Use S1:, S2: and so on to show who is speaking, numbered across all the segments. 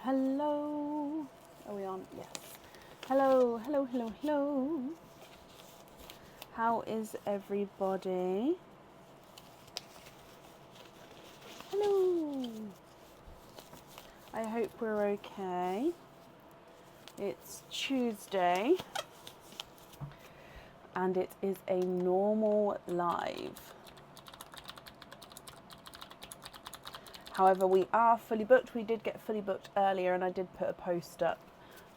S1: Hello. Are we on? Yes. Hello, hello, hello, hello. How is everybody? Hello. I hope we're okay. It's Tuesday and it is a normal live. However, we are fully booked. We did get fully booked earlier and I did put a post up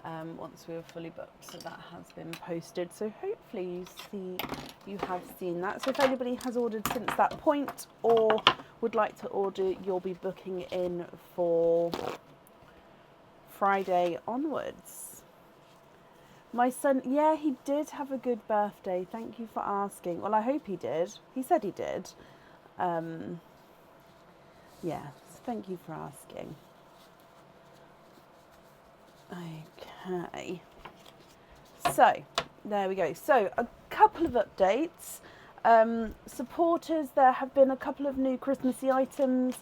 S1: once we were fully booked. So that has been posted. So hopefully you have seen that. So if anybody has ordered since that point or would like to order, you'll be booking in for Friday onwards. My son, yeah, he did have a good birthday. Thank you for asking. Well, I hope he did. He said he did. Yeah, thank you for asking. Okay. So, there we go. So, a couple of updates. Supporters, there have been a couple of new Christmassy items.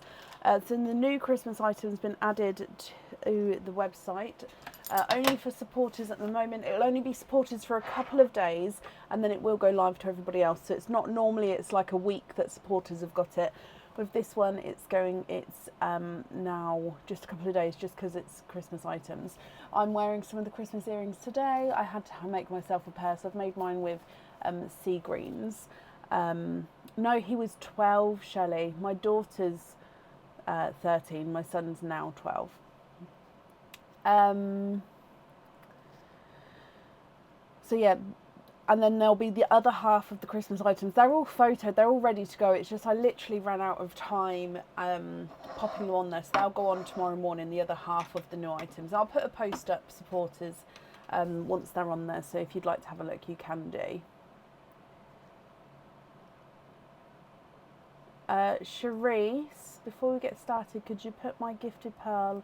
S1: So the new Christmas items been added to the website. Only for supporters at the moment. It will only be supporters for a couple of days and then it will go live to everybody else. So it's not normally, it's like a week that supporters have got it. With this one, it's now just a couple of days just because it's Christmas items. I'm wearing some of the Christmas earrings today. I had to make myself a pair, so I've made mine with sea greens. No, he was 12, Shelley. My daughter's 13. My son's now 12. So yeah, and then there'll be the other half of the Christmas items. They're all photoed, they're all ready to go. It's just I literally ran out of time popping them on there. So they'll go on tomorrow morning, the other half of the new items. I'll put a post up, supporters, once they're on there. So if you'd like to have a look, you can do. Charisse, before we get started, could you put my gifted pearl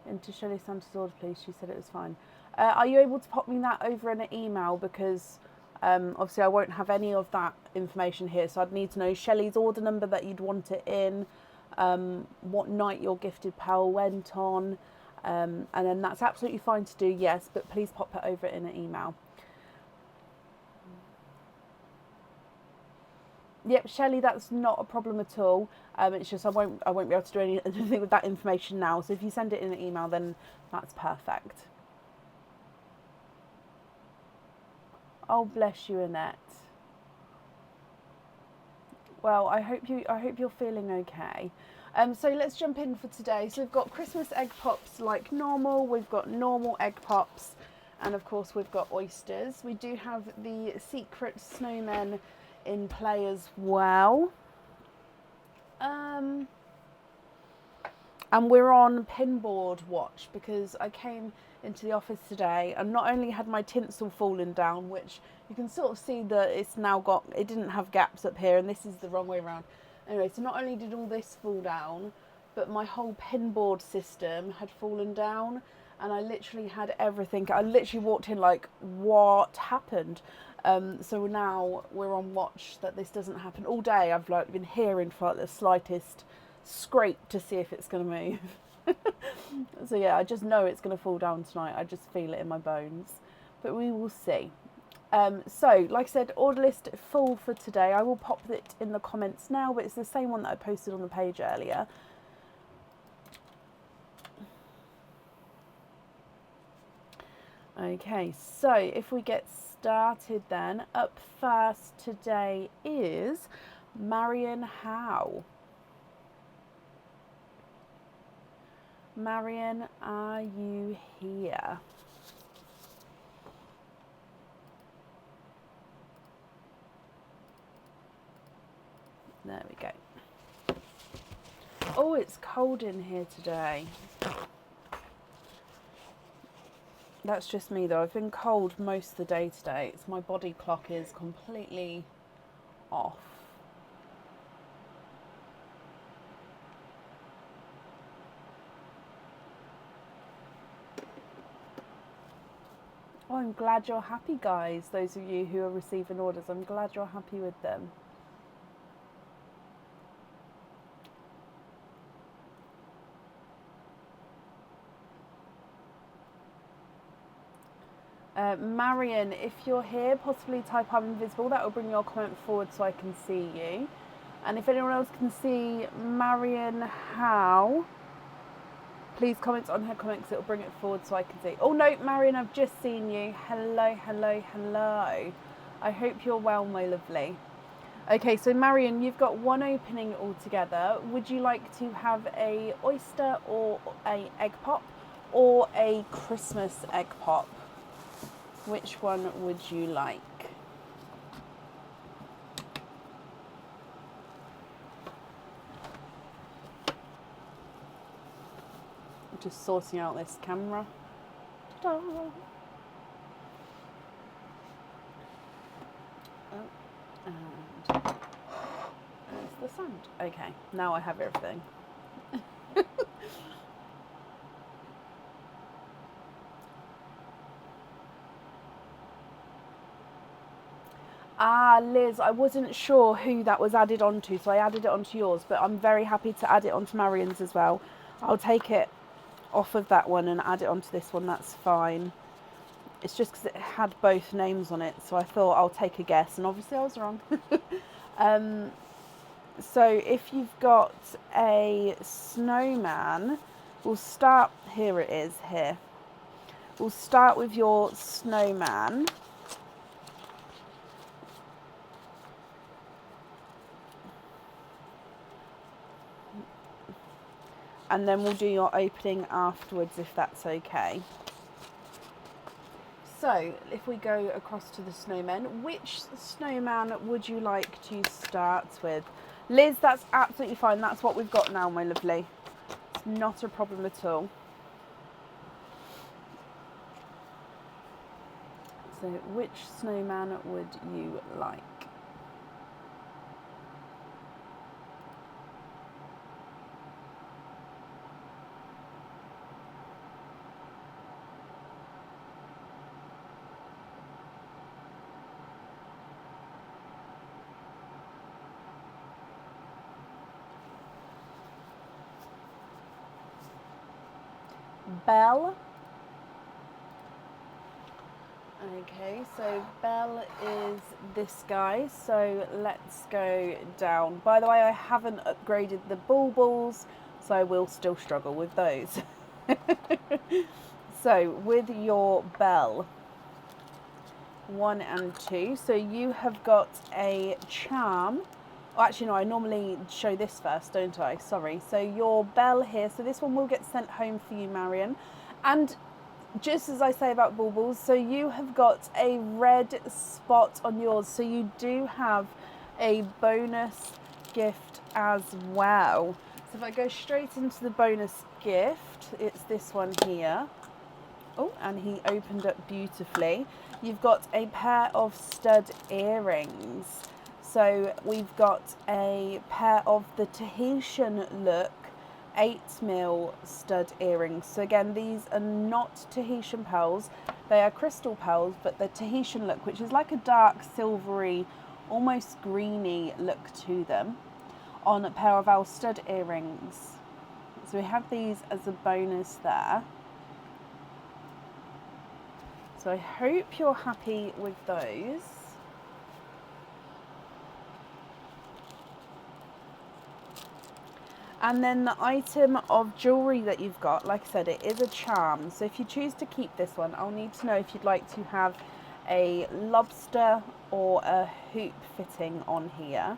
S1: into Shelley Santa's order, please? She said it was fine. Are you able to pop me that over in an email? Because obviously I won't have any of that information here, so I'd need to know Shelley's order number that you'd want it in, what night your gifted pearl went on, and then that's absolutely fine to do, yes, but please pop it over in an email. Yep, Shelley, that's not a problem at all. It's just I won't be able to do anything with that information now. So if you send it in an email, then that's perfect. Oh, bless you, Annette. Well, I hope you're feeling okay. So let's jump in for today. So we've got Christmas egg pops like normal. We've got normal egg pops, and of course we've got oysters. We do have the secret snowmen in play as well. And we're on pinboard watch because I came into the office today and not only had my tinsel fallen down, which you can sort of see that it's now got, it didn't have gaps up here and this is the wrong way around. Anyway, so not only did all this fall down, but my whole pinboard system had fallen down and I literally had everything. I literally walked in like, what happened? So now we're on watch that this doesn't happen. All day I've like been hearing for like the slightest scrape to see if it's going to move. So yeah, I just know it's going to fall down tonight. I just feel it in my bones, but we will see. So like I said, order list full for today. I will pop it in the comments now, but it's the same one that I posted on the page earlier. Okay, so if we get started then, up first today is Marion Howe. Marion, are you here? There we go. Oh, it's cold in here today. That's just me though. I've been cold most of the day today. It's my body clock is completely off. Oh, I'm glad you're happy, guys. Those of you who are receiving orders, I'm glad you're happy with them. Marion, if you're here, possibly type I'm invisible. That will bring your comment forward so I can see you. And if anyone else can see Marion Howe, please comment on her comment because it will bring it forward so I can see. Oh no, Marion, I've just seen you. Hello, hello, hello. I hope you're well, my lovely. Okay, so Marion, you've got one opening altogether. Would you like to have a oyster or a egg pop or a Christmas egg pop? Which one would you like? Just sorting out this camera. Ta-da. Oh, and there's the sound. Okay, now I have everything. Ah, Liz, I wasn't sure who that was added onto, so I added it onto yours, but I'm very happy to add it onto Marion's as well. I'll take it off of that one and add it onto this one, that's fine. It's just because it had both names on it, so I thought I'll take a guess, and obviously I was wrong. So if you've got a snowman, we'll start, here it is, here. We'll start with your snowman. And then we'll do your opening afterwards if that's okay. So if we go across to the snowmen, which snowman would you like to start with? Liz, that's absolutely fine. That's what we've got now, my lovely. It's not a problem at all. So which snowman would you like? Belle. Okay, so Belle is this guy, so let's go down. By the way, I haven't upgraded the baubles, so I will still struggle with those. So with your Belle, 1 and 2, so you have got a charm. Oh, actually no, I normally show this first, don't I? Sorry. So your Belle here, so this one will get sent home for you, Marion. And just as I say about baubles, so you have got a red spot on yours, so you do have a bonus gift as well. So if I go straight into the bonus gift, it's this one here. Oh, and he opened up beautifully. You've got a pair of stud earrings. So we've got a pair of the Tahitian look 8mm stud earrings. So again, these are not Tahitian pearls. They are crystal pearls, but the Tahitian look, which is like a dark silvery, almost greeny look to them, on a pair of our stud earrings. So we have these as a bonus there. So I hope you're happy with those. And then the item of jewellery that you've got, like I said, it is a charm. So if you choose to keep this one, I'll need to know if you'd like to have a lobster or a hoop fitting on here.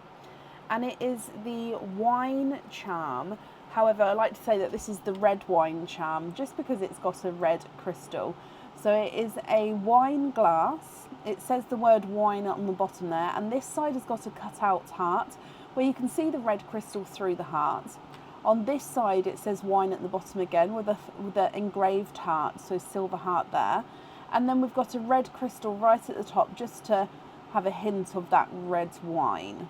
S1: And it is the wine charm. However, I like to say that this is the red wine charm, just because it's got a red crystal. So it is a wine glass. It says the word wine on the bottom there, and this side has got a cut out heart where you can see the red crystal through the heart. On this side it says wine at the bottom again with a engraved heart, so silver heart there. And then we've got a red crystal right at the top just to have a hint of that red wine.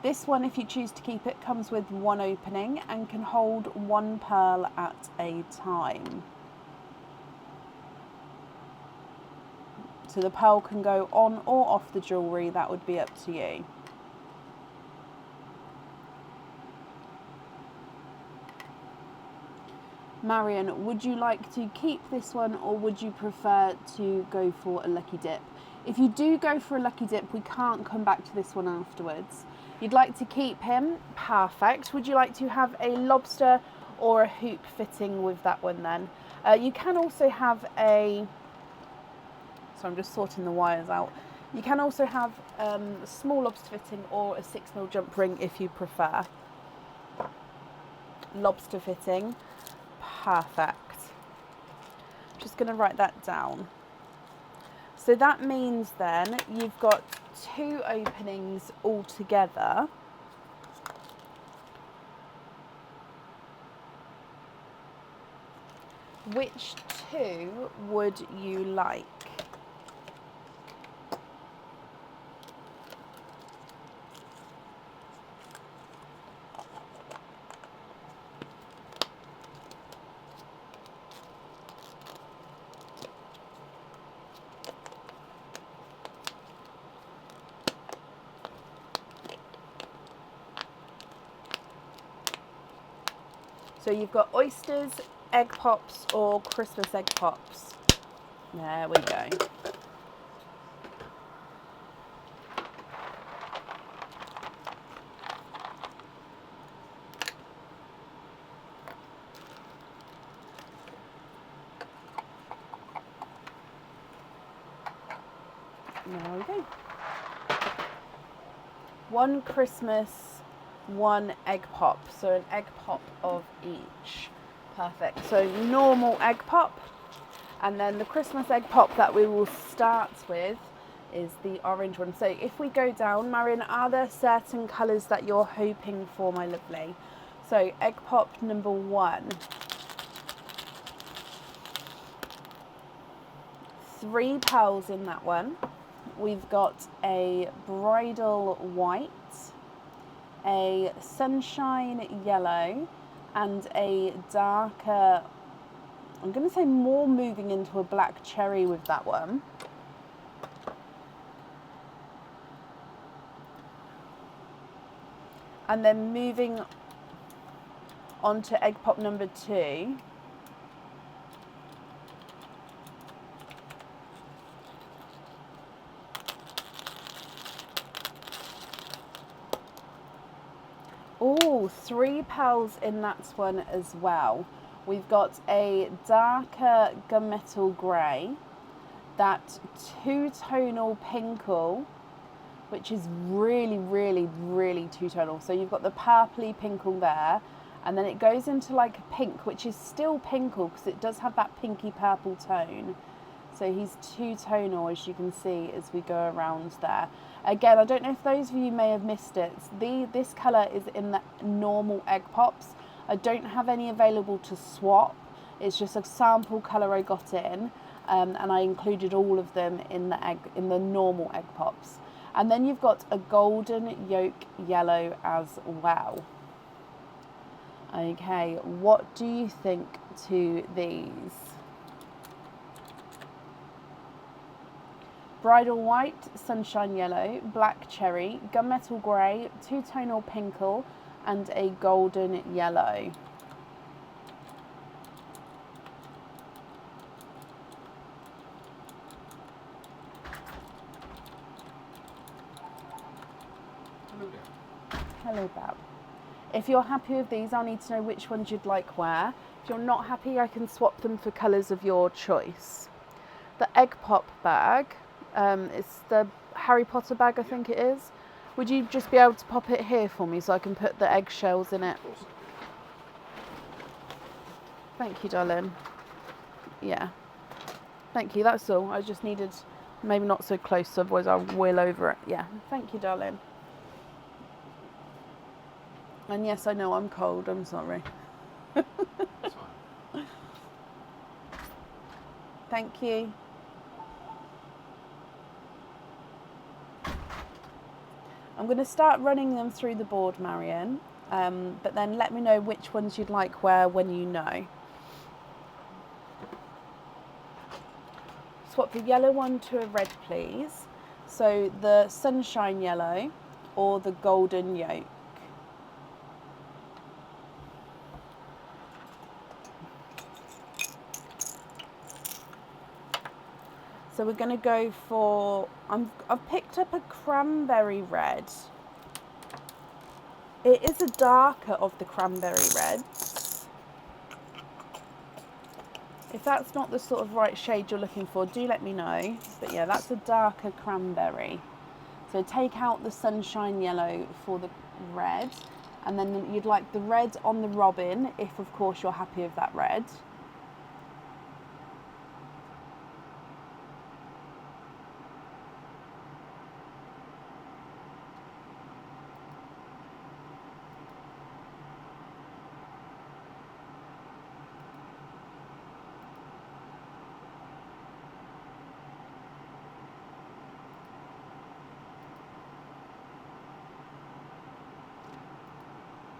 S1: This one, if you choose to keep it, comes with one opening and can hold one pearl at a time. So the pearl can go on or off the jewellery, that would be up to you. Marion, would you like to keep this one or would you prefer to go for a lucky dip? If you do go for a lucky dip, we can't come back to this one afterwards. You'd like to keep him? Perfect. Would you like to have a lobster or a hoop fitting with that one then? You can also have a... So I'm just sorting the wires out. You can also have a small lobster fitting or a 6mm jump ring if you prefer. Lobster fitting. Perfect. Just going to write that down. So that means then you've got 2 openings altogether. Which 2 would you like? So you've got oysters, egg pops or Christmas egg pops. There we go. There we go. 1 Christmas, 1 egg pop. So an egg pop of each. Perfect. So normal egg pop. And then the Christmas egg pop that we will start with is the orange one. So if we go down, Marion, are there certain colours that you're hoping for, my lovely? So egg pop number 1. 3 pearls in that one. We've got a bridal white, a sunshine yellow, and a darker, I'm going to say more moving into a black cherry with that one. And then moving on to egg pop number 2. Oh, 3 pearls in that one as well. We've got a darker gunmetal grey, that 2-tonal pinkle, which is really, really, really 2-tonal. So you've got the purpley pinkle there, and then it goes into like a pink, which is still pinkle because it does have that pinky purple tone. So he's 2-tonal, as you can see as we go around there. Again, I don't know if those of you may have missed it. This colour is in the normal egg pops. I don't have any available to swap. It's just a sample colour I got in, and I included all of them in the normal egg pops. And then you've got a golden yolk yellow as well. Okay, what do you think to these? Bridal white, sunshine yellow, black cherry, gunmetal grey, 2-tonal pinkle, and a golden yellow. Hello, Bab. If you're happy with these, I'll need to know which ones you'd like where. If you're not happy, I can swap them for colours of your choice. The egg pop bag, it's the Harry Potter bag, I think it is. Would you just be able to pop it here for me so I can put the eggshells in it? Thank you, darling. Yeah. Thank you, that's all. I just needed, maybe not so close, otherwise I'll wheel over it. Yeah, thank you, darling. And yes, I know I'm cold, I'm sorry.
S2: That's fine.
S1: Thank you. I'm going to start running them through the board, Marion, but then let me know which ones you'd like where when you know. Swap the yellow one to a red, please. So the sunshine yellow or the golden yolk. So we're going to go for, I've picked up a cranberry red. It is a darker of the cranberry reds. If that's not the sort of right shade you're looking for, do let me know. But yeah, that's a darker cranberry. So take out the sunshine yellow for the red. And then you'd like the red on the robin, if of course you're happy with that red.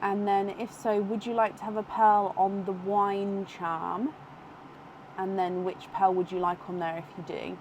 S1: And then if so, would you like to have a pearl on the wine charm? And then which pearl would you like on there if you do?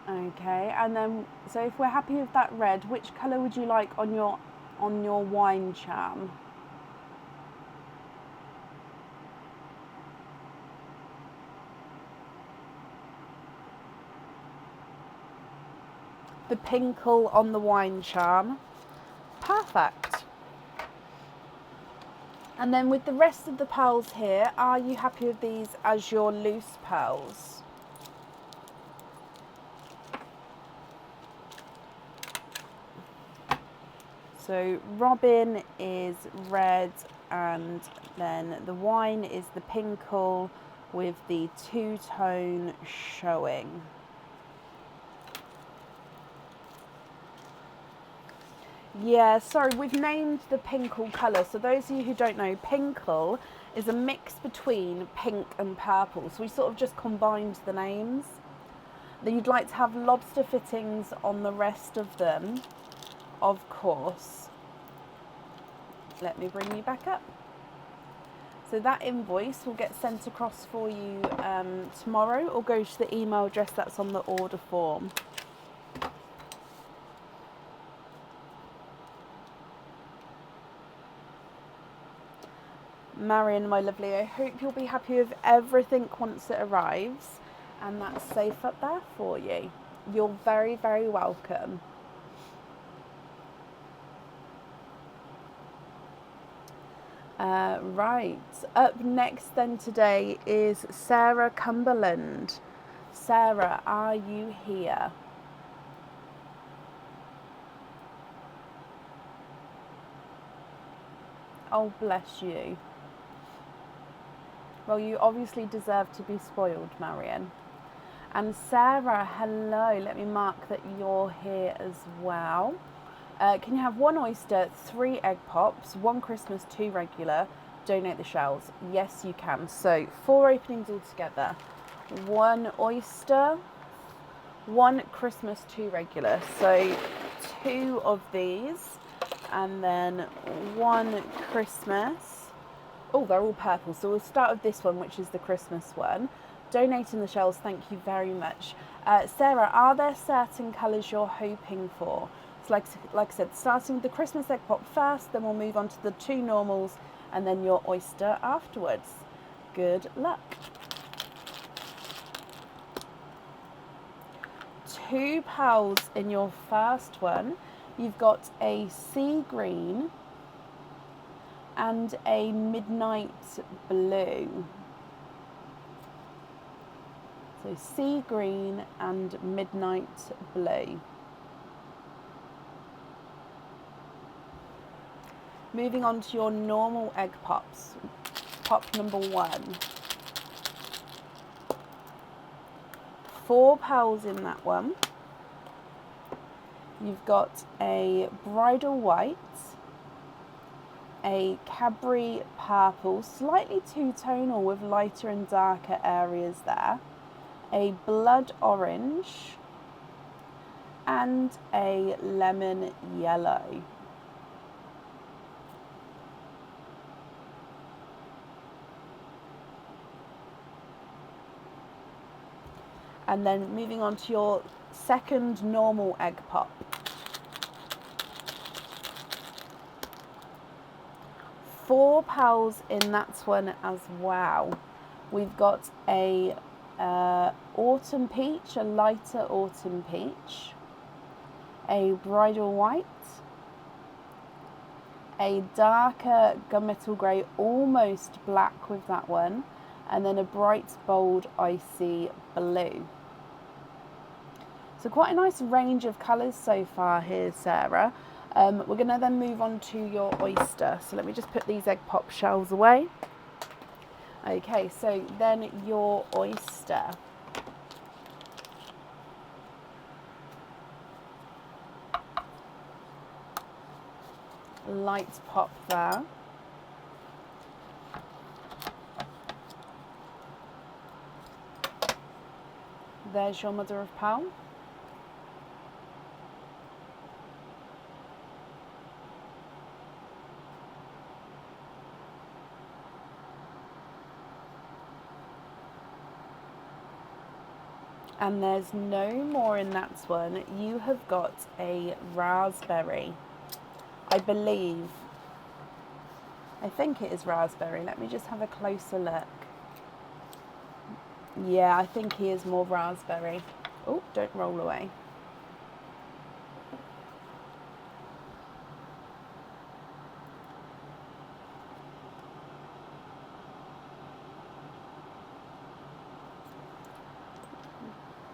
S1: Okay, and then so if we're happy with that red, which colour would you like on your wine charm? The pinkle on the wine charm. Perfect. And then with the rest of the pearls here, are you happy with these as your loose pearls? So robin is red, and then the wine is the pinkle with the two-tone showing. Yeah, sorry, we've named the pinkle colour. So those of you who don't know, pinkle is a mix between pink and purple. So we sort of just combined the names. Then you'd like to have lobster fittings on the rest of them, of course. Let me bring you back up. So that invoice will get sent across for you tomorrow, or go to the email address that's on the order form. Marion, my lovely, I hope you'll be happy with everything once it arrives, and that's safe up there for you. You're very, very welcome. Right, up next then today is Sarah Cumberland. Sarah, are you here? Oh, bless you. Well, you obviously deserve to be spoiled, Marion. And Sarah, hello. Let me mark that you're here as well. Can you have 1 oyster, 3 egg pops, 1 Christmas, 2 regular? Donate the shells. Yes, you can. So 4 openings altogether. 1 oyster, 1 Christmas, 2 regular. So 2 of these, and then 1 Christmas. Oh, they're all purple. So we'll start with this one, which is the Christmas one. Donating the shells, thank you very much. Sarah, are there certain colours you're hoping for? So like I said, starting with the Christmas egg pop first, then we'll move on to the 2 normals, and then your oyster afterwards. Good luck. 2 pearls in your first one. You've got a sea green and a midnight blue. So sea green and midnight blue. Moving on to your normal egg pops. Pop number 1. 4 pearls in that one. You've got a bridal white, a Cadbury purple, slightly two-tonal with lighter and darker areas there, a blood orange, and a lemon yellow. And then moving on to your second normal egg pop. 4 pearls in that one as well. We've got a autumn peach, a lighter autumn peach, a bridal white, a darker gunmetal grey, almost black with that one, and then a bright bold icy blue. So quite a nice range of colours so far here, Sarah. We're going to then move on to your oyster. So let me just put these egg pop shells away. Okay, so then your oyster. Light pop there. There's your mother of pearl. And there's no more in that one. You have got a raspberry, I believe. I think it is raspberry. Let me just have a closer look. Yeah, I think he is more raspberry. Oh, don't roll away.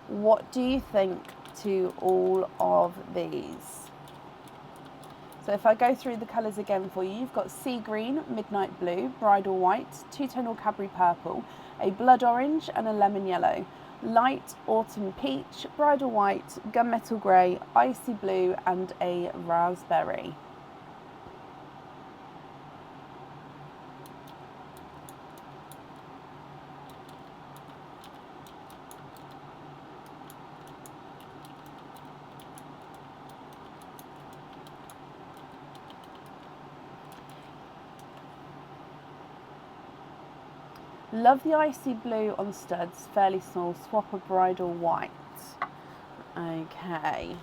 S1: What do you think to all of these? So if I go through the colours again for you, you've got sea green, midnight blue, bridal white, two-tonal Cadbury purple, a blood orange and a lemon yellow, light autumn peach, bridal white, gunmetal grey, icy blue and a raspberry. Love the icy blue on studs, fairly small, swap a bridal white. Okay.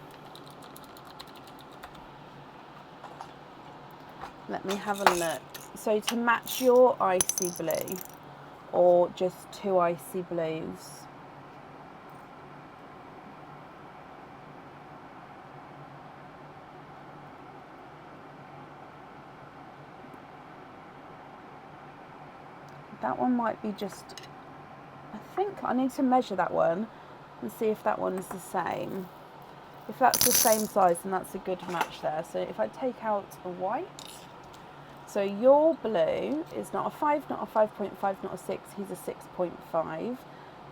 S1: Let me have a look. So to match your icy blue, or just 2 icy blues. That one might be just, I think I need to measure that one and see if that one's the same. If that's the same size, then that's a good match there. So if I take out a white, so your blue is not a 5, not a 5.5, not a 6, he's a 6.5.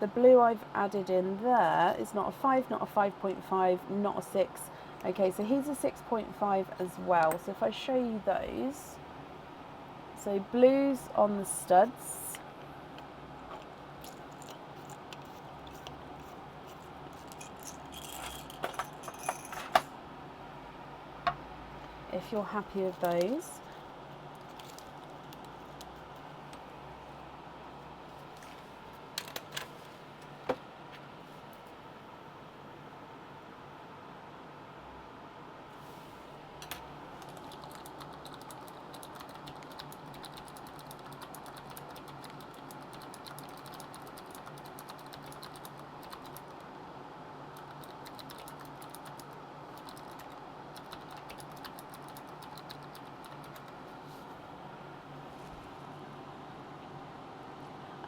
S1: The blue I've added in there is not a 5, not a 5.5, not a 6. Okay, so he's a 6.5 as well. So if I show you those, so blues on the studs. If you're happy with those.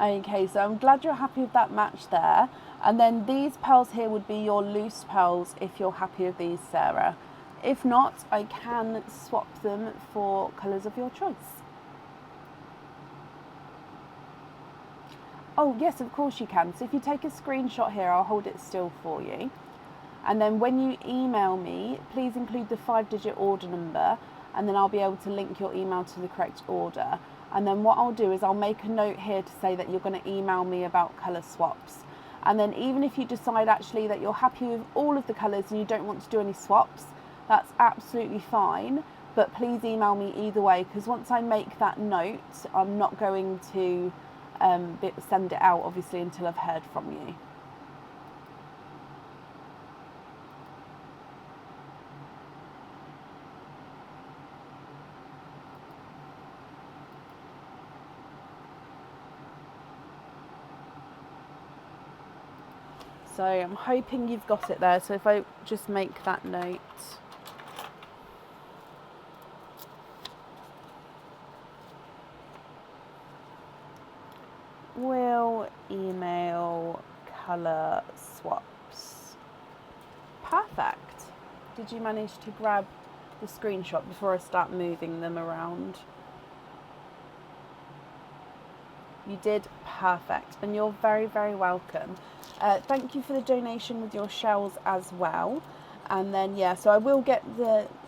S1: Okay, so I'm glad you're happy with that match there. And then these pearls here would be your loose pearls if you're happy with these, Sarah. If not, I can swap them for colours of your choice. Oh yes, of course you can. So if you take a screenshot here, I'll hold it still for you. And then when you email me, please include the 5-digit order number, and then I'll be able to link your email to the correct order. And then what I'll do is I'll make a note here to say that you're going to email me about colour swaps. And then even if you decide actually that you're happy with all of the colours and you don't want to do any swaps, that's absolutely fine. But please email me either way, because once I make that note, I'm not going to send it out obviously until I've heard from you. So I'm hoping you've got it there. So if I just make that note. Will email colour swaps. Perfect. Did you manage to grab the screenshot before I start moving them around? You did. Perfect. And you're very, very welcome. Thank you for the donation with your shells as well. And then, yeah, so I will get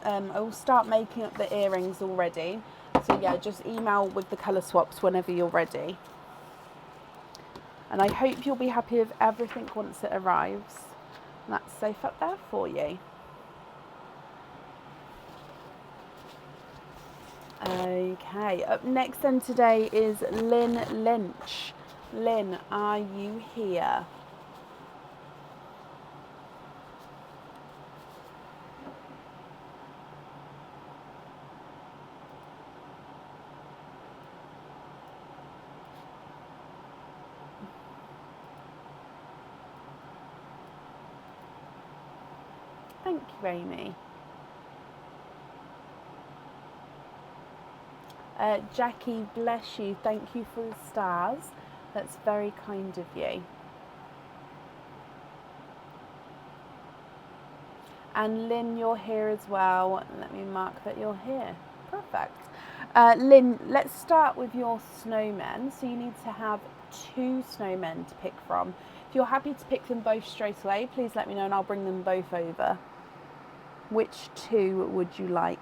S1: I will start making up the earrings already. So yeah, just email with the colour swaps whenever you're ready. And I hope you'll be happy with everything once it arrives. And that's safe up there for you. Okay, up next then today is Lynn Lynch. Lynn, are you here? Thank you, Amy. Jackie, bless you. Thank you for the stars. That's very kind of you. And Lynn, you're here as well. Let me mark that you're here. Perfect. Lynn, let's start with your snowmen. So you need to have 2 snowmen to pick from. If you're happy to pick them both straight away, please let me know and I'll bring them both over. Which 2 would you like?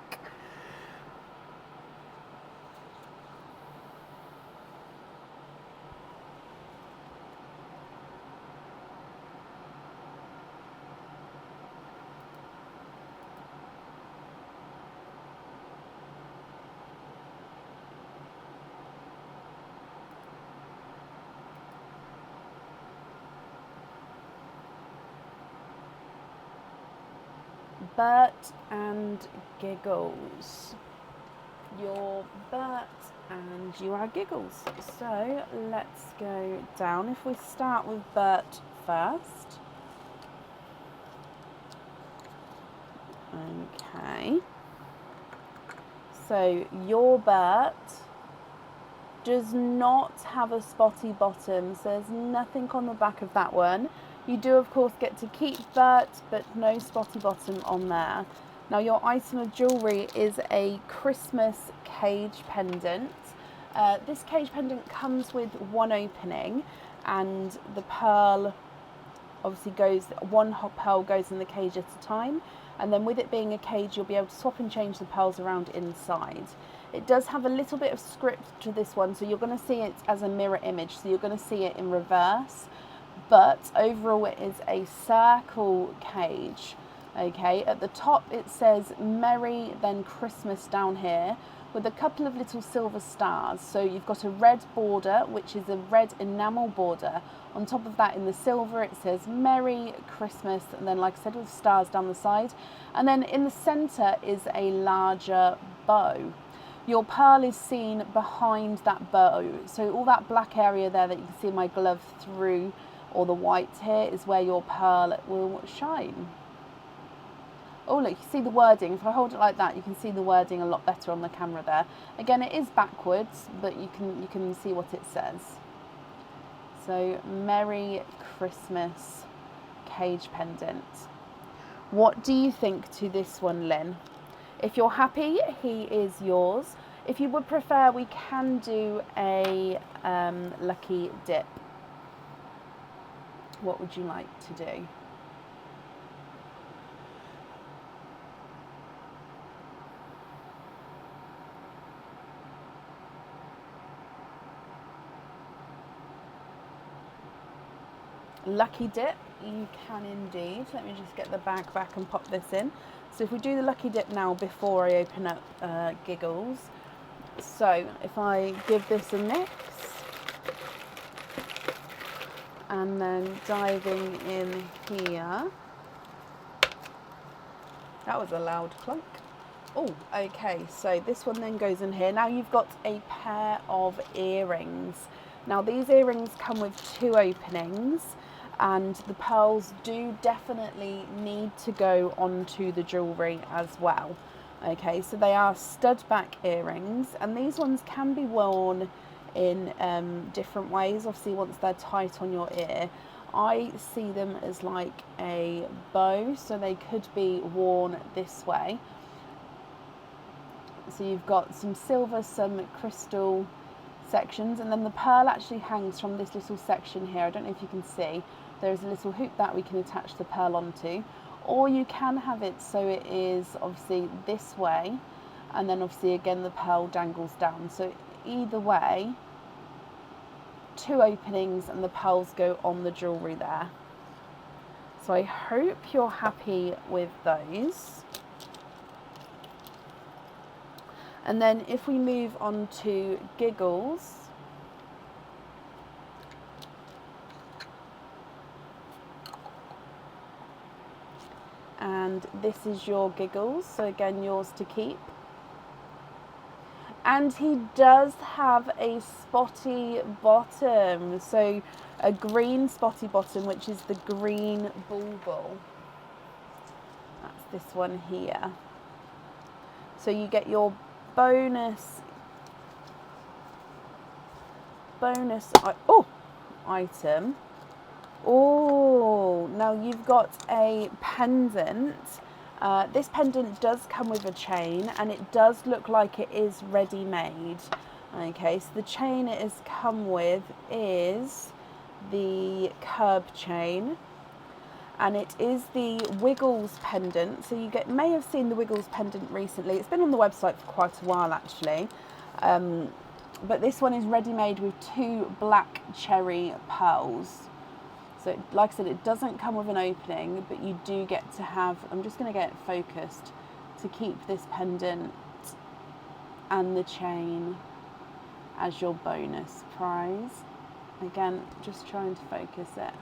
S1: Bert and Giggles. You're Bert and you are Giggles. So let's go down. If we start with Bert first. Okay. So your Bert does not have a spotty bottom, so there's nothing on the back of that one. You do of course get to keep Bert, but no spotty bottom on there. Now your item of jewellery is a Christmas cage pendant. This cage pendant comes with one opening, and the pearl obviously one pearl goes in the cage at a time, and then with it being a cage you'll be able to swap and change the pearls around inside. It does have a little bit of script to this one, so you're going to see it as a mirror image, so you're going to see it in reverse. But overall it is a circle cage. Okay, at the top it says Merry then Christmas down here with a couple of little silver stars. So you've got a red border, which is a red enamel border. On top of that in the silver it says Merry Christmas, and then like I said with stars down the side. And then in the centre is a larger bow. Your pearl is seen behind that bow. So all that black area there that you can see my glove through, or the white here, is where your pearl will shine. Oh look, you see the wording. If I hold it like that, you can see the wording a lot better on the camera there. Again, it is backwards, but you can see what it says. So Merry Christmas cage pendant. What do you think to this one, Lynn? If you're happy, he is yours. If you would prefer, we can do a lucky dip. What would you like to do? Lucky dip, you can indeed. Let me just get the bag back and pop this in. So if we do the lucky dip now before I open up Giggles. So if I give this a mix and then diving in here. That was a loud clunk. Oh, okay, so this one then goes in here. Now you've got a pair of earrings. Now these earrings come with 2 openings, and the pearls do definitely need to go onto the jewellery as well. Okay, so they are stud back earrings, and these ones can be worn in different ways. Obviously, once they're tight on your ear, I see them as like a bow, so they could be worn this way. So you've got some silver, some crystal sections, and then the pearl actually hangs from this little section here. I don't know if you can see. There's a little hoop that we can attach the pearl onto, or you can have it so it is obviously this way, and then obviously again the pearl dangles down. So either way, 2 openings and the pearls go on the jewellery there. So I hope you're happy with those. And then if we move on to Giggles, and this is your Giggles, so again yours to keep. And he does have a spotty bottom, so a green spotty bottom, which is the green bulbul. That's this one here. So you get your bonus item. Oh, now you've got a pendant. This pendant does come with a chain, and it does look like it is ready made. Okay, so the chain it has come with is the curb chain, and it is the Wiggles pendant. So you may have seen the Wiggles pendant recently. It's been on the website for quite a while actually, but this one is ready made with 2 black cherry pearls. So like I said, it doesn't come with an opening, but you do get to have, I'm just going to get it focused, to keep this pendant and the chain as your bonus prize. Again, just trying to focus it.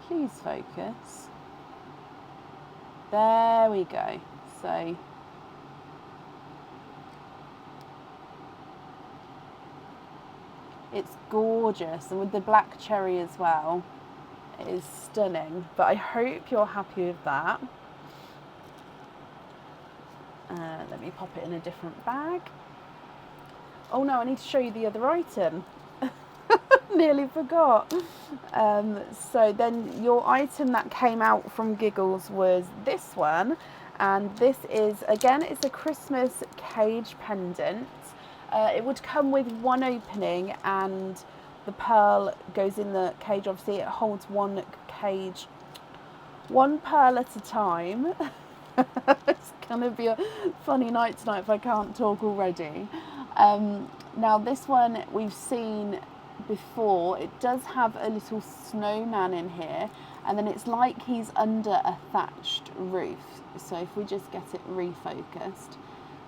S1: Please focus. There we go. So it's gorgeous, and with the black cherry as well, it is stunning. But I hope you're happy with that. Let me pop it in a different bag. Oh no, I need to show you the other item. Nearly forgot. So then your item that came out from Giggles was this one, and this is, again, it's a Christmas cage pendant. It would come with 1 opening, and the pearl goes in the cage. Obviously it holds 1 pearl at a time. It's gonna be a funny night tonight if I can't talk already. Now this one we've seen before. It does have a little snowman in here, and then it's like he's under a thatched roof. So if we just get it refocused.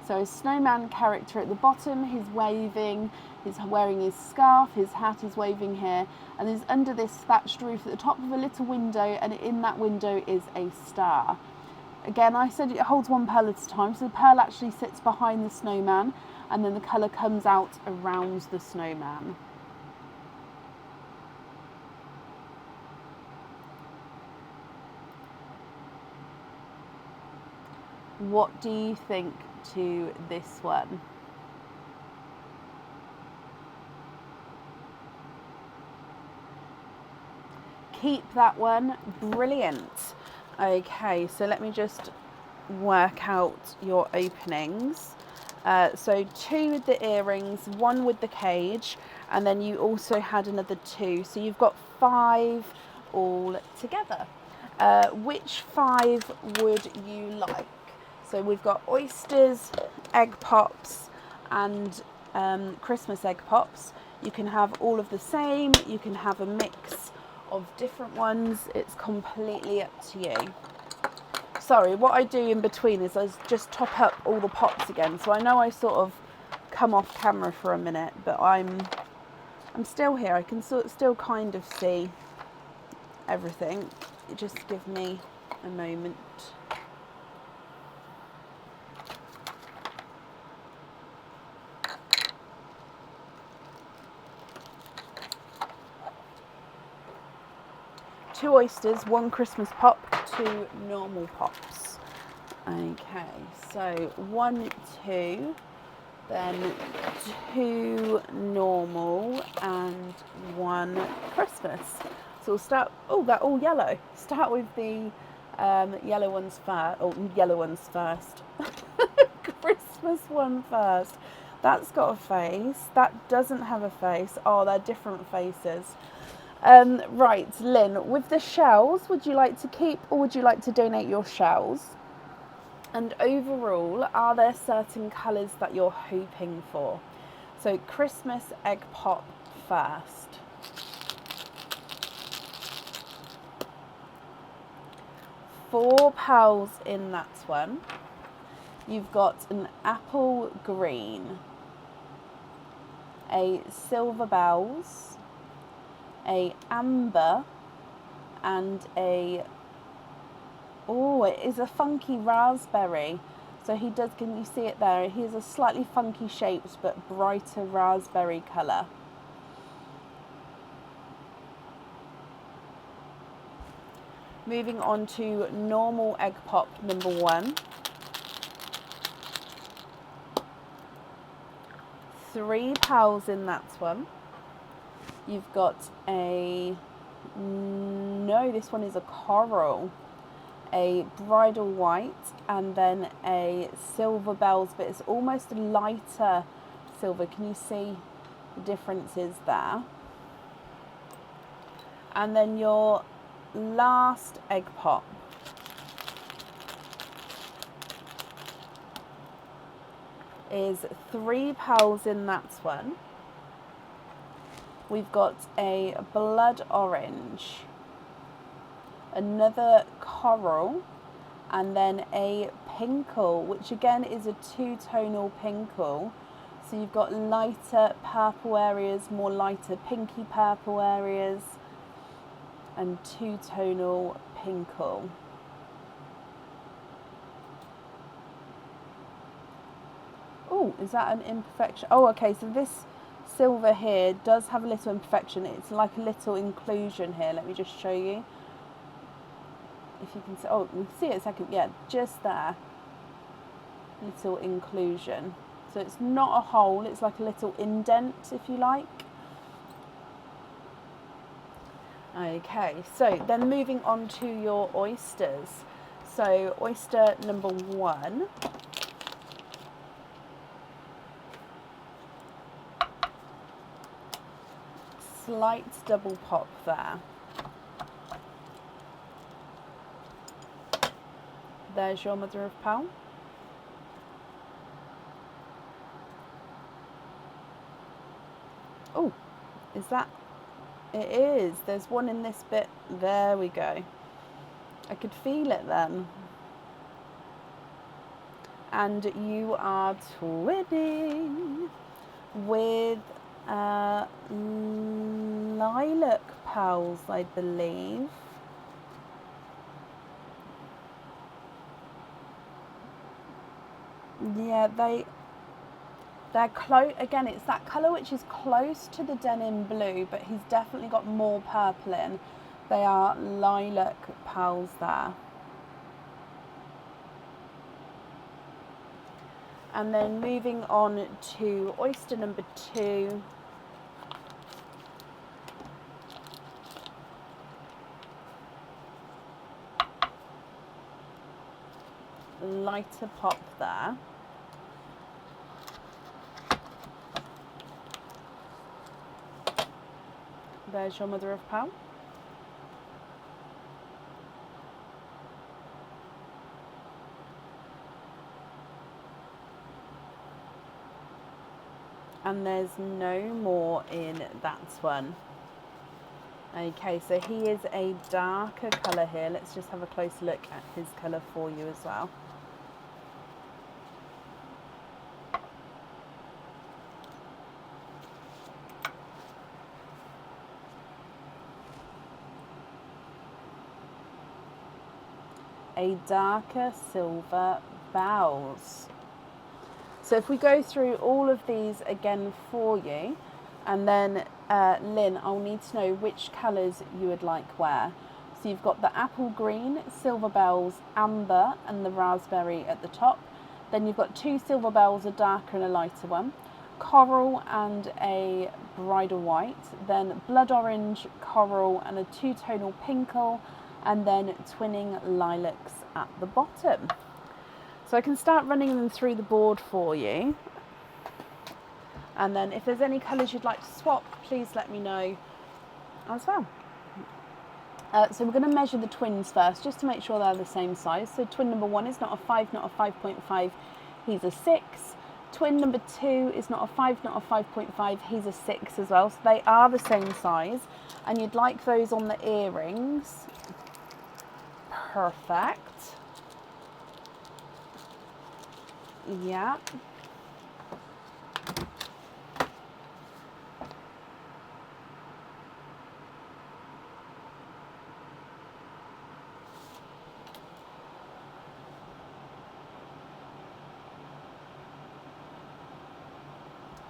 S1: So a snowman character at the bottom, he's waving, he's wearing his scarf, his hat is waving here, and he's under this thatched roof at the top of a little window, and in that window is a star. Again, I said it holds 1 pearl at a time, so the pearl actually sits behind the snowman, and then the colour comes out around the snowman. What do you think to this one. Keep that one. Brilliant. Okay, so let me just work out your openings. So 2 with the earrings, 1 with the cage, and then you also had another 2. So you've got 5 all together. Which 5 would you like? So we've got oysters, egg pops, and Christmas egg pops. You can have all of the same. You can have a mix of different ones. It's completely up to you. Sorry, what I do in between is I just top up all the pops again. So I know I sort of come off camera for a minute, but I'm still here. I can still kind of see everything. Just give me a moment. Two oysters, 1 Christmas pop, 2 normal pops. Okay, so 1, 2, then 2 normal and 1 Christmas. So we'll start, oh, they're all yellow. Start with the yellow ones first, yellow ones first. Christmas one first. That's got a face. That doesn't have a face. Oh, they're different faces. Right, Lynn, with the shells, would you like to keep or would you like to donate your shells? And overall, are there certain colours that you're hoping for? So Christmas egg pop first. £4 in that one. You've got an apple green, a silver bells, a amber, and a, oh, it is a funky raspberry. So he does, can you see it there? He has a slightly funky shapes but brighter raspberry colour. Moving on to normal egg pop number 1. £3 in that one. You've got a, no, this one is a coral, a bridal white, and then a silver bells, but it's almost a lighter silver. Can you see the differences there? And then your last egg pop is £3 in that one. We've got a blood orange, another coral, and then a pinkle, which again is a 2-tonal pinkle. So you've got lighter purple areas, more lighter pinky purple areas, and 2-tonal pinkle. Oh, is that an imperfection? Oh, okay, so this silver here does have a little imperfection. It's like a little inclusion here. Let me just show you. If you can see, oh, you can see it a second. Yeah, just there. Little inclusion. So it's not a hole, it's like a little indent, if you like. Okay, so then moving on to your oysters. So oyster number 1. Slight double pop there. There's your mother of pearl. Oh, is that? It is. There's one in this bit. There we go. I could feel it then. And you are twinning with lilac pearls, I believe. Yeah, they're close. Again, it's that colour which is close to the denim blue, but he's definitely got more purple in. They are lilac pearls there. And then moving on to oyster number 2. Lighter pop there. There's your mother of pearl. And there's no more in that one. Okay, so he is a darker colour here. Let's just have a close look at his colour for you as well. A darker silver bells. So if we go through all of these again for you, and then Lynn, I'll need to know which colours you would like where. So you've got the apple green, silver bells, amber and the raspberry at the top. Then you've got 2 silver bells, a darker and a lighter one. Coral and a bridal white. Then blood orange, coral and a 2-tonal pinkle. And then twinning lilacs at the bottom. So I can start running them through the board for you. And then if there's any colours you'd like to swap, please let me know as well. So we're going to measure the twins first, just to make sure they're the same size. So twin number 1 is not a 5, not a 5.5, he's a 6. Twin number 2 is not a 5, not a 5.5, he's a 6 as well. So they are the same size. And you'd like those on the earrings. Perfect. Yeah.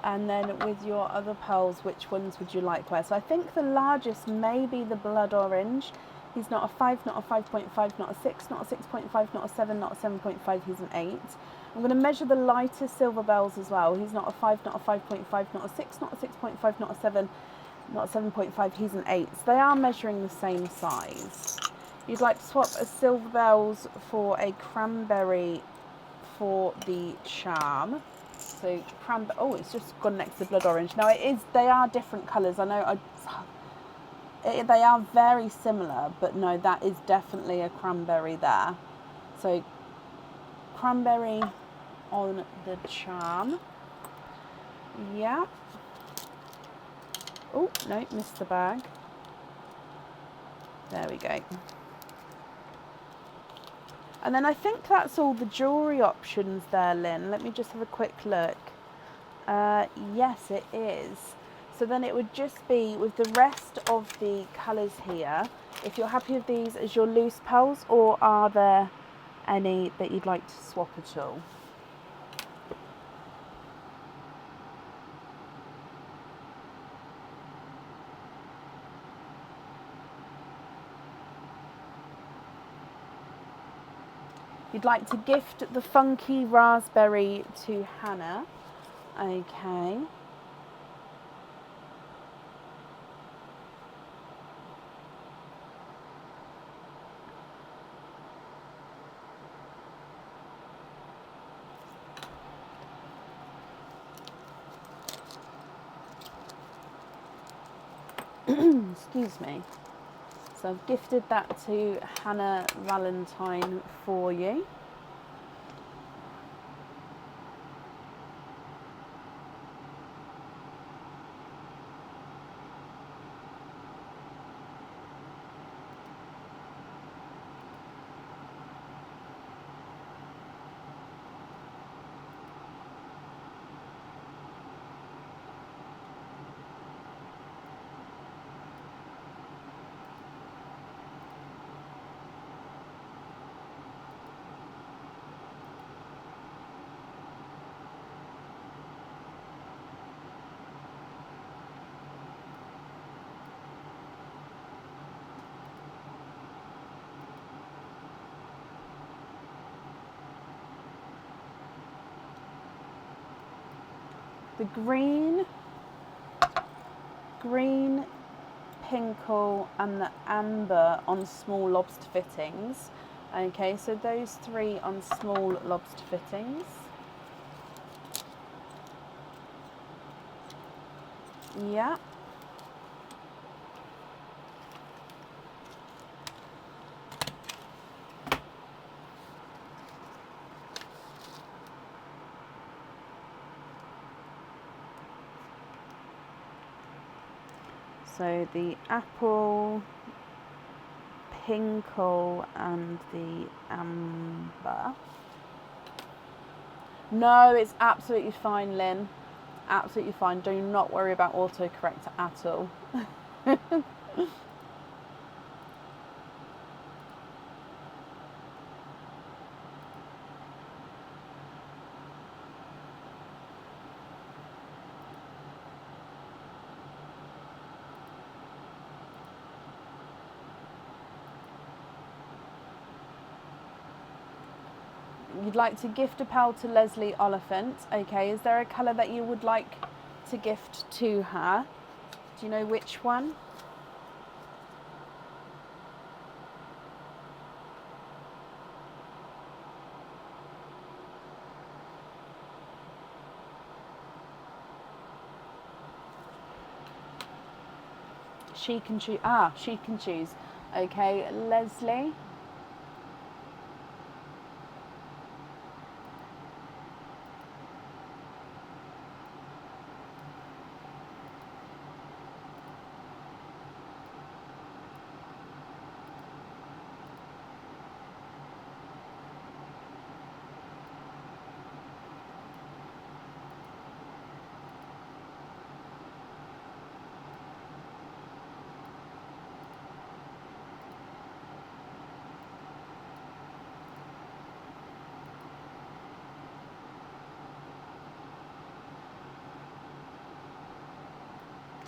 S1: And then with your other pearls, which ones would you like where? So I think the largest may be the blood orange. He's not a 5, not a 5.5, not a 6, not a 6.5, not a 7, not a 7.5, he's an 8. I'm going to measure the lighter silver bells as well. He's not a 5, not a 5.5, not a 6, not a 6.5, not a 7, not a 7.5, he's an 8. So they are measuring the same size. You'd like to swap a silver bells for a cranberry for the charm. So cranberry, oh, it's just gone next to blood orange. Now they are different colours. I know they are very similar, but no, that is definitely a cranberry there. So cranberry on the charm. Yeah. Oh, no, missed the bag. There we go. And then I think that's all the jewellery options there, Lynn. Let me just have a quick look. Yes, it is. So then it would just be with the rest of the colours here, if you're happy with these as your loose pearls, or are there any that you'd like to swap at all? You'd like to gift the funky raspberry to Hannah. Okay. Excuse me. So I've gifted that to Hannah Valentine for you. the green, pinkle and the amber on small lobster fittings. Okay, so those 3 on small lobster fittings. Yeah. So the apple, pinkle and the amber. No, it's absolutely fine, Lynn. Absolutely fine. Do not worry about autocorrect at all. You'd like to gift a pal to Leslie Oliphant. Okay, is there a colour that you would like to gift to her? Do you know which one? She can choose. Ah, she can choose. Okay, Leslie.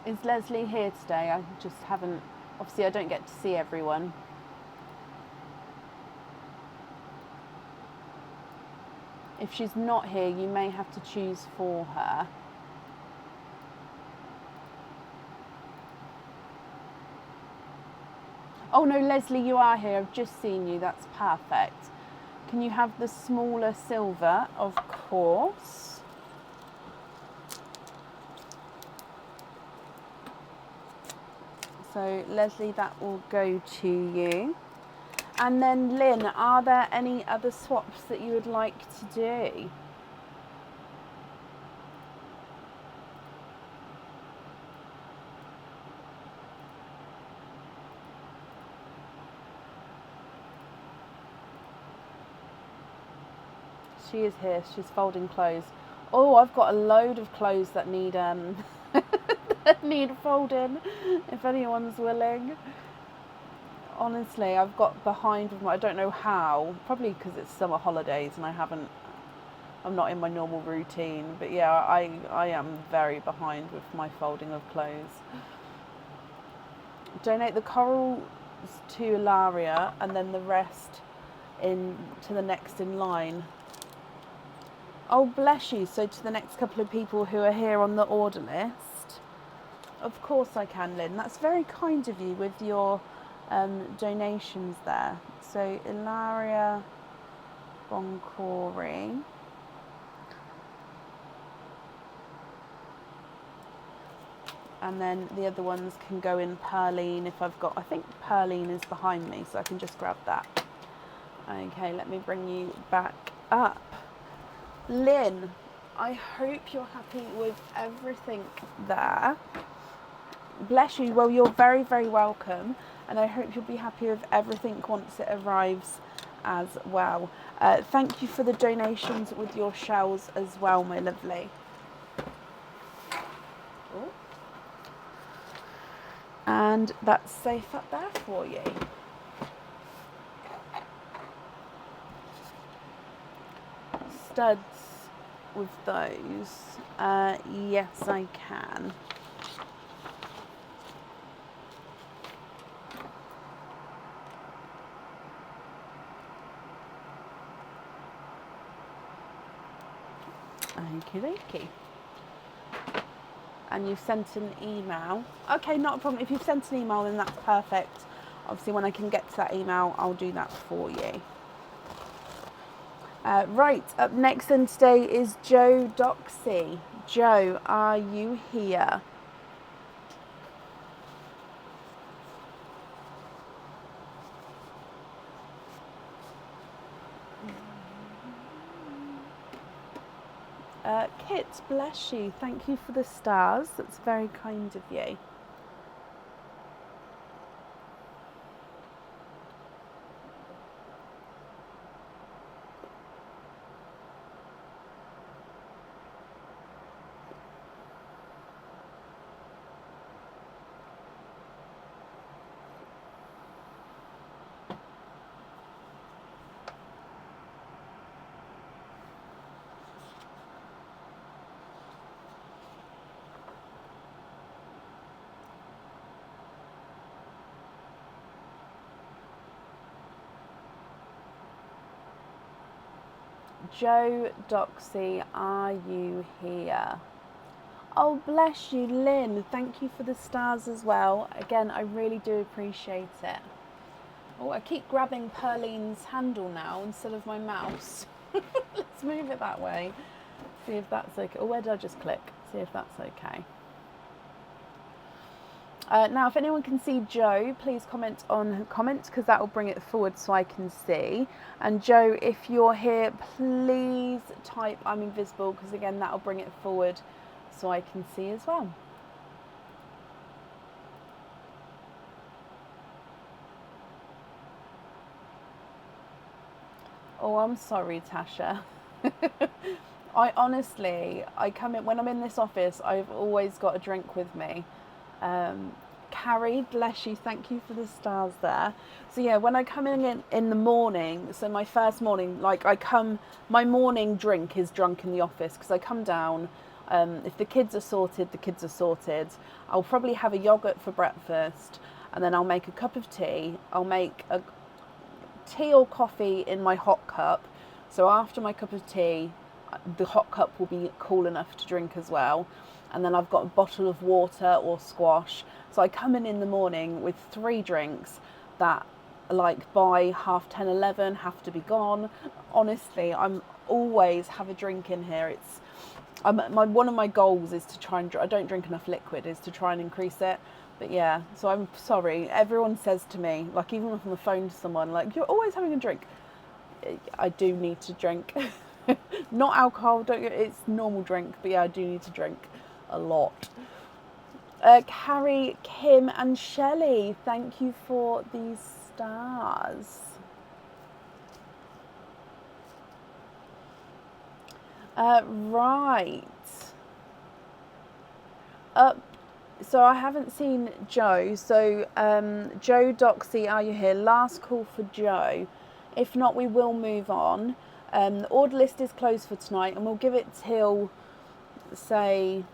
S1: Is Leslie here today? I just haven't, obviously I don't get to see everyone. If she's not here, you may have to choose for her. Oh no, Leslie, you are here. I've just seen you. That's perfect. Can you have the smaller silver? Of course. So Leslie, that will go to you. And then Lynn, are there any other swaps that you would like to do? She is here. She's folding clothes. Oh, I've got a load of clothes that need that need folding. If anyone's willing. Honestly, I've got behind with my. I don't know how. Probably because it's summer holidays and I'm not in my normal routine. But yeah, I am very behind with my folding of clothes. Donate the corals to Ilaria and then the rest in to the next in line. Oh, bless you. So to the next couple of people who are here on the order list. Of course I can, Lynn. That's very kind of you with your donations there. So Ilaria Boncori. And then the other ones can go in Perline if I've got, I think Perline is behind me, so I can just grab that. Okay, let me bring you back up. Lynn, I hope you're happy with everything there. Bless you. Well, you're very, very welcome. And I hope you'll be happy with everything once it arrives as well. Thank you for the donations with your shells as well, my lovely. Ooh. And that's safe up there for you. Studs with those. Yes, I can. Okie dokie. and you've sent an email. Okay, not a problem. If you've sent an email, then that's perfect. Obviously, when I can get to that email, I'll do that for you. Right, up next then today is Joe Doxy. Joe, are you here? Kit, bless you. Thank you for the stars. That's very kind of you. Joe Doxy, are you here? Oh, bless you, Lynn. Thank you for the stars as well. Again, I really do appreciate it. Oh, I keep grabbing Perline's handle now instead of my mouse. Let's move it that way. See if that's okay. Oh, where did I just click? See if that's okay. Now, if anyone can see Joe, please comment on her comments because that will bring it forward so I can see. And Joe, if you're here, please type I'm invisible because again, that will bring it forward so I can see as well. Oh, I'm sorry, Tasha. I honestly, I come in, when I'm in this office, I've always got a drink with me. Carrie, bless you, thank you for the stars there. So yeah, when I come in the morning, so my first morning, like my morning drink is drunk in the office because I come down, if the kids are sorted, the kids are sorted. I'll probably have a yogurt for breakfast and then I'll make a cup of tea. I'll make a tea or coffee in my hot cup. So after my cup of tea, the hot cup will be cool enough to drink as well. And then I've got a bottle of water or squash. So I come in the morning with 3 drinks that, like, by 10:30, 11 have to be gone. Honestly, I'm always have a drink in here. One of my goals is to try and, I don't drink enough liquid, is to try and increase it. But yeah, so I'm sorry. Everyone says to me, like even if I'm on the phone to someone, like, you're always having a drink. I do need to drink. Not alcohol, it's normal drink, but yeah, I do need to drink a lot. Carrie, Kim and Shelley, thank you for these stars. Right. So I haven't seen Joe. So Joe Doxy, are you here? Last call for Joe. If not, we will move on. The order list is closed for tonight, and we'll give it till, say,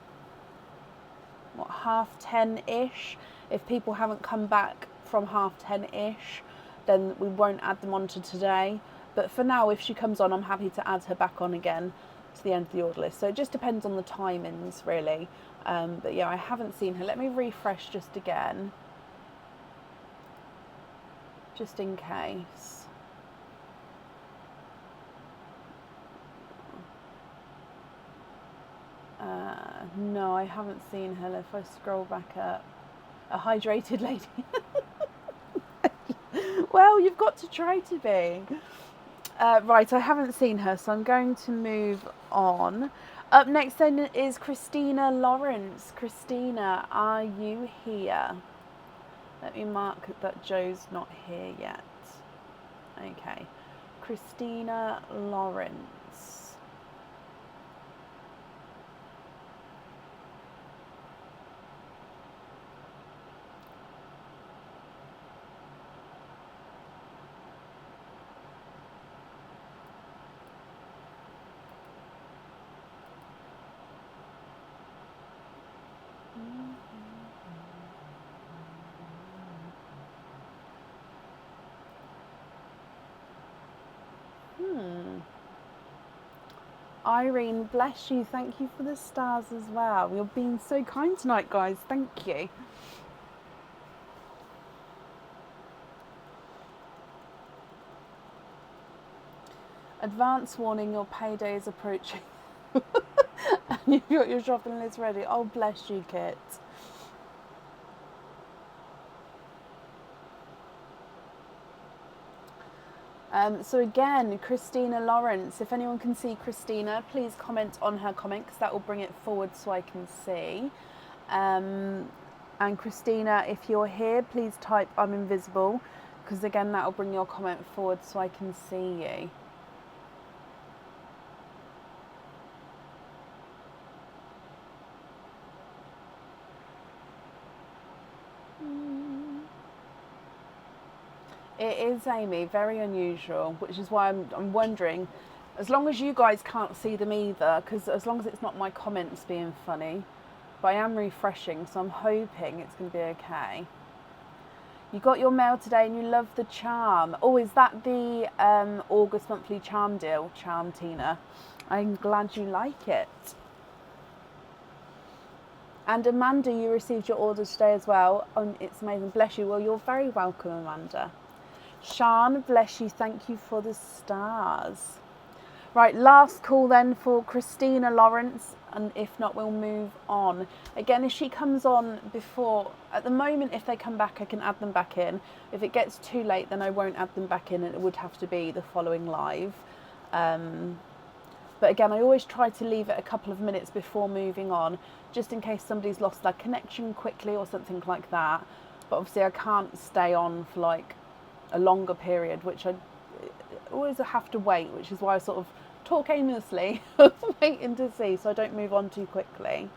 S1: 10:30-ish. If people haven't come back from 10:30-ish, then we won't add them on to today. But for now, if she comes on, I'm happy to add her back on again to the end of the order list. So it just depends on the timings, really. But yeah, I haven't seen her. Let me refresh just again, just in case. No, I haven't seen her. If I scroll back up, a hydrated lady. Well, you've got to try to be. Right, I haven't seen her, so I'm going to move on. Up next then is Christina Lawrence. Christina, are you here? Let me mark that Joe's not here yet. Okay. Christina Lawrence. Irene, bless you. Thank you for the stars as well. You're being so kind tonight, guys. Thank you. Advance warning, your payday is approaching. And you've got your shopping list ready. Oh, bless you, Kit. So again, Christina Lawrence, if anyone can see Christina, please comment on her comment because that will bring it forward so I can see. And Christina, if you're here, please type I'm invisible because again, that will bring your comment forward so I can see you. It is, Amy, very unusual, which is why I'm wondering, as long as you guys can't see them either, because as long as it's not my comments being funny, but I am refreshing, so I'm hoping it's going to be okay. You got your mail today and you love the charm. Oh, is that the August monthly charm deal, Charm Tina? I'm glad you like it. And Amanda, you received your orders today as well. It's amazing. Bless you. Well, you're very welcome, Amanda. Sean, bless you. Thank you for the stars. Right, last call then for Christina Lawrence, and if not, we'll move on. Again, if she comes on before, at the moment, if they come back, I can add them back in. If it gets too late, then I won't add them back in, and it would have to be the following live. But again, I always try to leave it a couple of minutes before moving on, just in case somebody's lost their connection quickly or something like that. But obviously I can't stay on for like a longer period, which I always have to wait, which is why I sort of talk aimlessly, waiting to see, so I don't move on too quickly.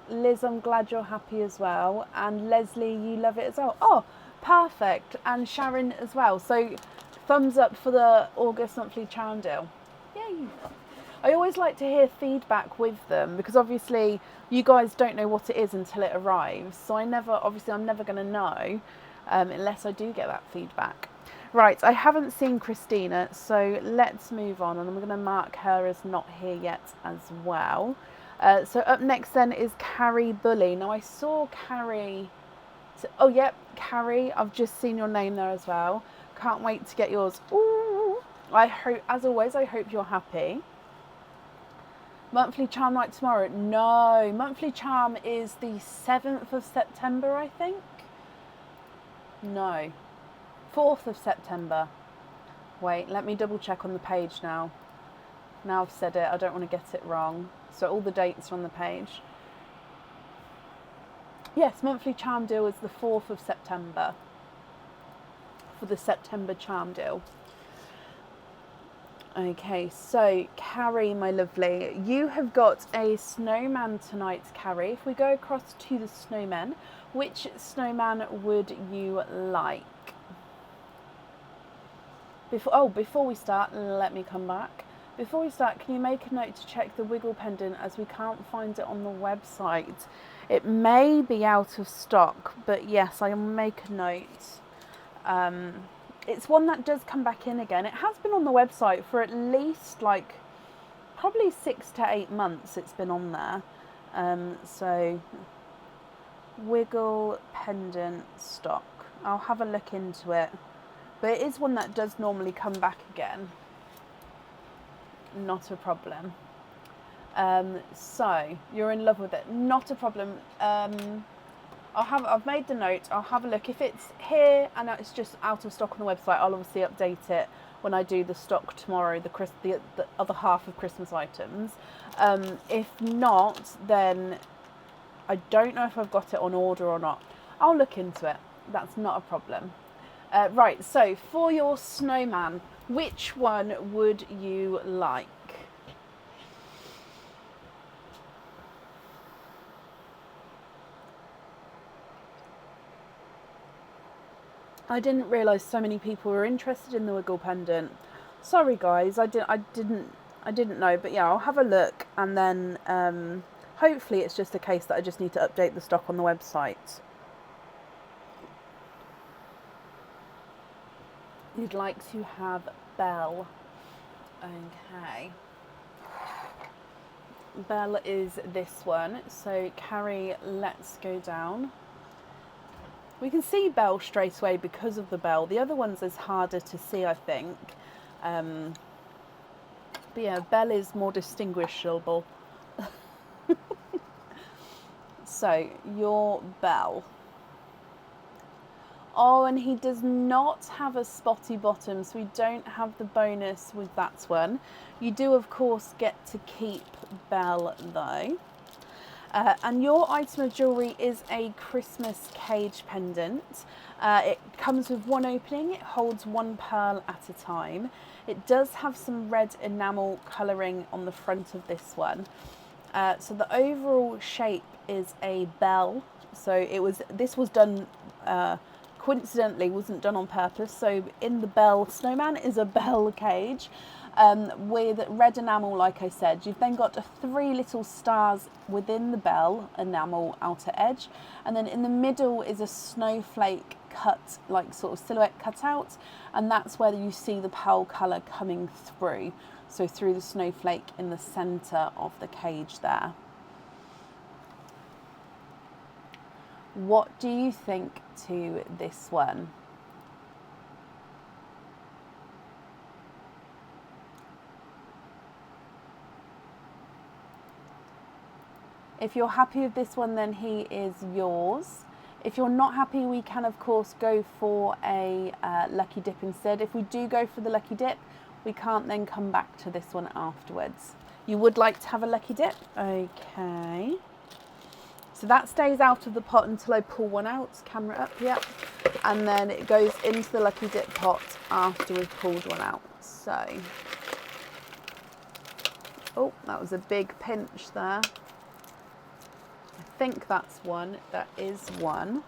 S1: Liz, I'm glad you're happy as well. And Leslie, you love it as well. Oh, perfect. And Sharon as well. So thumbs up for the August monthly charm deal. Yay. I always like to hear feedback with them because obviously you guys don't know what it is until it arrives. So I'm never going to know unless I do get that feedback. Right, I haven't seen Christina, so let's move on. And I'm going to mark her as not here yet as well. So up next then is Carrie Bully. Now I saw Carrie. Oh, yep, Carrie. I've just seen your name there as well. Can't wait to get yours. Ooh. I hope, as always, I hope you're happy. Monthly charm night tomorrow. No, monthly charm is the 7th of September, I think. No, 4th of September. Wait, let me double check on the page now. Now I've said it, I don't want to get it wrong. So all the dates are on the page. Yes, monthly charm deal is the 4th of September for the September charm deal. Okay, so Carrie, my lovely, you have got a snowman tonight, Carrie. If we go across to the snowmen, which snowman would you like? Before we start, let me come back. Before we start, can you make a note to check the wiggle pendant as we can't find it on the website? It may be out of stock, but yes, I will make a note. It's one that does come back in again. It has been on the website for at least like probably 6 to 8 months it's been on there. So wiggle pendant stock. I'll have a look into it. But it is one that does normally come back again. Not a problem. So you're in love with it. Not a problem. I've made the note. I'll have a look. If it's here and it's just out of stock on the website, I'll obviously update it when I do the stock tomorrow, the other half of Christmas items. If not, then I don't know if I've got it on order or not. I'll look into it. That's not a problem. Right, so for your snowman, which one would you like? I didn't realise so many people were interested in the wiggle pendant. Sorry guys, I didn't know, but yeah, I'll have a look and then hopefully it's just a case that I just need to update the stock on the website. you'd like to have Belle. Okay. Belle is this one. So Carrie, let's go down. We can see Belle straight away because of the bell. The other ones is harder to see, I think. But yeah, Belle is more distinguishable. So, your Belle. Oh, and he does not have a spotty bottom, so we don't have the bonus with that one. You do, of course, get to keep Belle, though. And your item of jewellery is a Christmas cage pendant. It comes with one opening, it holds one pearl at a time. It does have some red enamel colouring on the front of this one. So the overall shape is a bell. So this was done coincidentally, wasn't done on purpose. So in the bell snowman is a bell cage. With red enamel, like I said. You've then got 3 little stars within the bell enamel outer edge, and then in the middle is a snowflake cut, like sort of silhouette cut out, and that's where you see the pearl colour coming through, so through the snowflake in the centre of the cage there. What do you think to this one? If you're happy with this one, then he is yours. If you're not happy, we can, of course, go for a lucky dip instead. If we do go for the lucky dip, we can't then come back to this one afterwards. You would like to have a lucky dip? Okay. So that stays out of the pot until I pull one out. Camera up, yep. And then it goes into the lucky dip pot after we've pulled one out. So, oh, that was a big pinch there. I think that's one. That is one.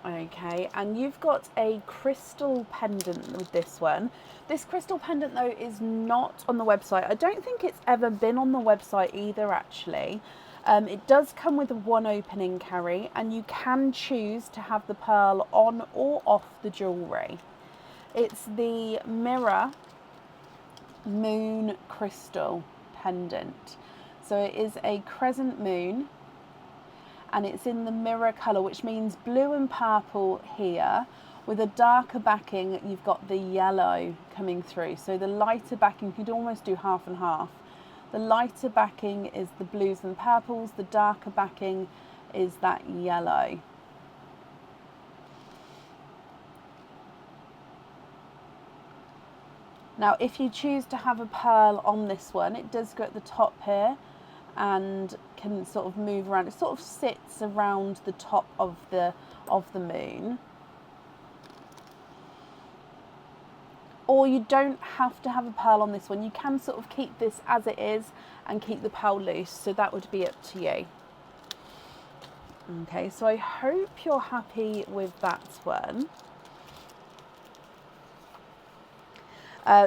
S1: Okay, and you've got a crystal pendant with this one. This crystal pendant, though, is not on the website. I don't think it's ever been on the website either, actually. It does come with one opening, Carrie, and you can choose to have the pearl on or off the jewellery. It's the Mirror Moon Crystal Pendant. So it is a crescent moon, and it's in the mirror colour, which means blue and purple here. With a darker backing, you've got the yellow coming through. So the lighter backing, you could almost do half and half. The lighter backing is the blues and purples, the darker backing is that yellow. Now, if you choose to have a pearl on this one, it does go at the top here and can sort of move around. It sort of sits around the top of the moon. Or you don't have to have a pearl on this one. You can sort of keep this as it is and keep the pearl loose. So that would be up to you. Okay, so I hope you're happy with that one.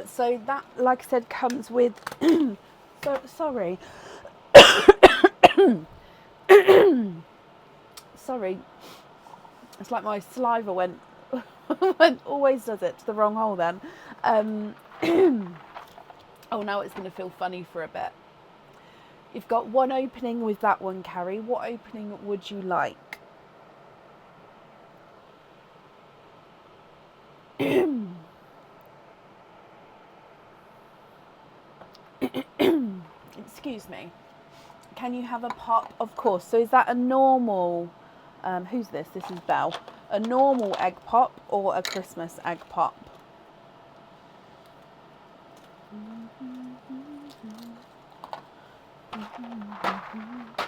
S1: So that, like I said, comes with, sorry. Sorry. It's like my saliva went, always does it to the wrong hole then. Oh, now it's going to feel funny for a bit. You've got one opening with that one, Carrie. What opening would you like? Excuse me. Can you have a pop? Of course. So is that a normal, who's this? This is Belle. A normal egg pop or a Christmas egg pop? Oh,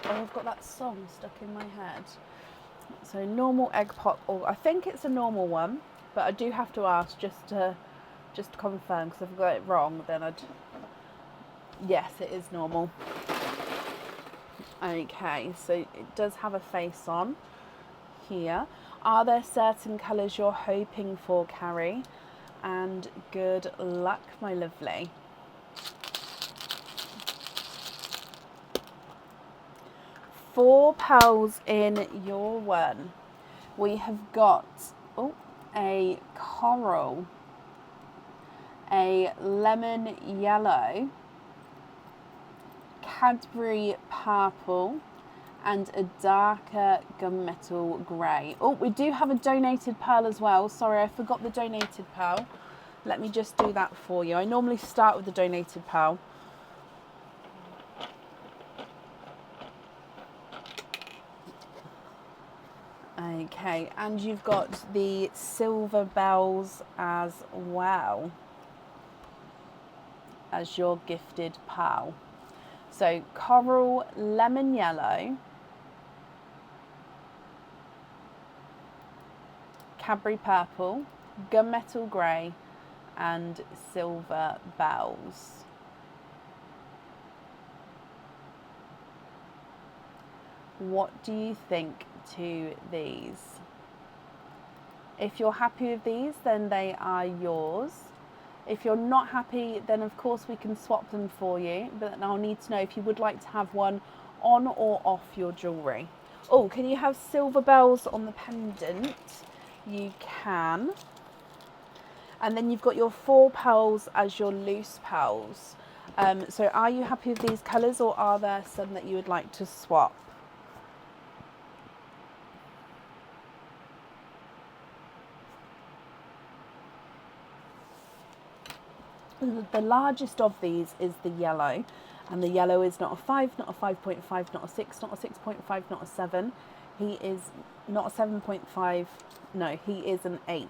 S1: I've got that song stuck in my head. So normal egg pop, or I think it's a normal one, but I do have to ask just to confirm, because if I got it wrong, then I'd. Yes, it is normal. Okay, so it does have a face on here. Are there certain colours you're hoping for, Carrie? And good luck, my lovely. Four pearls in your one. We have got, oh, a coral, a lemon yellow, Cadbury purple, and a darker gunmetal grey. Oh, we do have a donated pearl as well. Sorry, I forgot the donated pearl. Let me just do that for you. I normally start with the donated pearl. Okay, and you've got the silver bells as well as your gifted pearl. So coral, lemon yellow, Cadbury purple, gunmetal grey, and silver bells. What do you think to these? If you're happy with these, then they are yours. If you're not happy, then of course we can swap them for you, but then I'll need to know if you would like to have one on or off your jewellery. Oh, can you have silver bells on the pendant? You can. And then you've got your 4 pearls as your loose pearls. So are you happy with these colours, or are there some that you would like to swap? The largest of these is the yellow, and the yellow is not a 5, not a 5.5, not a 6, not a 6.5, not a 7. He is not a 7.5, no, he is an 8.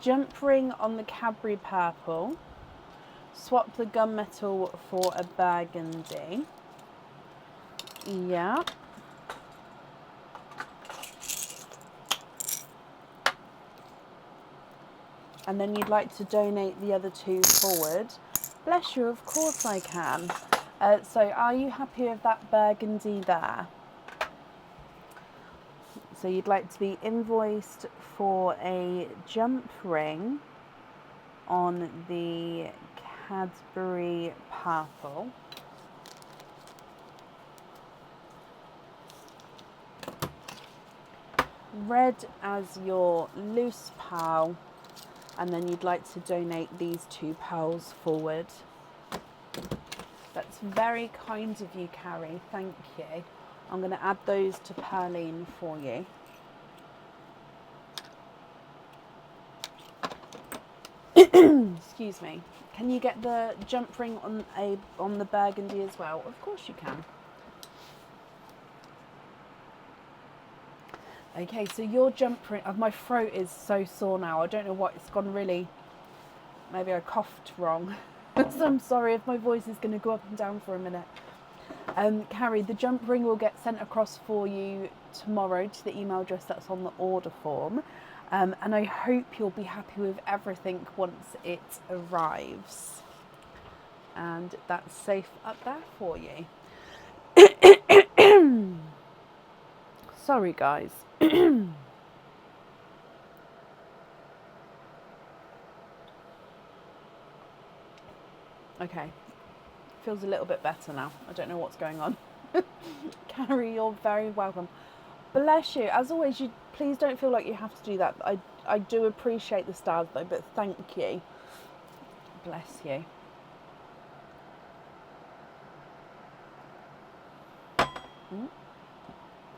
S1: Jump ring on the Cadbury purple. Swap the gunmetal for a burgundy. Yeah. And then you'd like to donate the other 2 forward. Bless you, of course I can. So are you happy with that burgundy there? So you'd like to be invoiced for a jump ring on the Cadbury purple. Red as your loose pearl, and then you'd like to donate these 2 pearls forward. That's very kind of you, Carrie. Thank you. I'm going to add those to Pearline for you. Excuse me. Can you get the jump ring on the burgundy as well? Of course you can. Okay, so your jump ring. My throat is so sore now. I don't know what, it's gone really. Maybe I coughed wrong. So I'm sorry if my voice is going to go up and down for a minute. Carrie, the jump ring will get sent across for you tomorrow to the email address that's on the order form. And I hope you'll be happy with everything once it arrives. And that's safe up there for you. Sorry, guys. Okay. Feels a little bit better now. I don't know what's going on. Carrie, you're very welcome. Bless you. As always, please don't feel like you have to do that. I do appreciate the stars though, but thank you. Bless you.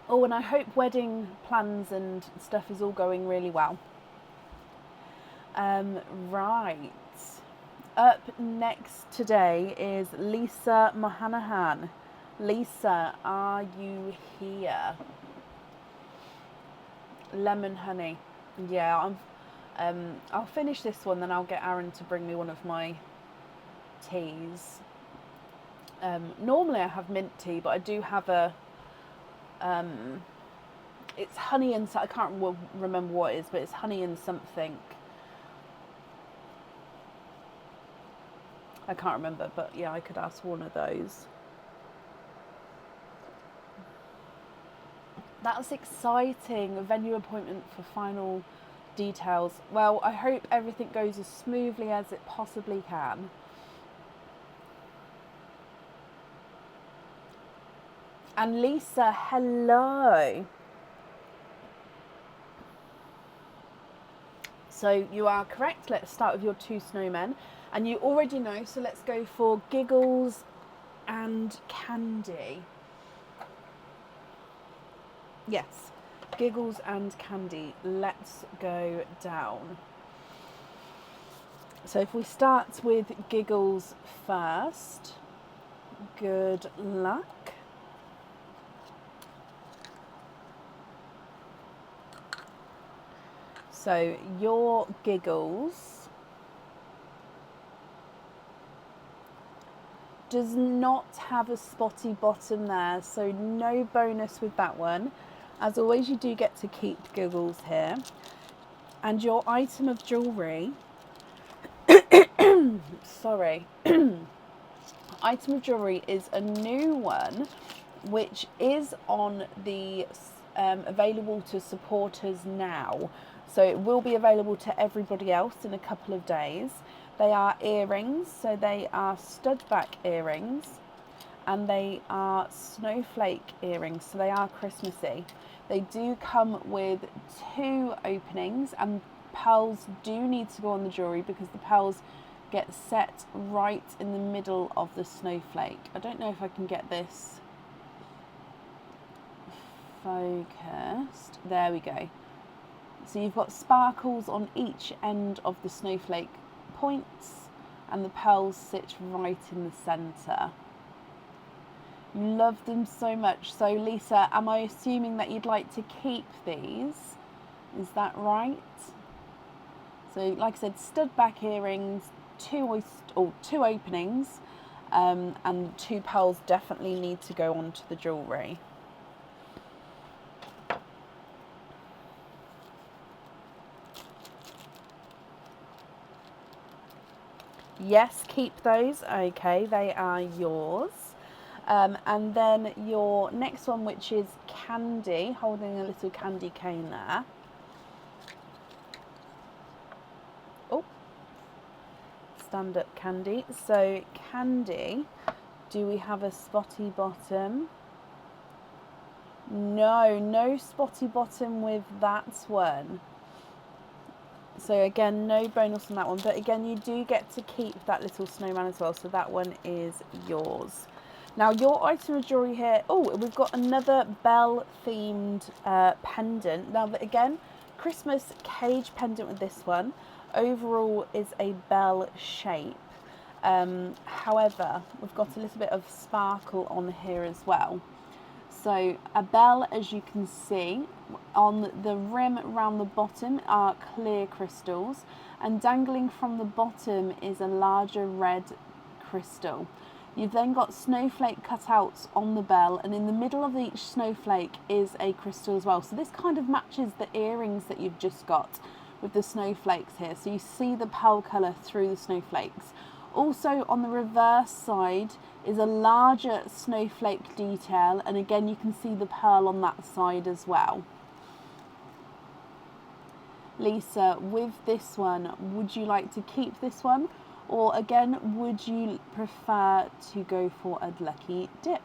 S1: Oh, and I hope wedding plans and stuff is all going really well. Right. Up next today is Lisa Mohanahan. Lisa, are you here? Lemon honey. Yeah, I'll finish this one, then I'll get Aaron to bring me one of my teas. Normally I have mint tea, but I do have a It's honey and I can't remember what it is, but it's honey and something. I can't remember, but yeah, I could ask one of those. That's exciting. A venue appointment for final details. Well, I hope everything goes as smoothly as it possibly can. And Lisa, hello. So you are correct. Let's start with your 2 snowmen. And you already know, so let's go for Giggles and Candy. Yes, Giggles and Candy. Let's go down. So if we start with Giggles first, good luck. So your Giggles does not have a spotty bottom there, so no bonus with that one. As always, you do get to keep Giggles here. And your item of jewellery, sorry, item of jewellery is a new one, which is on the available to supporters now. So it will be available to everybody else in a couple of days. They are earrings, so they are stud back earrings, and they are snowflake earrings, so they are Christmassy. They do come with 2 openings, and pearls do need to go on the jewellery because the pearls get set right in the middle of the snowflake. I don't know if I can get this focused. There we go. So you've got sparkles on each end of the snowflake points, and the pearls sit right in the centre. You love them so much. So Lisa, am I assuming that you'd like to keep these? Is that right? So like I said, stud back earrings, 2 openings, and 2 pearls definitely need to go onto the jewellery. Yes, keep those. Okay, they are yours. And then your next one, which is Candy, holding a little candy cane there. Oh, stand up, Candy. So Candy, do we have a spotty bottom? No spotty bottom with that one. So again, no bonus on that one, but again, you do get to keep that little snowman as well, so that one is yours. Now your item of jewellery here, oh, we've got another bell themed pendant. Now again, Christmas cage pendant with this one. Overall is a bell shape. However, we've got a little bit of sparkle on here as well. So a bell, as you can see, on the rim around the bottom are clear crystals, and dangling from the bottom is a larger red crystal. You've then got snowflake cutouts on the bell, and in the middle of each snowflake is a crystal as well. So this kind of matches the earrings that you've just got with the snowflakes here. So you see the pearl colour through the snowflakes. Also on the reverse side is a larger snowflake detail, and again you can see the pearl on that side as well. Lisa, with this one, would you like to keep this one, or again would you prefer to go for a lucky dip?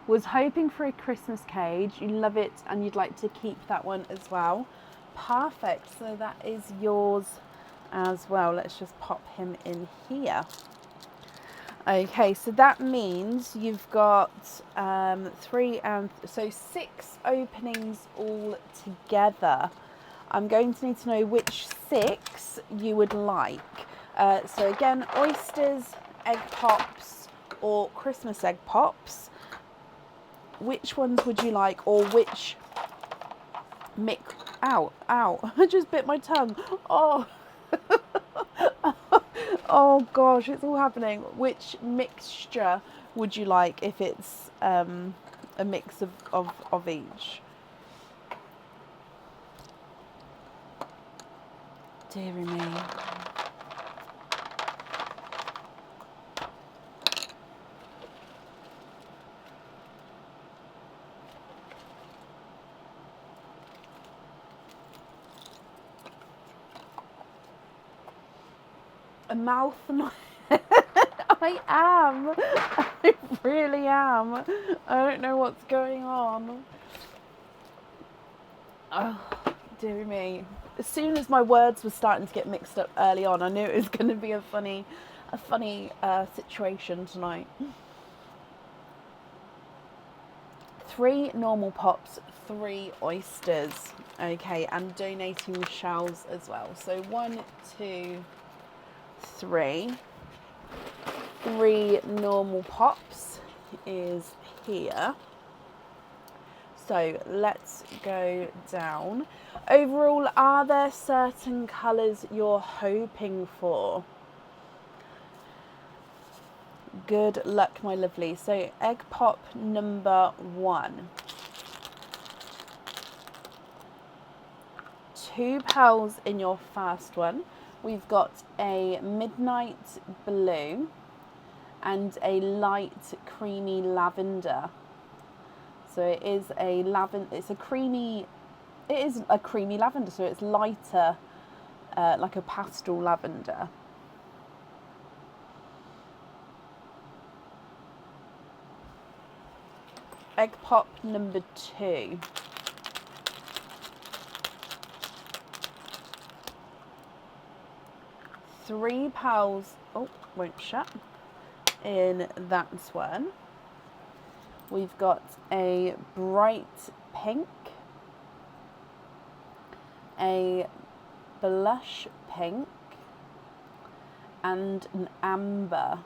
S1: Was hoping for a Christmas cage. You love it and you'd like to keep that one as well. Perfect. So that is yours as well. Let's just pop him in here. Okay, so that means you've got 6 openings all together. I'm going to need to know which 6 you would like. So again, oysters, egg pops, or Christmas egg pops. Which ones would you like, or which ow, I just bit my tongue. Oh, Oh gosh, it's all happening. Which mixture would you like if it's a mix of each? Dearie me. A mouth knife. I am. I really am. I don't know what's going on. Oh, dear me. As soon as my words were starting to get mixed up early on, I knew it was going to be a funny situation tonight. 3 normal pops, 3 oysters. Okay, and donating shells as well. So 1, 2, 3. 3 normal pops is here. So let's go down. Overall, are there certain colours you're hoping for? Good luck, my lovely. So egg pop number 1. £2 in your first one. We've got a midnight blue and a light creamy lavender. So it is a lavender. It is a creamy lavender. So it's lighter, like a pastel lavender. Egg pop number 2. £3. Oh, won't shut. In that one, we've got a bright pink, a blush pink, and an amber.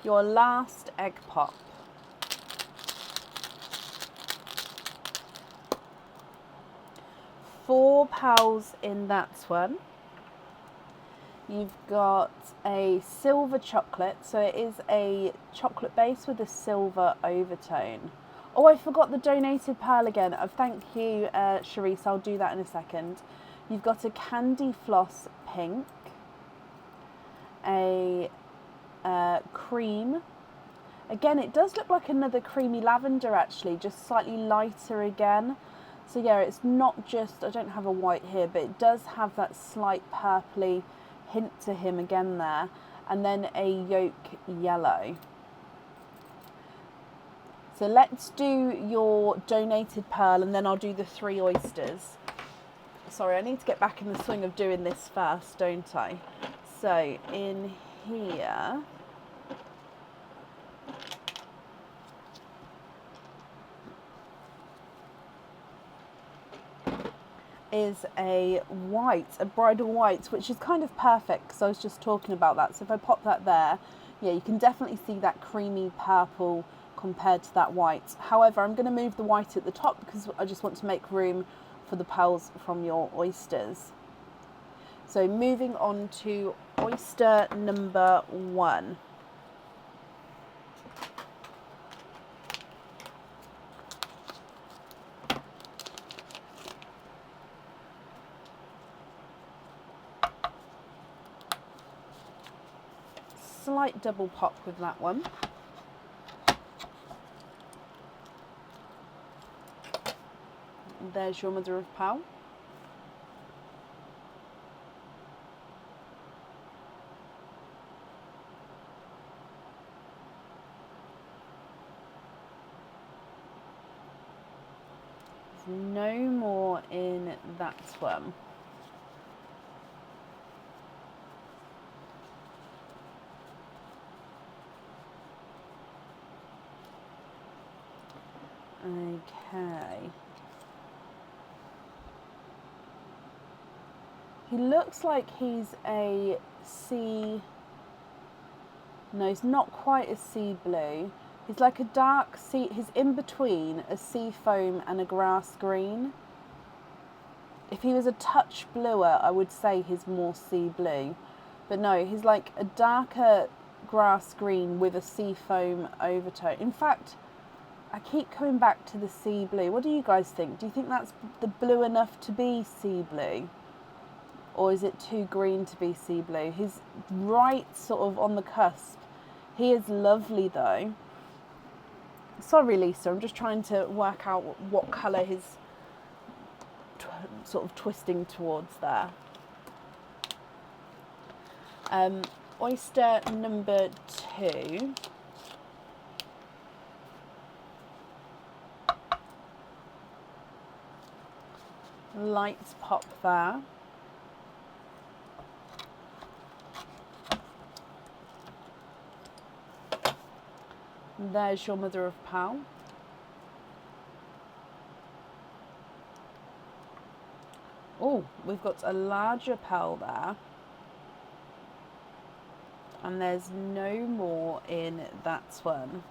S1: Your last egg pop. £4 in that one. You've got a silver chocolate, so it is a chocolate base with a silver overtone. Oh, I forgot the donated pearl again. Thank you, Charisse. I'll do that in a second. You've got a candy floss pink, a cream. Again, it does look like another creamy lavender actually, just slightly lighter again. So yeah, it's not just, I don't have a white here, but it does have that slight purpley hint to him again there. And then a yolk yellow. So let's do your donated pearl and then I'll do the 3 oysters. Sorry, I need to get back in the swing of doing this first, don't I? So in here is a white, a bridal white, which is kind of perfect because I was just talking about that. So if I pop that there, yeah, you can definitely see that creamy purple compared to that white. However, I'm going to move the white at the top because I just want to make room for the pearls from your oysters. So moving on to oyster number 1. Slight double pop with that one. There's your mother of pearl. There's no more in that one. Okay. He looks like he's a sea... No, he's not quite a sea blue. He's like a dark sea, he's in between a sea foam and a grass green. If he was a touch bluer, I would say he's more sea blue. But no, he's like a darker grass green with a sea foam overtone. In fact, I keep coming back to the sea blue. What do you guys think? Do you think that's the blue enough to be sea blue? Or is it too green to be sea blue? He's right sort of on the cusp. He is lovely though. Sorry, Lisa, I'm just trying to work out what colour he's sort of twisting towards there. Oyster number 2. Lights pop there. There's your mother of pearl. Oh, we've got a larger pearl there. And there's no more in that one.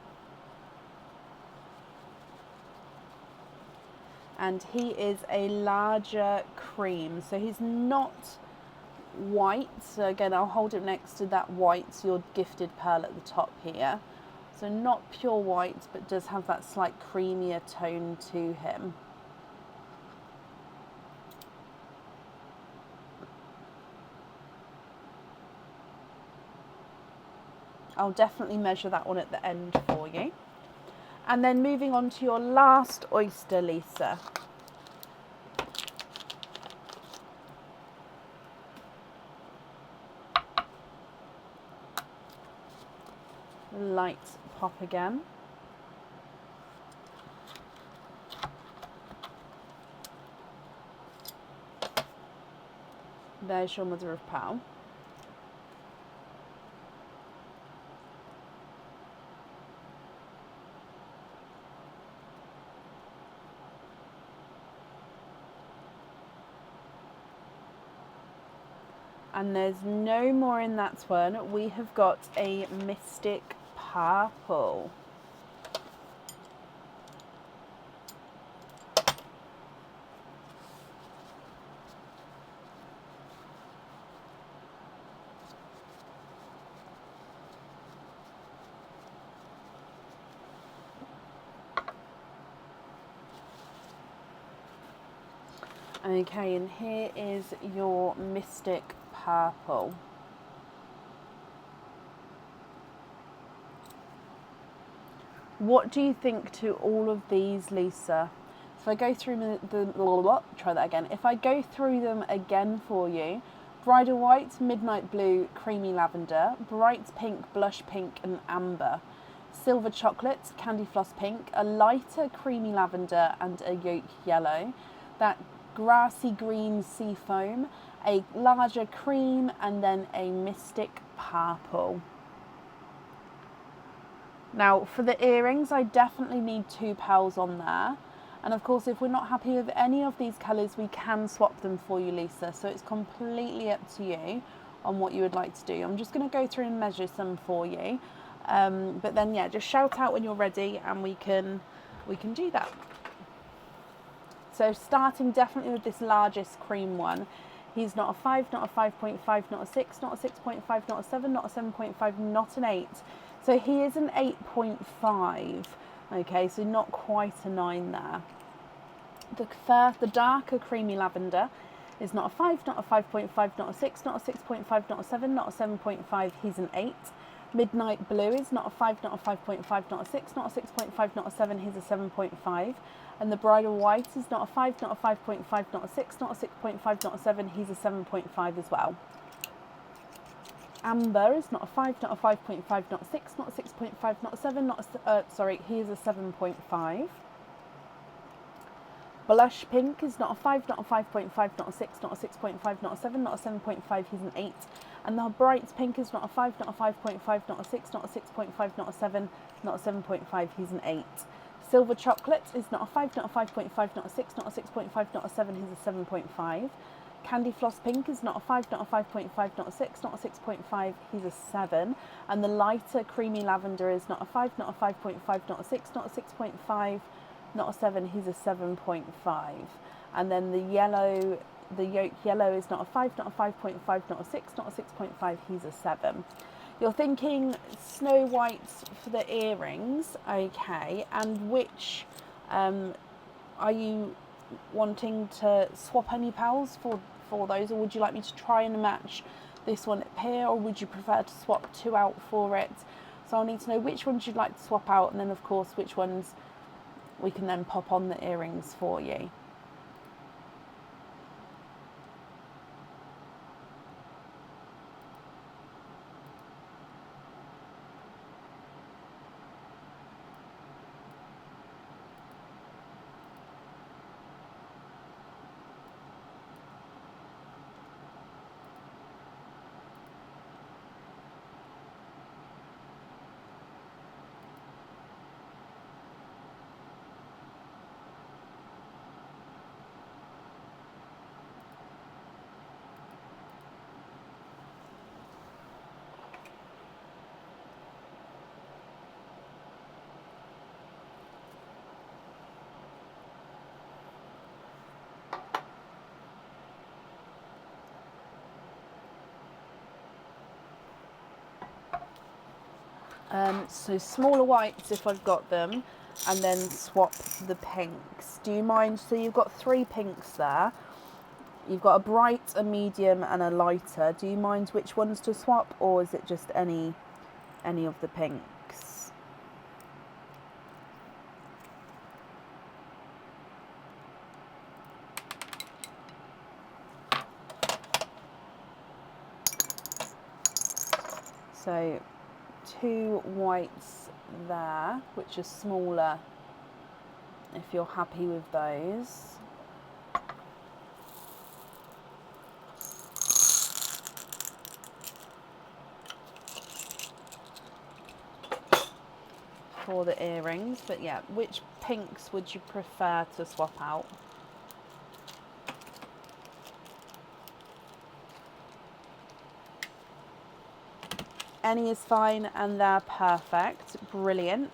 S1: And he is a larger cream. So he's not white. So again, I'll hold it next to that white, your gifted pearl at the top here. So not pure white, but does have that slight creamier tone to him. I'll definitely measure that one at the end for you. And then moving on to your last oyster, Lisa. Light pop again. There's your mother of pearl. And there's no more in that one. We have got a mystic purple. Okay, and here is your mystic purple. What do you think to all of these, Lisa? If I go through try that again. If I go through them again for you, bridal white, midnight blue, creamy lavender, bright pink, blush pink and amber, silver chocolate, candy floss pink, a lighter creamy lavender and a yolk yellow, that grassy green sea foam, a larger cream and then a mystic purple. Now for the earrings, I definitely need 2 pearls on there. And of course, if we're not happy with any of these colours, we can swap them for you, Lisa. So it's completely up to you on what you would like to do. I'm just going to go through and measure some for you. But then, yeah, just shout out when you're ready and we can do that. So starting definitely with this largest cream one. He's not a 5, not a 5.5, not a 6, not a 6.5, not a 7, not a 7.5, not an 8. So he is an 8.5. Okay, so not quite a 9 there. The darker creamy lavender is not a 5, not a 5.5, not a 6, not a 6.5, not a 7, not a 7.5, he's an 8. Midnight blue is not a 5, not a 5.5, not a 6, not a 6.5, not a 7, he's a 7.5. And the bridal white is not a 5, not a 5.5, not a 6, not a 6.5, not a 7, he's a 7.5 as well. Amber is not a 5, not a 5.5, not a 6, not a 6.5, not a 7, not a, he is a 7.5. Blush pink is not a 5, not a 5.5, not a 6, not a 6.5, not a 7, not a 7.5, he's an 8. And the bright pink is not a 5, not a 5.5, not a 6, not a 6.5, not a 7, not a 7.5, he's an 8. Silver chocolate is not a 5, not a 5.5, not a 6, not a 6.5, not a 7, he's a 7.5. Candy Floss Pink is not a 5, not a 5.5, not a 6, not a 6.5, he's a 7. And the lighter Creamy Lavender is not a 5, not a 5.5, not a 6, not a 6.5, not a 7, he's a 7.5. And then the yellow, the Yolk Yellow is not a 5, not a 5.5, not a 6, not a 6.5, he's a 7. You're thinking Snow Whites for the earrings, okay, and which are you wanting to swap any pals for those, or would you like me to try and match this one up here, or would you prefer to swap 2 out for it? So I'll need to know which ones you'd like to swap out, and then of course which ones we can then pop on the earrings for you. So smaller whites if I've got them, and then swap the pinks. Do you mind? So you've got 3 pinks there. You've got a bright, a medium, and a lighter. Do you mind which ones to swap, or is it just any of the pinks? So 2 whites there, which are smaller, if you're happy with those. For the earrings, but yeah, which pinks would you prefer to swap out? Any is fine, and they're perfect. Brilliant.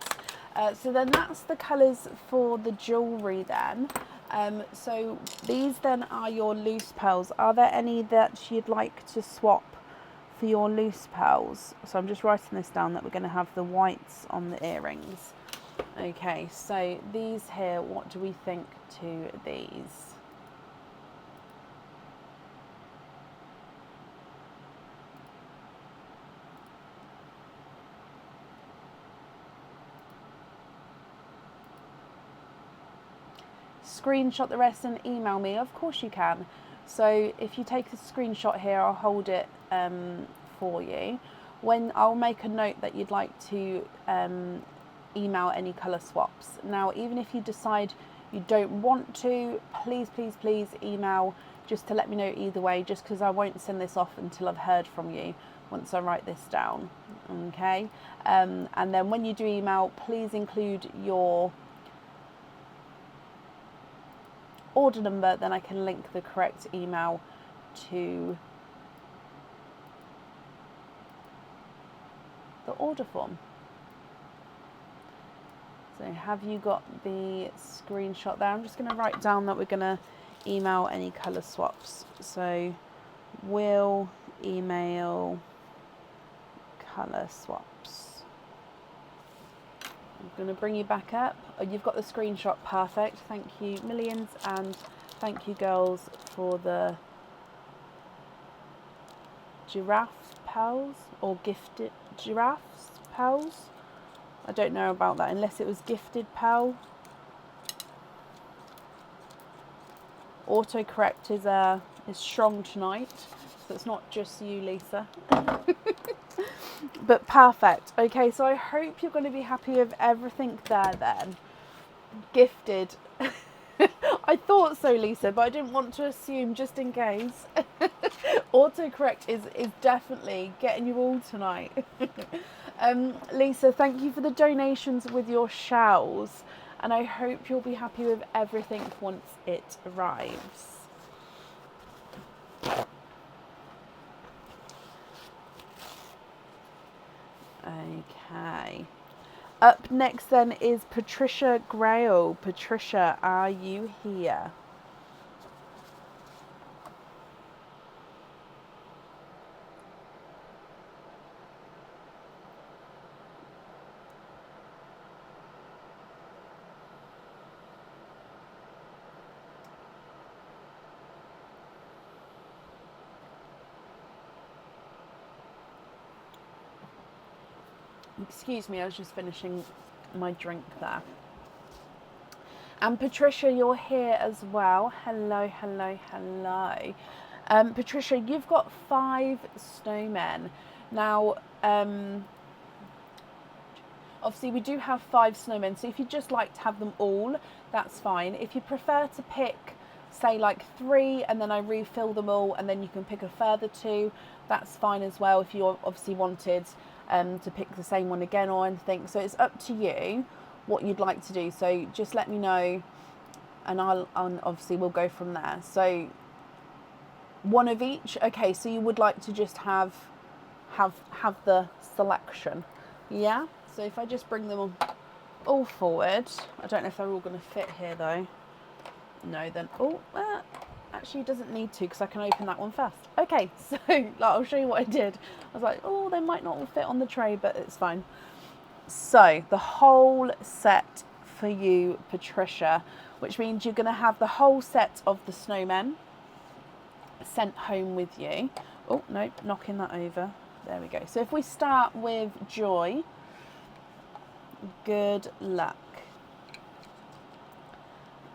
S1: So then that's the colours for the jewellery then. So these then are your loose pearls. Are there any that you'd like to swap for your loose pearls? So I'm just writing this down, that we're going to have the whites on the earrings. Okay, so these here, what do we think to these? Screenshot the rest and email me. Of course you can. So if you take a screenshot here, I'll hold it for you. When I'll make a note that you'd like to email any colour swaps. Now, even if you decide you don't want to, please email just to let me know either way, just because I won't send this off until I've heard from you once I write this down. Okay, and then when you do email, please include your order number, then I can link the correct email to the order form. So have you got the screenshot there? I'm just going to write down that we're going to email any colour swaps. So we'll email colour swaps. I'm going to bring you back up. Oh, you've got the screenshot, perfect. Thank you millions, and thank you girls for the giraffe pearls, or gifted giraffes pearls. I don't know about that unless it was gifted pearl. Autocorrect is strong tonight, so it's not just you, Lisa. But perfect. Okay, so I hope you're going to be happy with everything there then. Gifted. I thought so, Lisa, but I didn't want to assume, just in case. Autocorrect is definitely getting you all tonight. Lisa, thank you for the donations with your shells, and I hope you'll be happy with everything once it arrives. Okay. Up next then is Patricia Grail. Patricia, are you here? Excuse me, I was just finishing my drink there. And Patricia, you're here as well. Hello, hello, hello. Patricia, you've got 5 snowmen. Now, obviously we do have 5 snowmen, so if you'd just like to have them all, that's fine. If you prefer to pick, say, like 3, and then I refill them all, and then you can pick a further 2, that's fine as well, if you obviously wanted to pick the same one again or anything. So it's up to you what you'd like to do. So just let me know, and I'll obviously we'll go from there. So 1 of each. Okay, so you would like to just have the selection, yeah? So if I just bring them all forward, I don't know if they're all going to fit here though. No, then actually it doesn't need to, because I can open that one first. Okay, so I'll show you what I did. I was like, oh, they might not all fit on the tray, but it's fine. So the whole set for you, Patricia, which means you're going to have the whole set of the snowmen sent home with you. Oh, no, knocking that over. There we go. So if we start with Joy, good luck.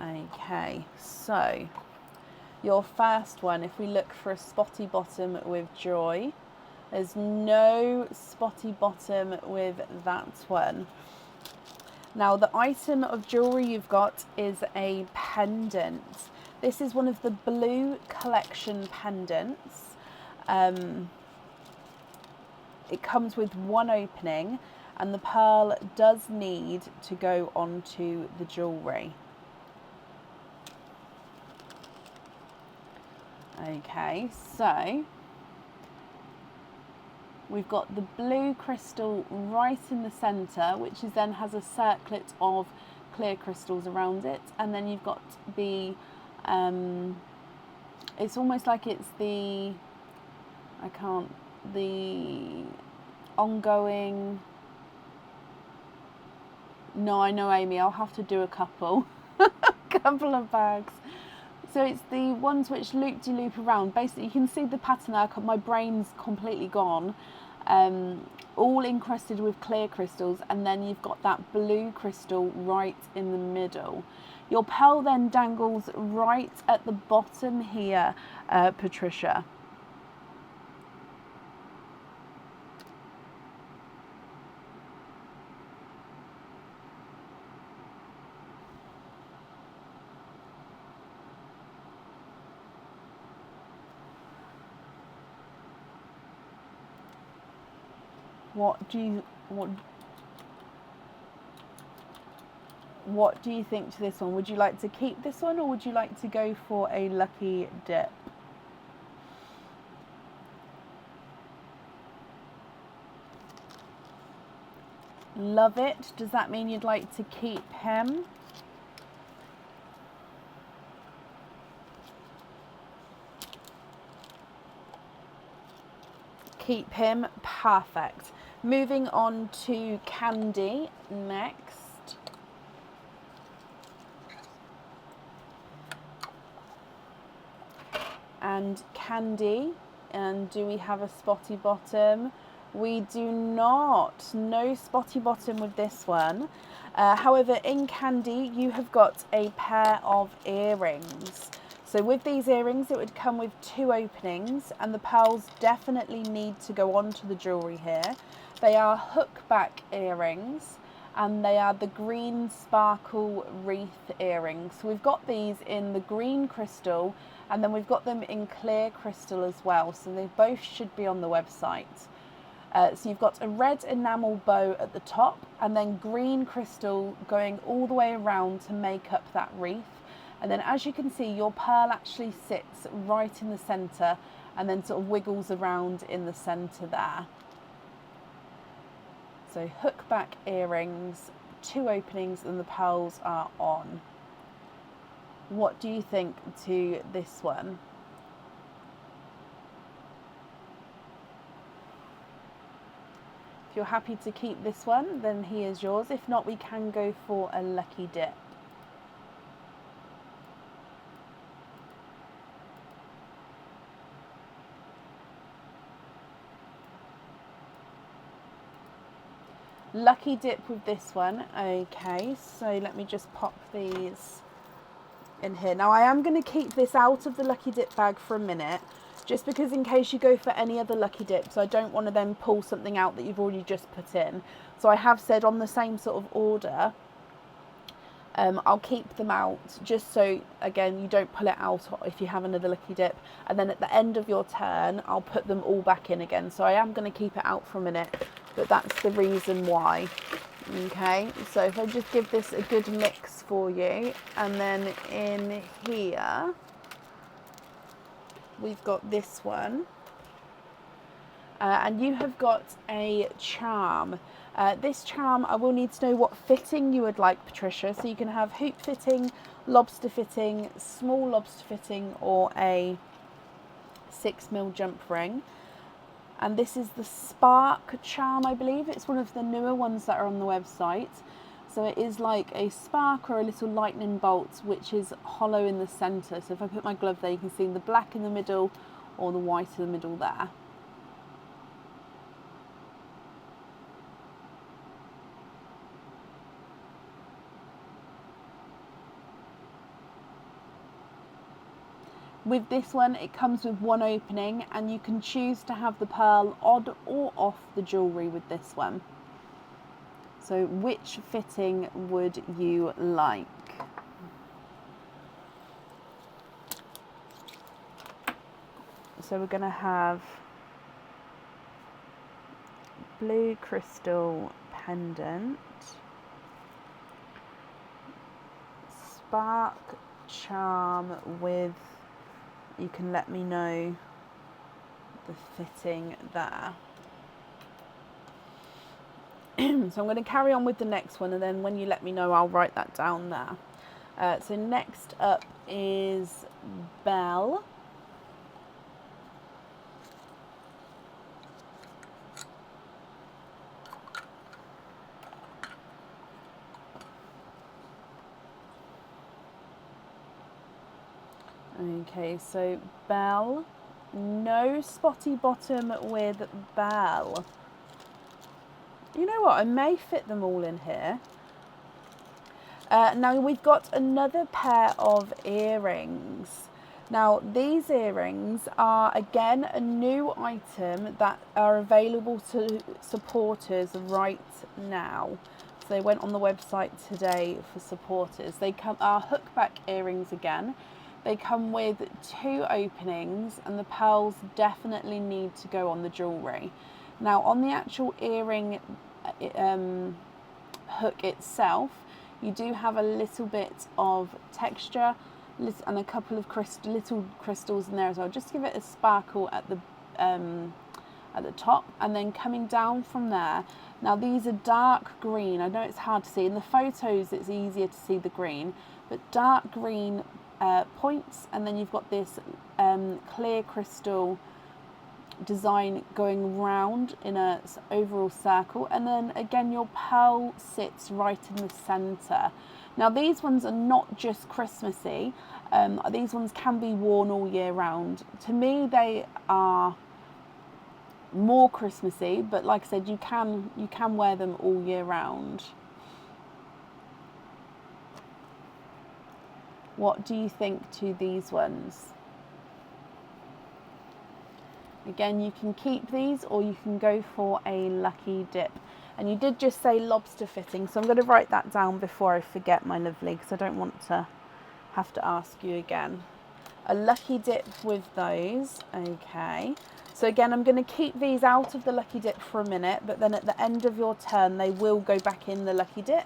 S1: Okay, so your first one, if we look for a spotty bottom with Joy, there's no spotty bottom with that one. Now the item of jewellery you've got is a pendant. This is one of the blue collection pendants. It comes with 1 opening, and the pearl does need to go onto the jewellery. Okay, so we've got the blue crystal right in the centre, which is then has a circlet of clear crystals around it, and then you've got the it's almost like it's the ongoing. No, I know, Amy, I'll have to do a couple couple of bags. So it's the ones which loop-de-loop around. Basically, you can see the pattern there. My brain's completely gone. All encrusted with clear crystals, and then you've got that blue crystal right in the middle. Your pearl then dangles right at the bottom here, Patricia. What do you think to this one? Would you like to keep this one, or would you like to go for a lucky dip? Love it. Does that mean you'd like to keep him? Keep him. Perfect. Moving on to Candy next. And Candy, and do we have a spotty bottom? We do not. No spotty bottom with this one. However, in Candy, you have got a pair of earrings. So with these earrings, it would come with 2 openings, and the pearls definitely need to go onto the jewellery here. They are hook back earrings, and they are the green sparkle wreath earrings. So we've got these in the green crystal, and then we've got them in clear crystal as well. So they both should be on the website. So you've got a red enamel bow at the top, and then green crystal going all the way around to make up that wreath. And then as you can see, your pearl actually sits right in the centre, and then sort of wiggles around in the centre there. So hook back earrings, 2 openings, and the pearls are on. What do you think to this one? If you're happy to keep this one, then he is yours. If not, we can go for a lucky dip. Lucky dip with this one. Okay, so let me just pop these in here. Now I am going to keep this out of the lucky dip bag for a minute, just because in case you go for any other lucky dips, I don't want to then pull something out that you've already just put in. So I have said on the same sort of order, I'll keep them out just so, again, you don't pull it out if you have another lucky dip. And then at the end of your turn, I'll put them all back in again. So I am going to keep it out for a minute, but that's the reason why. Okay, so if I just give this a good mix for you, and then in here, we've got this one. And you have got a charm. This charm, I will need to know what fitting you would like, Patricia. So you can have hoop fitting, lobster fitting, small lobster fitting, or a 6mm jump ring. And this is the Spark charm, I believe. It's one of the newer ones that are on the website. So it is like a spark or a little lightning bolt, which is hollow in the centre. So if I put my glove there, you can see the black in the middle or the white in the middle there. With this one, it comes with 1 opening, and you can choose to have the pearl on or off the jewellery with this one. So which fitting would you like? So we're going to have blue crystal pendant, spark charm with, you can let me know the fitting there. So I'm going to carry on with the next one, and then when you let me know, I'll write that down there. So next up is Belle. Okay, so Belle, no spotty bottom with Belle. You know what, I may fit them all in here. Now we've got another pair of earrings. Now these earrings are again a new item that are available to supporters right now. So they went on the website today for supporters. They are hookback earrings again. They come with 2 openings, and the pearls definitely need to go on the jewellery. Now on the actual earring hook itself, you do have a little bit of texture and a couple of little crystals in there as well, just to give it a sparkle at the top, and then coming down from there. Now these are dark green. I know it's hard to see in the photos, it's easier to see the green, but dark green points, and then you've got this clear crystal design going round in a overall circle, and then again your pearl sits right in the center. Now these ones are not just Christmassy, these ones can be worn all year round. To me they are more Christmassy, but like I said, you can wear them all year round. What do you think to these ones? Again, you can keep these, or you can go for a lucky dip. And you did just say lobster fitting, so I'm going to write that down before I forget, my lovely, because I don't want to have to ask you again. A lucky dip with those. Okay. So again, I'm going to keep these out of the lucky dip for a minute, but then at the end of your turn, they will go back in the lucky dip.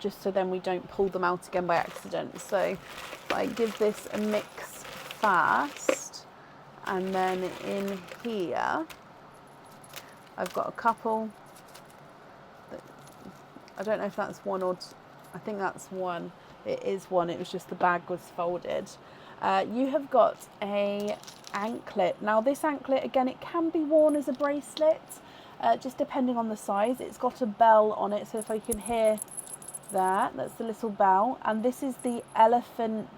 S1: Just so then we don't pull them out again by accident. So if I give this a mix first, and then in here I've got a couple. I don't know if that's one or I think that's one. It is one. It was just the bag was folded. You have got a anklet. Now this anklet, again, it can be worn as a bracelet, just depending on the size. It's got a bell on it, so if I can hear that, that's the little bell. And this is the elephant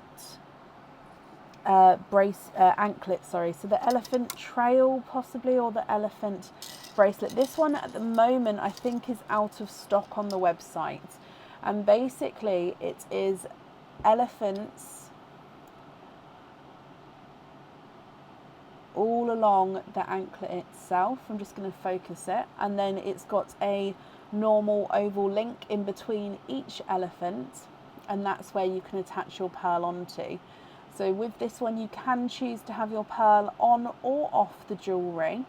S1: anklet, sorry. So the elephant trail possibly, or the elephant bracelet. This one at the moment I think is out of stock on the website. And basically it is elephants all along the anklet itself. I'm just going to focus it. And then it's got a normal oval link in between each elephant. And that's where you can attach your pearl onto. So with this one, you can choose to have your pearl on or off the jewellery.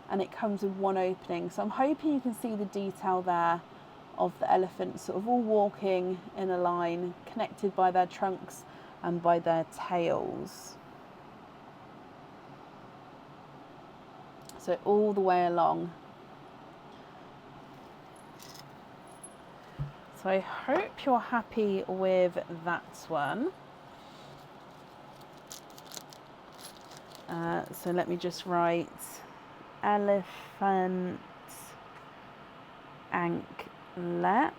S1: And it comes with one opening. So I'm hoping you can see the detail there of the elephants sort of all walking in a line, connected by their trunks and by their tails. So all the way along. So I hope you're happy with that one. So let me just write elephant anklet.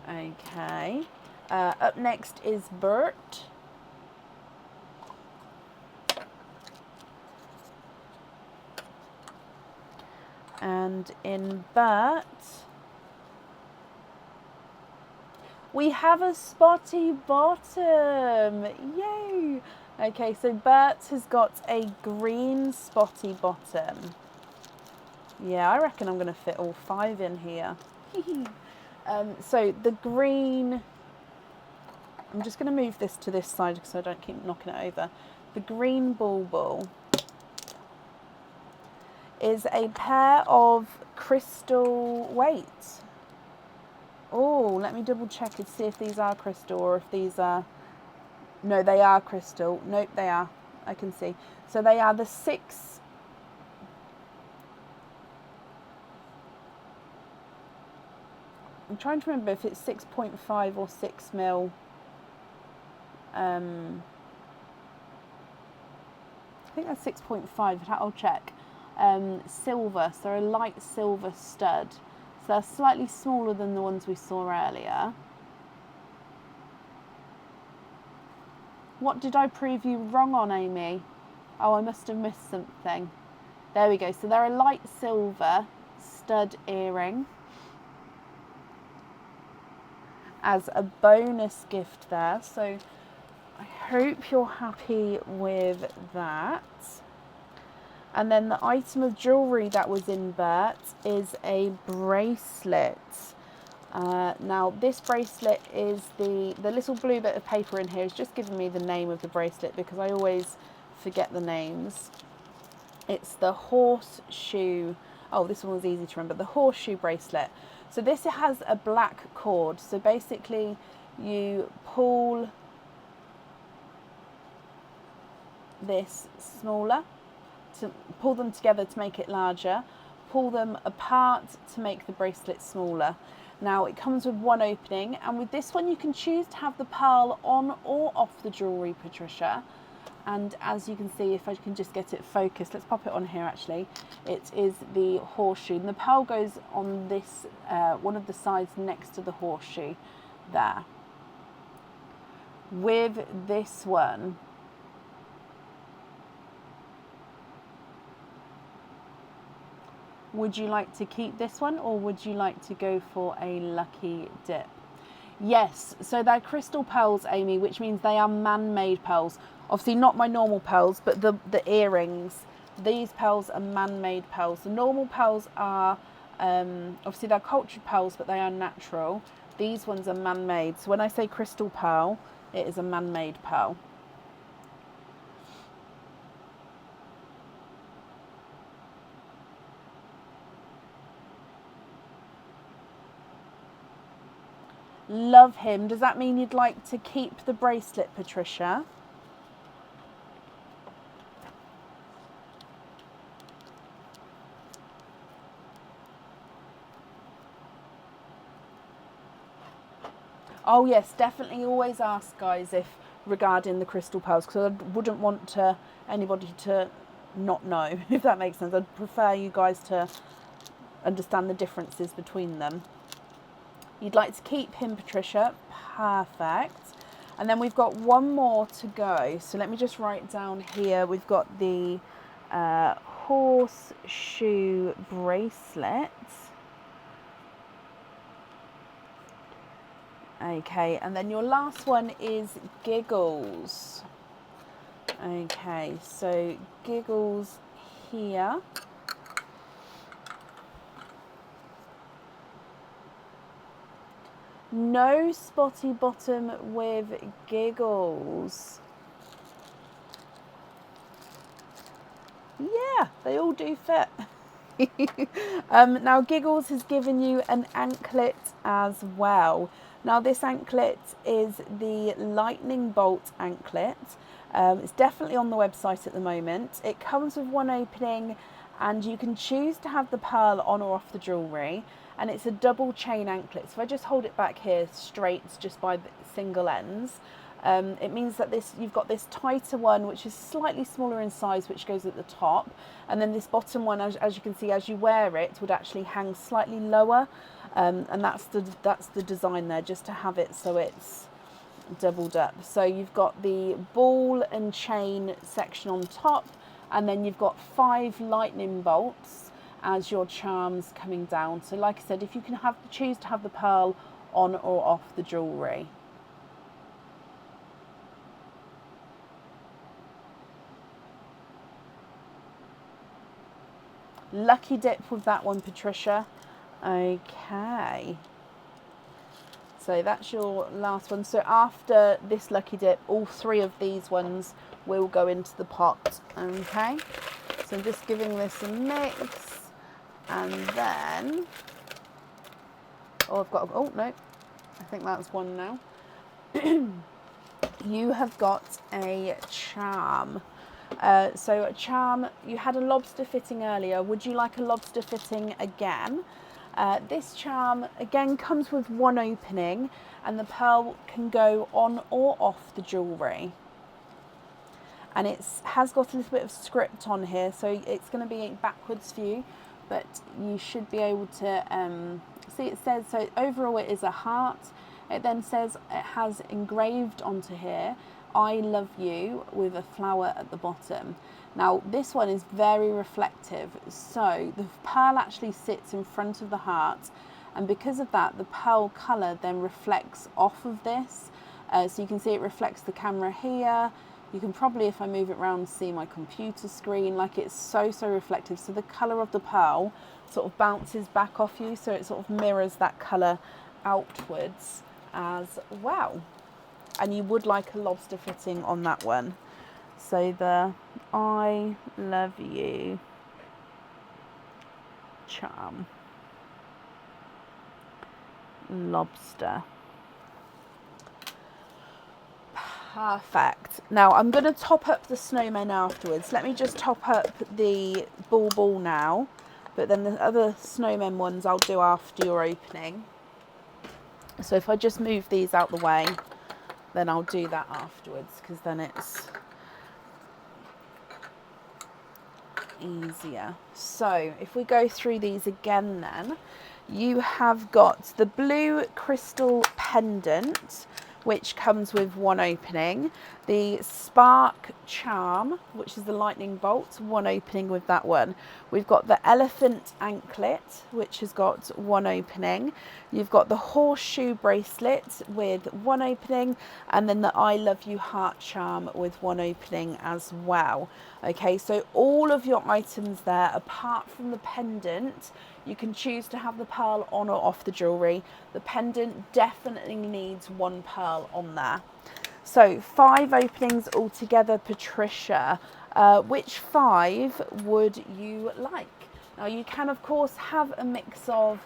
S1: Okay. Up next is Bert. And in Bert, we have a spotty bottom. Yay! Okay, so Bert has got a green spotty bottom. Yeah, I reckon I'm going to fit all 5 in here. So the green, I'm just going to move this to this side so I don't keep knocking it over. The green bulbul is a pair of crystal weights. Oh, let me double check and see if these are crystal or if these are... No, they are crystal. Nope, they are. I can see. So they are the 6... I'm trying to remember if it's 6.5 or 6 mil. I think that's 6.5, but I'll check. Silver, so a light silver stud. So they're slightly smaller than the ones we saw earlier. What did I prove you wrong on, Amy? Oh, I must have missed something. There we go. So they're a light silver stud earring as a bonus gift there. So I hope you're happy with that. And then the item of jewellery that was in Bert is a bracelet. Now this bracelet is the little blue bit of paper in here is just giving me the name of the bracelet because I always forget the names. It's the horseshoe. Oh, this one was easy to remember. The horseshoe bracelet. So this has a black cord. So basically you pull this smaller, to pull them together to make it larger, pull them apart to make the bracelet smaller. Now it comes with one opening, and with this one you can choose to have the pearl on or off the jewellery, Patricia. And as you can see, if I can just get it focused, let's pop it on here actually. It is the horseshoe, and the pearl goes on this, one of the sides next to the horseshoe there. With this one, would you like to keep this one or would you like to go for a lucky dip? Yes, so they're crystal pearls, Amy, which means they are man-made pearls. Obviously not my normal pearls, but the earrings. These pearls are man-made pearls. The normal pearls are, obviously they're cultured pearls, but they are natural. These ones are man-made. So when I say crystal pearl, it is a man-made pearl. Love him. Does that mean you'd like to keep the bracelet, Patricia? Oh yes, definitely always ask, guys, if regarding the crystal pearls, because I wouldn't want anybody to not know, if that makes sense. I'd prefer you guys to understand the differences between them. You'd like to keep him, Patricia. Perfect. And then we've got one more to go. So let me just write down here. We've got the horseshoe bracelet. Okay, and then your last one is Giggles. Okay, so Giggles here. No spotty bottom with Giggles. Yeah, they all do fit. Now Giggles has given you an anklet as well. Now this anklet is the lightning bolt anklet. It's definitely on the website at the moment. It comes with one opening and you can choose to have the pearl on or off the jewellery, and it's a double chain anklet. So if I just hold it back here straight just by the single ends, it means that you've got this tighter one which is slightly smaller in size, which goes at the top, and then this bottom one, as you can see, as you wear it, would actually hang slightly lower, and that's the design there, just to have it so it's doubled up. So you've got the ball and chain section on top, and then you've got 5 lightning bolts as your charms coming down. So like I said, if you can choose to have the pearl on or off the jewellery. Lucky dip with that one, Patricia. Okay. So that's your last one. So after this lucky dip, all 3 of these ones will go into the pot. Okay. So I'm just giving this a mix. And then, oh no, I think that's one now. You have got a charm. So a charm, you had a lobster fitting earlier. Would you like a lobster fitting again? This charm again comes with one opening, and the pearl can go on or off the jewellery. And it has got a little bit of script on here, so it's going to be a backwards view, but you should be able to see. It says, so overall it is a heart. It then says, it has engraved onto here, I love you, with a flower at the bottom. Now this one is very reflective, so the pearl actually sits in front of the heart, and because of that the pearl colour then reflects off of this. So you can see it reflects the camera here. You can probably, if I move it around, see my computer screen. Like, it's so reflective, so the colour of the pearl sort of bounces back off you, so it sort of mirrors that colour outwards as well. And you would like a lobster fitting on that one. So the I love you charm. Lobster. Perfect. Now I'm going to top up the snowmen afterwards. Let me just top up the ball now, but then the other snowmen ones I'll do after your opening. So if I just move these out the way, then I'll do that afterwards, because then it's easier. So if we go through these again, then you have got the blue crystal pendant, which comes with one opening. The spark charm, which is the lightning bolt, one opening with that one. We've got the elephant anklet, which has got one opening. You've got the horseshoe bracelet with one opening, and then the I love you heart charm with one opening as well. Okay, so all of your items there, apart from the pendant, you can choose to have the pearl on or off the jewellery. The pendant definitely needs one pearl on there. So 5 openings altogether, Patricia. Which 5 would you like? Now you can of course have a mix of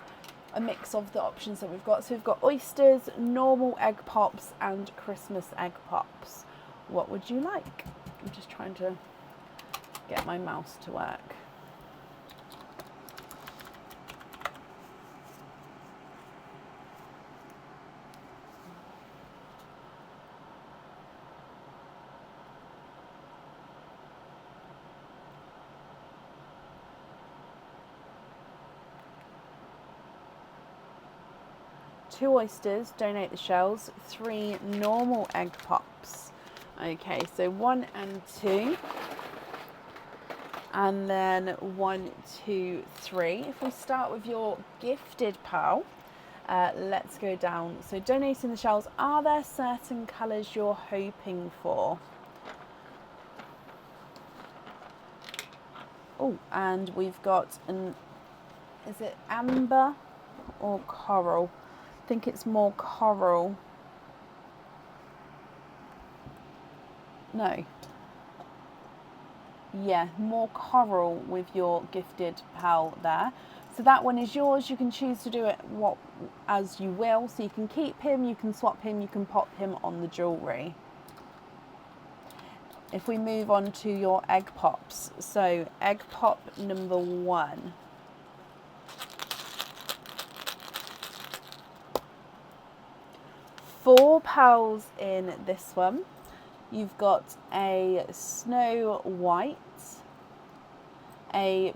S1: the options that we've got. So we've got oysters, normal egg pops, and Christmas egg pops. What would you like? I'm just trying to get my mouse to work. 2 oysters, donate the shells, 3 normal egg pops. Okay, so 1 and 2. And then 1, 2, 3. If we start with your gifted pal, let's go down. So donating the shells, are there certain colours you're hoping for? Oh, and we've got is it amber or coral? I think it's more coral. No. Yeah, more coral with your gifted pal there. So that one is yours. You can choose to do it as you will. So you can keep him, you can swap him, you can pop him on the jewellery. If we move on to your egg pops. So egg pop number 1. Four pals in this one. You've got a Snow White, a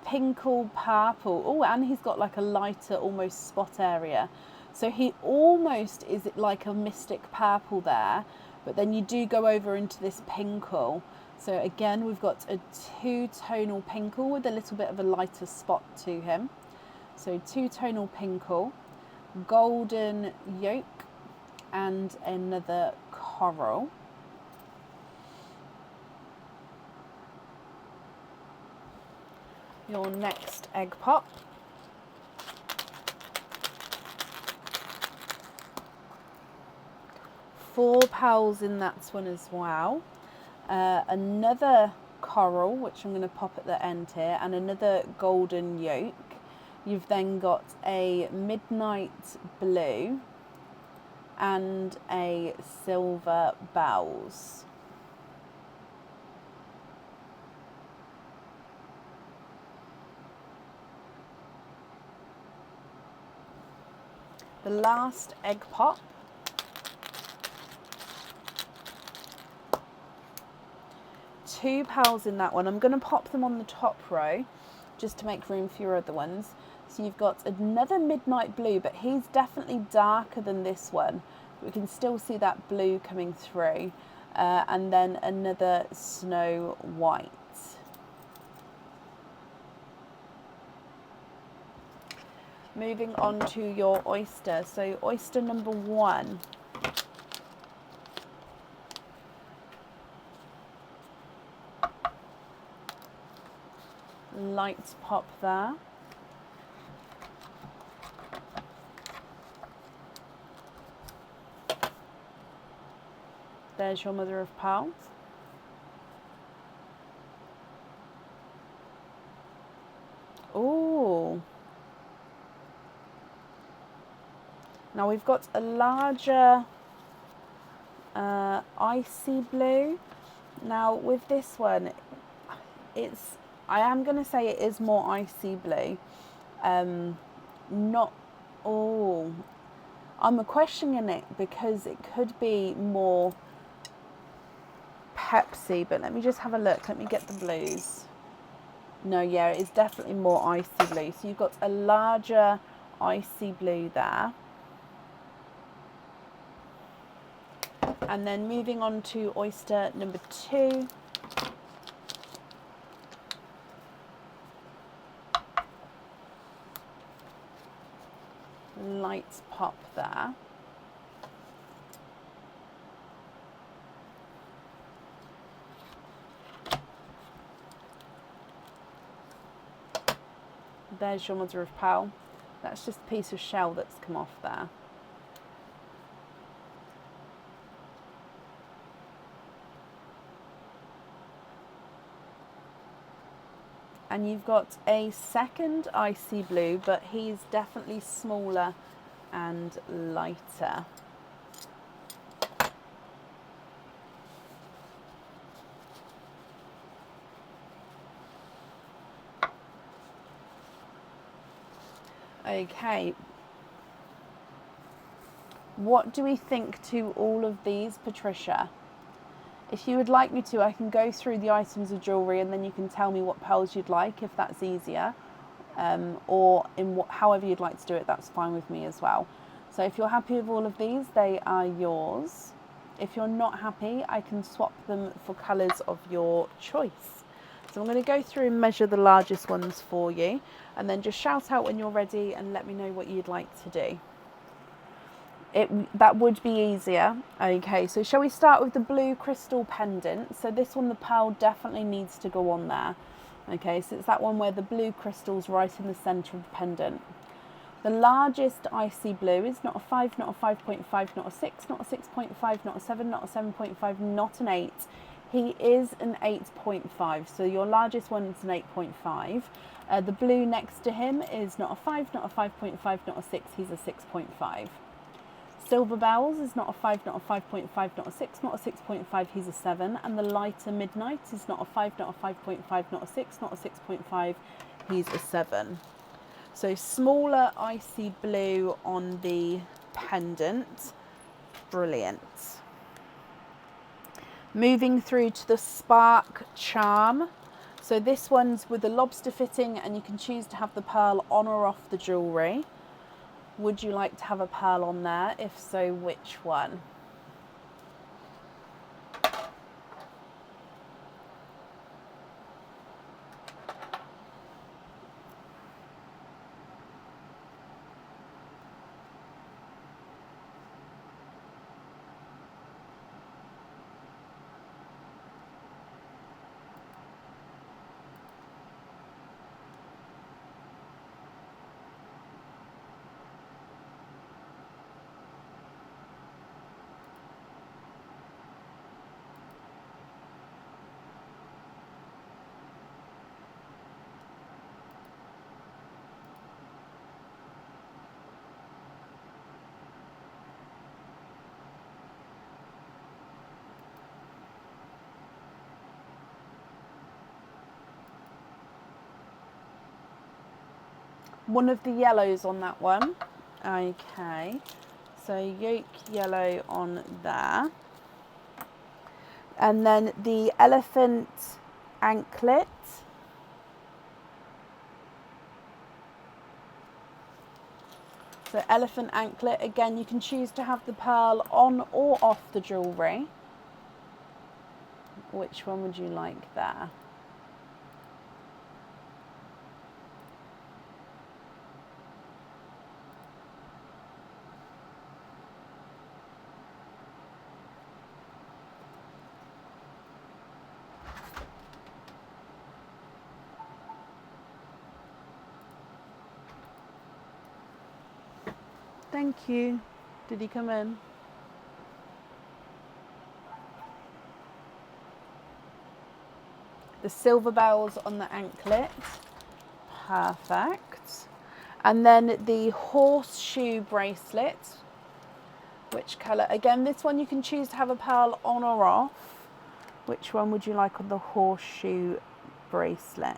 S1: Pinkle Purple. Oh, and he's got like a lighter, almost spot area. So he almost is like a mystic purple there, but then you do go over into this Pinkle. So again, we've got a 2-tonal Pinkle with a little bit of a lighter spot to him. So 2-tonal Pinkle, golden yolk, and another coral. Your next egg pop. Four pals in that one as well. Another coral, which I'm going to pop at the end here, and another golden yolk. You've then got a midnight blue and a silver bells. The last egg pop. Two pals in that one. I'm going to pop them on the top row just to make room for your other ones. So you've got another midnight blue, but he's definitely darker than this one. We can still see that blue coming through. And then another Snow White. Moving on to your oyster. So oyster number 1. Light pop there. There's your mother of pearls. Ooh. Now we've got a larger icy blue. Now with this one, I am going to say it is more icy blue. Not, oh, I'm questioning it because it could be more Pepsi, but let me just have a look. Let me get the blues. No, yeah, it is definitely more icy blue. So you've got a larger icy blue there. And then moving on to oyster number 2. Light pop there. There's your mother of pearl. That's just a piece of shell that's come off there. And you've got a second icy blue, but he's definitely smaller and lighter. Okay. What do we think to all of these, Patricia? If you would like me to, I can go through the items of jewellery and then you can tell me what pearls you'd like, if that's easier. or in however you'd like to do it, that's fine with me as well. So if you're happy with all of these, they are yours. If you're not happy, I can swap them for colours of your choice. So I'm going to go through and measure the largest ones for you, and then just shout out when you're ready and let me know what you'd like to do. That would be easier. Okay, so shall we start with the blue crystal pendant? So this one, the pearl definitely needs to go on there. Okay, so it's that one where the blue crystal's right in the centre of the pendant. The largest icy blue is not a 5, not a 5.5, not a 6, not a 6.5, not a 7, not a 7.5, not an 8. He is an 8.5, so your largest one is an 8.5. The blue next to him is not a 5, not a 5.5, not a 6, he's a 6.5. Silver Bells is not a 5, not a 5.5, not a 6, not a 6.5, he's a 7. And the lighter Midnight is not a 5, not a 5.5, not a 6, not a 6.5, he's a 7. So smaller icy blue on the pendant. Brilliant. Moving through to the Spark Charm. So this one's with the lobster fitting, and you can choose to have the pearl on or off the jewellery. Would you like to have a pearl on there? If so, which one? One of the yellows on that one. Okay, so yolk yellow on there. And then the elephant anklet. So elephant anklet, again, you can choose to have the pearl on or off the jewellery. Which one would you like there? Thank you. Did he come in? The silver bells on the anklet. Perfect. And then the horseshoe bracelet. Which colour? Again, this one you can choose to have a pearl on or off. Which one would you like on the horseshoe bracelet?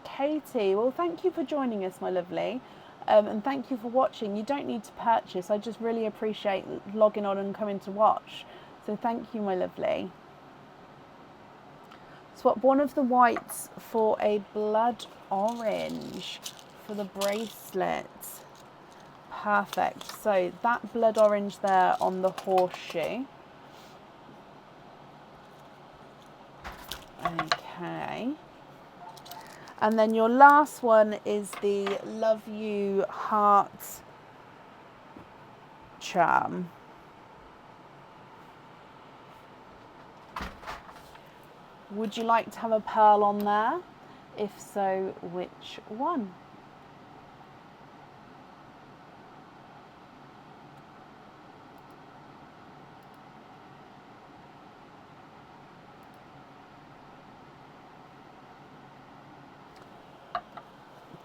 S1: Katie, well, thank you for joining us, my lovely, and thank you for watching. You don't need to purchase. I just really appreciate logging on and coming to watch. So thank you, my lovely. Swap one of the whites for a blood orange for the bracelet. Perfect. So that blood orange there on the horseshoe. Okay. And then your last one is the Love You Heart charm. Would you like to have a pearl on there? If so, which one?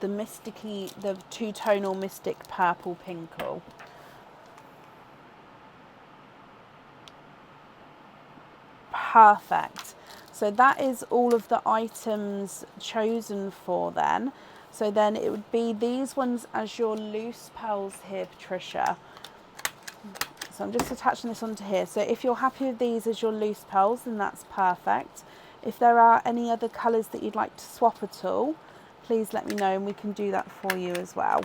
S1: the two-tonal Mystic Purple Pinkle. Perfect. So that is all of the items chosen for then. So then it would be these ones as your loose pearls here, Patricia. So I'm just attaching this onto here. So if you're happy with these as your loose pearls, then that's perfect. If there are any other colours that you'd like to swap at all, please let me know and we can do that for you as well.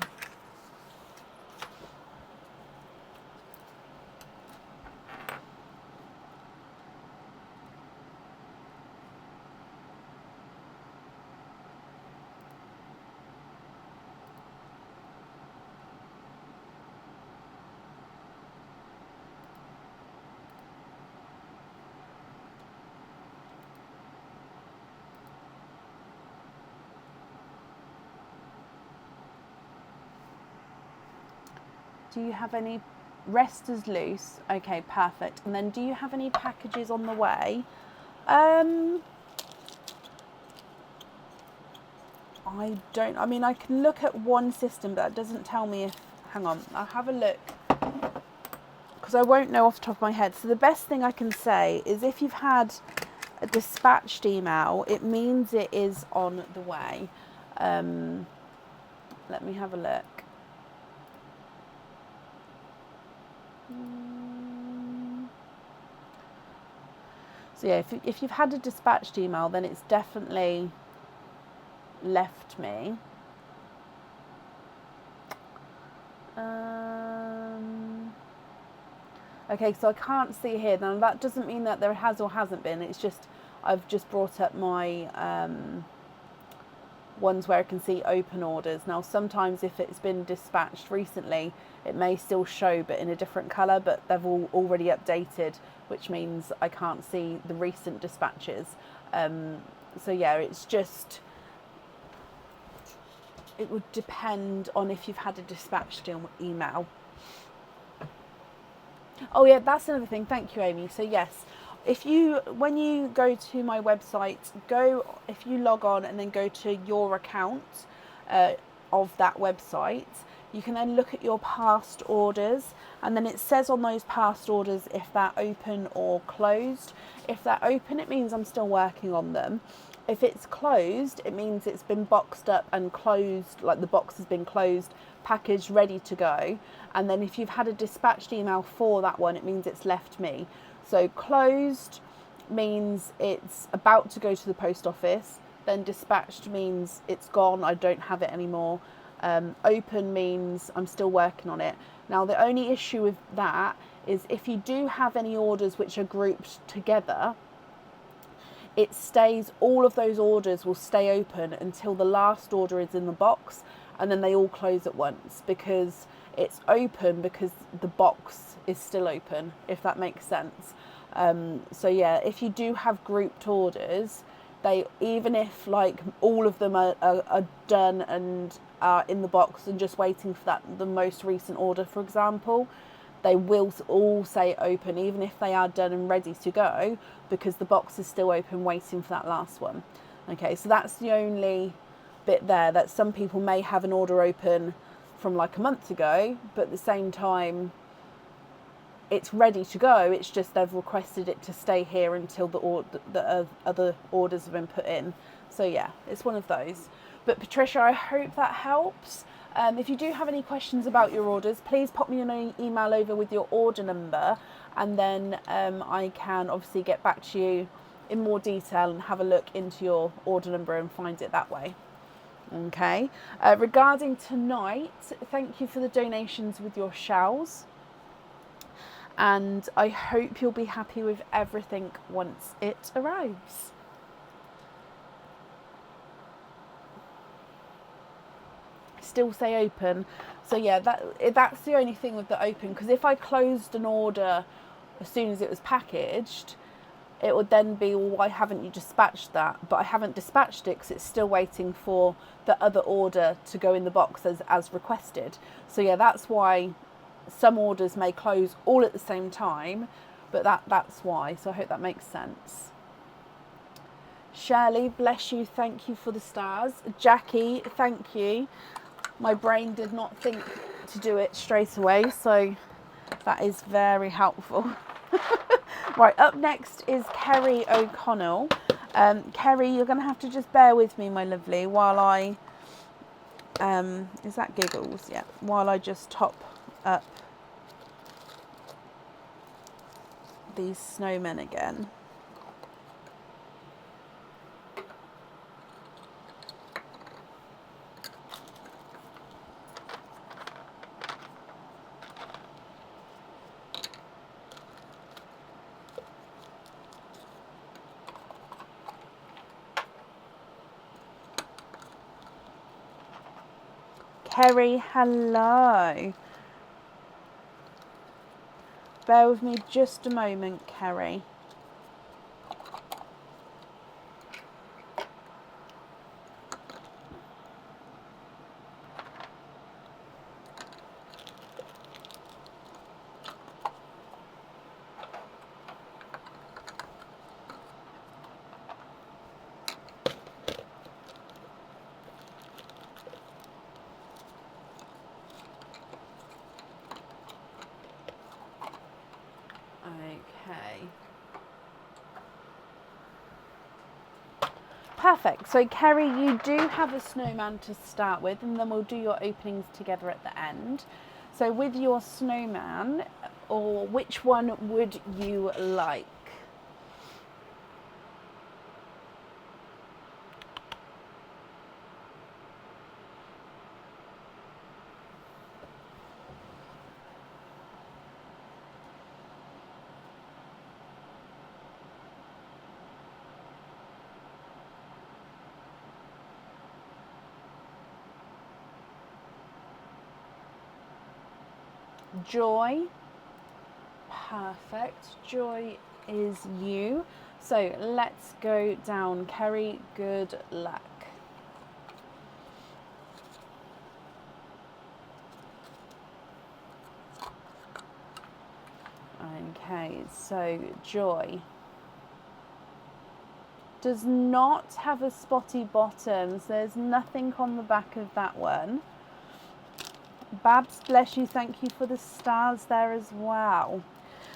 S1: Do you have any rest as loose? Okay, perfect. And then do you have any packages on the way? I don't, I mean, I can look at one system, but that doesn't tell me if, hang on, I'll have a look because I won't know off the top of my head. So the best thing I can say is if you've had a dispatched email, it means it is on the way. Let me have a look. So yeah, if you've had a dispatched email, then it's definitely left me. Okay, so I can't see here. Now that doesn't mean that there has or hasn't been. It's just I've just brought up my ones where I can see open orders. Now sometimes if it's been dispatched recently, it may still show but in a different colour, but they've all already updated, which means I can't see the recent dispatches. So yeah, it's just, it would depend on if you've had a dispatched email. Oh yeah, that's another thing. Thank you, Amy. So yes, when you go to my website, if you log on and then go to your account of that website, you can then look at your past orders, and then it says on those past orders if they're open or closed. If they're open, it means I'm still working on them. If it's closed, it means it's been boxed up and closed, like the box has been closed, packaged, ready to go. And then if you've had a dispatched email for that one, it means it's left me. So closed means it's about to go to the post office. Then dispatched means it's gone, I don't have it anymore. Open means I'm still working on it. Now the only issue with that is if you do have any orders which are grouped together, it stays, all of those orders will stay open until the last order is in the box, and then they all close at once because it's open because the box is still open, if that makes sense. So yeah, if you do have grouped orders, even if like all of them are done and are in the box and just waiting for the most recent order, for example, they will all say open, even if they are done and ready to go, because the box is still open waiting for that last one. Okay, so that's the only bit there, that some people may have an order open from like a month ago, but at the same time it's ready to go. It's just they've requested it to stay here until the other orders have been put in. So yeah, it's one of those. But Patricia, I hope that helps. If you do have any questions about your orders, please pop me an email over with your order number, and then I can obviously get back to you in more detail and have a look into your order number and find it that way. Okay. Regarding tonight, thank you for the donations with your shells, and I hope you'll be happy with everything once it arrives. Still say open. So yeah, that's the only thing with the open, because if I closed an order as soon as it was packaged, it would then be, well, why haven't you dispatched that? But I haven't dispatched it because it's still waiting for the other order to go in the box as requested. So yeah, that's why some orders may close all at the same time, but that's why. So I hope that makes sense. Shirley, bless you, thank you for the stars. Jackie, thank you. My brain did not think to do it straight away, so that is very helpful. Right, up next is Kerry O'Connell. Kerry, you're going to have to just bear with me, my lovely, while I... is that Giggles? Yeah, while I just top up these snowmen again. Kerry, hello. Bear with me just a moment, Kerry. Okay. Perfect. So, Kerry, you do have a snowman to start with, and then we'll do your openings together at the end. So, with your snowman, or which one would you like? Joy. Perfect. Joy is you. So let's go down. Kerry, good luck. Okay, so Joy does not have a spotty bottom, so there's nothing on the back of that one. Babs, bless you, thank you for the stars there as well.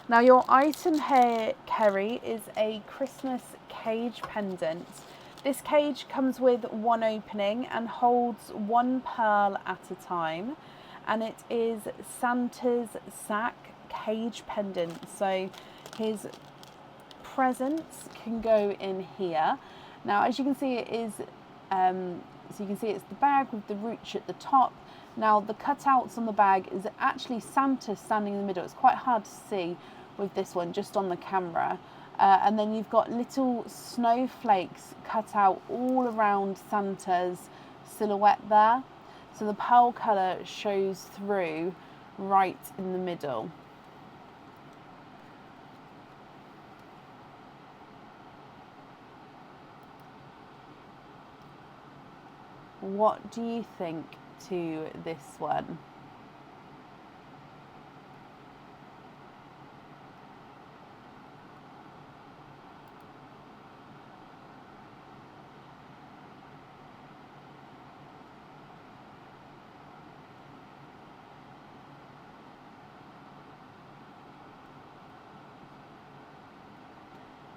S1: Now your item here, Kerry, is a Christmas cage pendant. This cage comes with one opening and holds one pearl at a time, and it is Santa's sack cage pendant. So his presents can go in here. Now, as you can see, it is so you can see it's the bag with the ruche at the top. Now, the cutouts on the bag is actually Santa standing in the middle. It's quite hard to see with this one, just on the camera. And then you've got little snowflakes cut out all around Santa's silhouette there. So the pearl colour shows through right in the middle. What do you think to this one?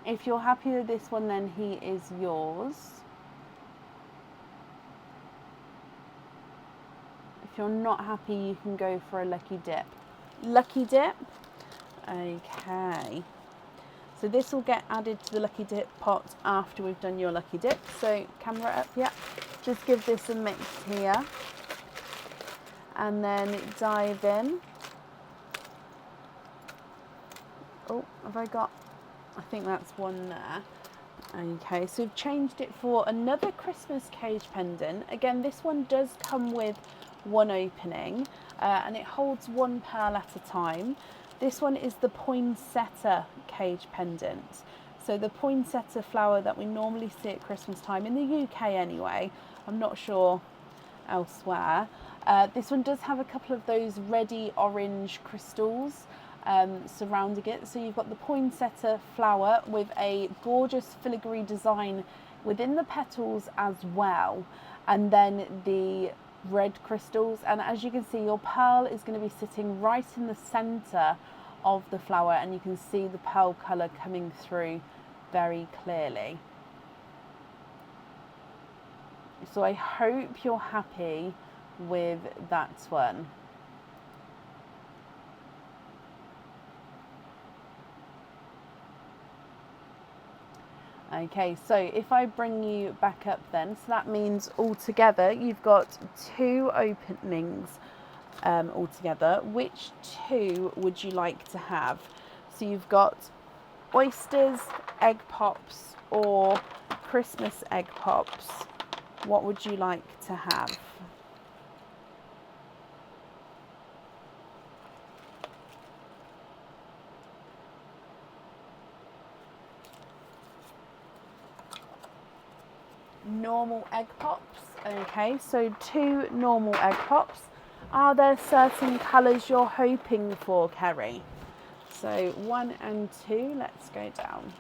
S1: If you're happy with this one, then he is yours. If you're not happy, you can go for a lucky dip. Lucky dip? Okay. So this will get added to the lucky dip pot after we've done your lucky dip. So camera up, yeah. Just give this a mix here. And then dive in. Oh, have I got... I think that's one there. Okay, so we've changed it for another Christmas cage pendant. Again, this one does come with one opening and it holds one pearl at a time. This one is the poinsettia cage pendant. So the poinsettia flower that we normally see at Christmas time, in the UK anyway, I'm not sure elsewhere. This one does have a couple of those reddy orange crystals surrounding it. So you've got the poinsettia flower with a gorgeous filigree design within the petals as well, and then the red crystals. And as you can see, your pearl is going to be sitting right in the center of the flower, and you can see the pearl color coming through very clearly. So I hope you're happy with that one. Okay, so if I bring you back up then, so that means altogether you've got 2 openings altogether. Which 2 would you like to have? So you've got oysters, egg pops, or Christmas egg pops. What would you like to have? Normal egg pops. Okay, so 2 normal egg pops. Are there certain colours you're hoping for, Kerry? So 1 and 2, let's go down.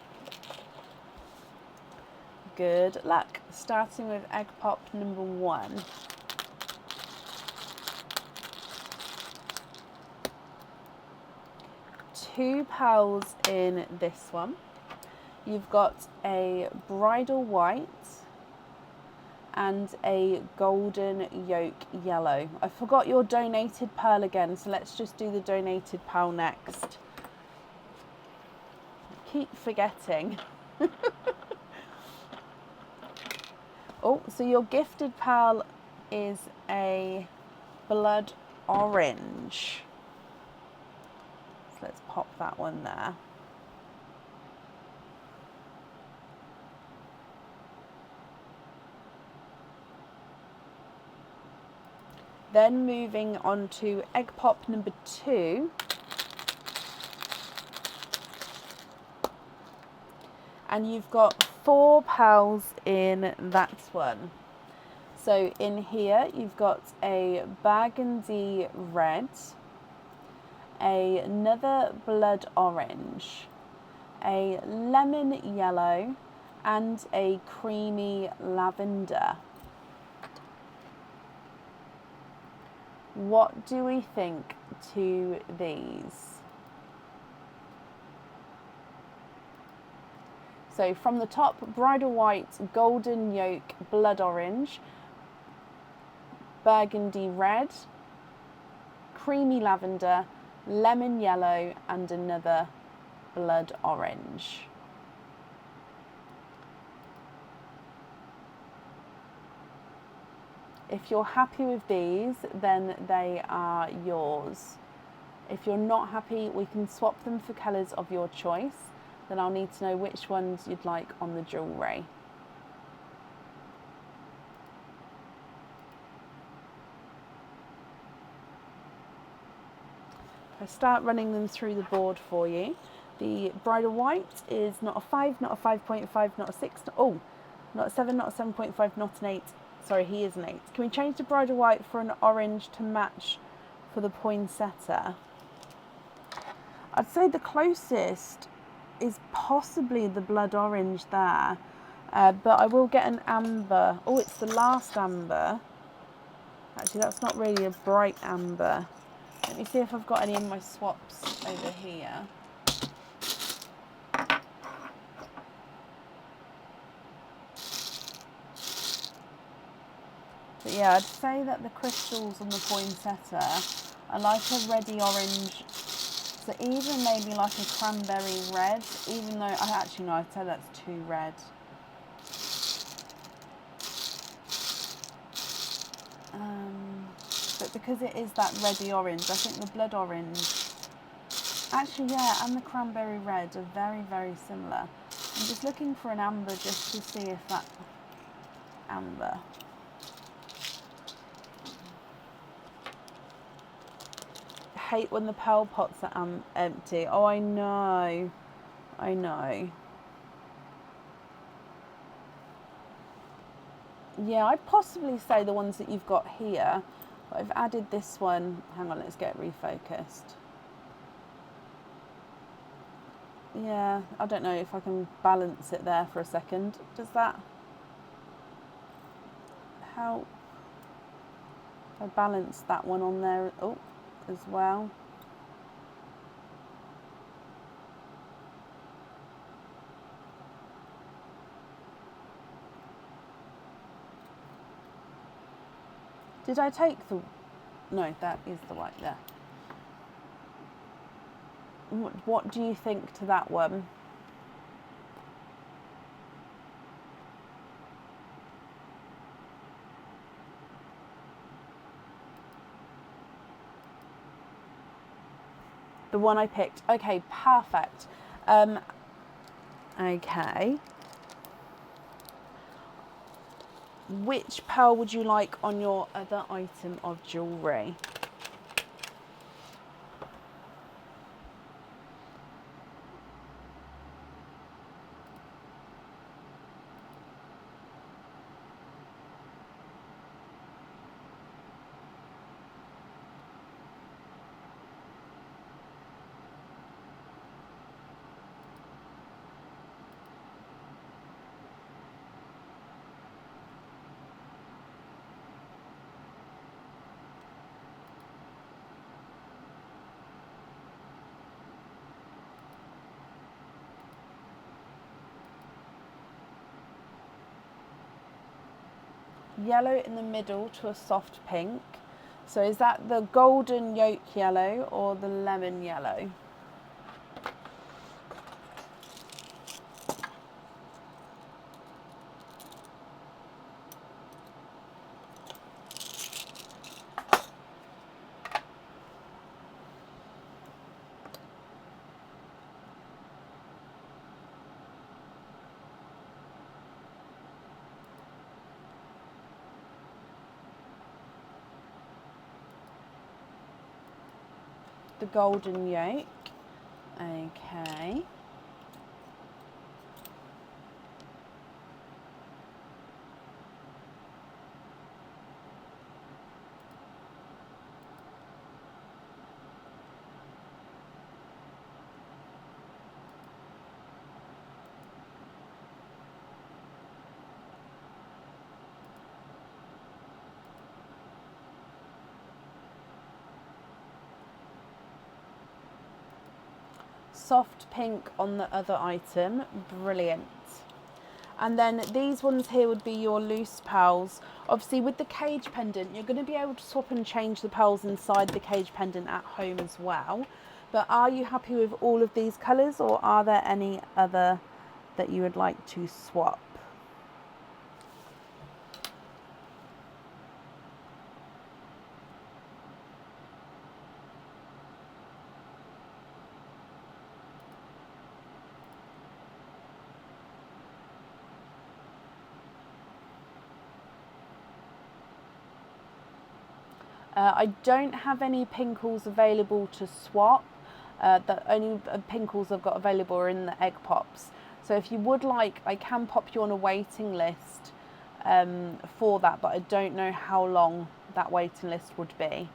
S1: Good luck. Starting with egg pop number 1. Two pearls in this one. You've got a bridal white and a golden yolk yellow. I forgot your donated pearl again, so let's just do the donated pearl next. I keep forgetting. Oh, so your gifted pearl is a blood orange. So let's pop that one there. Then moving on to egg pop number 2. And you've got 4 pearls in that one. So in here you've got a burgundy red, another blood orange, a lemon yellow, and a creamy lavender. What do we think to these? So from the top, bridal white, golden yolk, blood orange, burgundy red, creamy lavender, lemon yellow, and another blood orange. If you're happy with these, then they are yours. If you're not happy, we can swap them for colours of your choice. Then I'll need to know which ones you'd like on the jewellery. If I start running them through the board for you, the bridal white is not a 5, not a 5.5, not a 6, not a 7, not a 7.5, not an 8. Sorry, he is an 8. Can we change the bridal white for an orange to match for the poinsettia? I'd say the closest is possibly the blood orange there, but I will get an amber. Oh, it's the last amber. Actually, that's not really a bright amber. Let me see if I've got any in my swaps over here. But yeah, I'd say that the crystals on the poinsettia are like a reddy orange. So even maybe like a cranberry red, even though, I'd say that's too red. But because it is that reddy orange, I think the blood orange, actually yeah, and the cranberry red are very, very similar. I'm just looking for an amber just to see if that amber. Hate when the pearl pots are empty. Oh, I know. Yeah, I'd possibly say the ones that you've got here, but I've added this one. Hang on, let's get it refocused. Yeah, I don't know if I can balance it there for a second. Does that? help. I balanced that one on there as well. Did I take the... No, that is the white there. What do you think to that one? The one I picked. Okay, perfect. Okay. Which pearl would you like on your other item of jewellery? Yellow in the middle to a soft pink. So is that the golden yolk yellow or the lemon yellow? The golden yolk. Okay. Soft pink on the other item. Brilliant. And then these ones here would be your loose pearls. Obviously with the cage pendant, you're going to be able to swap and change the pearls inside the cage pendant at home as well. But are you happy with all of these colours, or are there any other that you would like to swap? I don't have any pinkles available to swap. The only pinkles I've got available are in the egg pops. So if you would like, I can pop you on a waiting list for that, but I don't know how long that waiting list would be.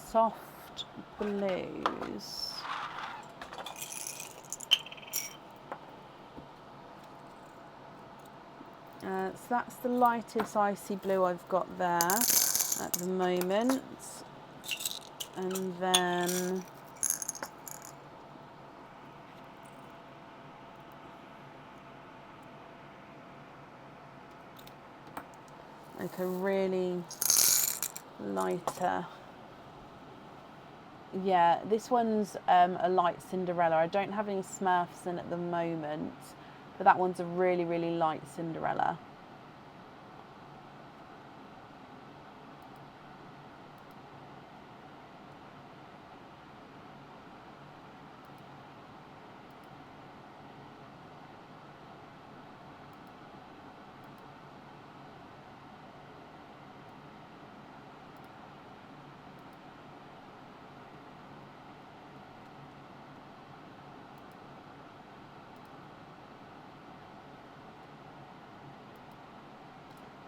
S1: Soft blues. So that's the lightest icy blue I've got there at the moment. And then like a really lighter. Yeah, this one's a light Cinderella. I don't have any Smurfs in at the moment, but that one's a really, really light Cinderella.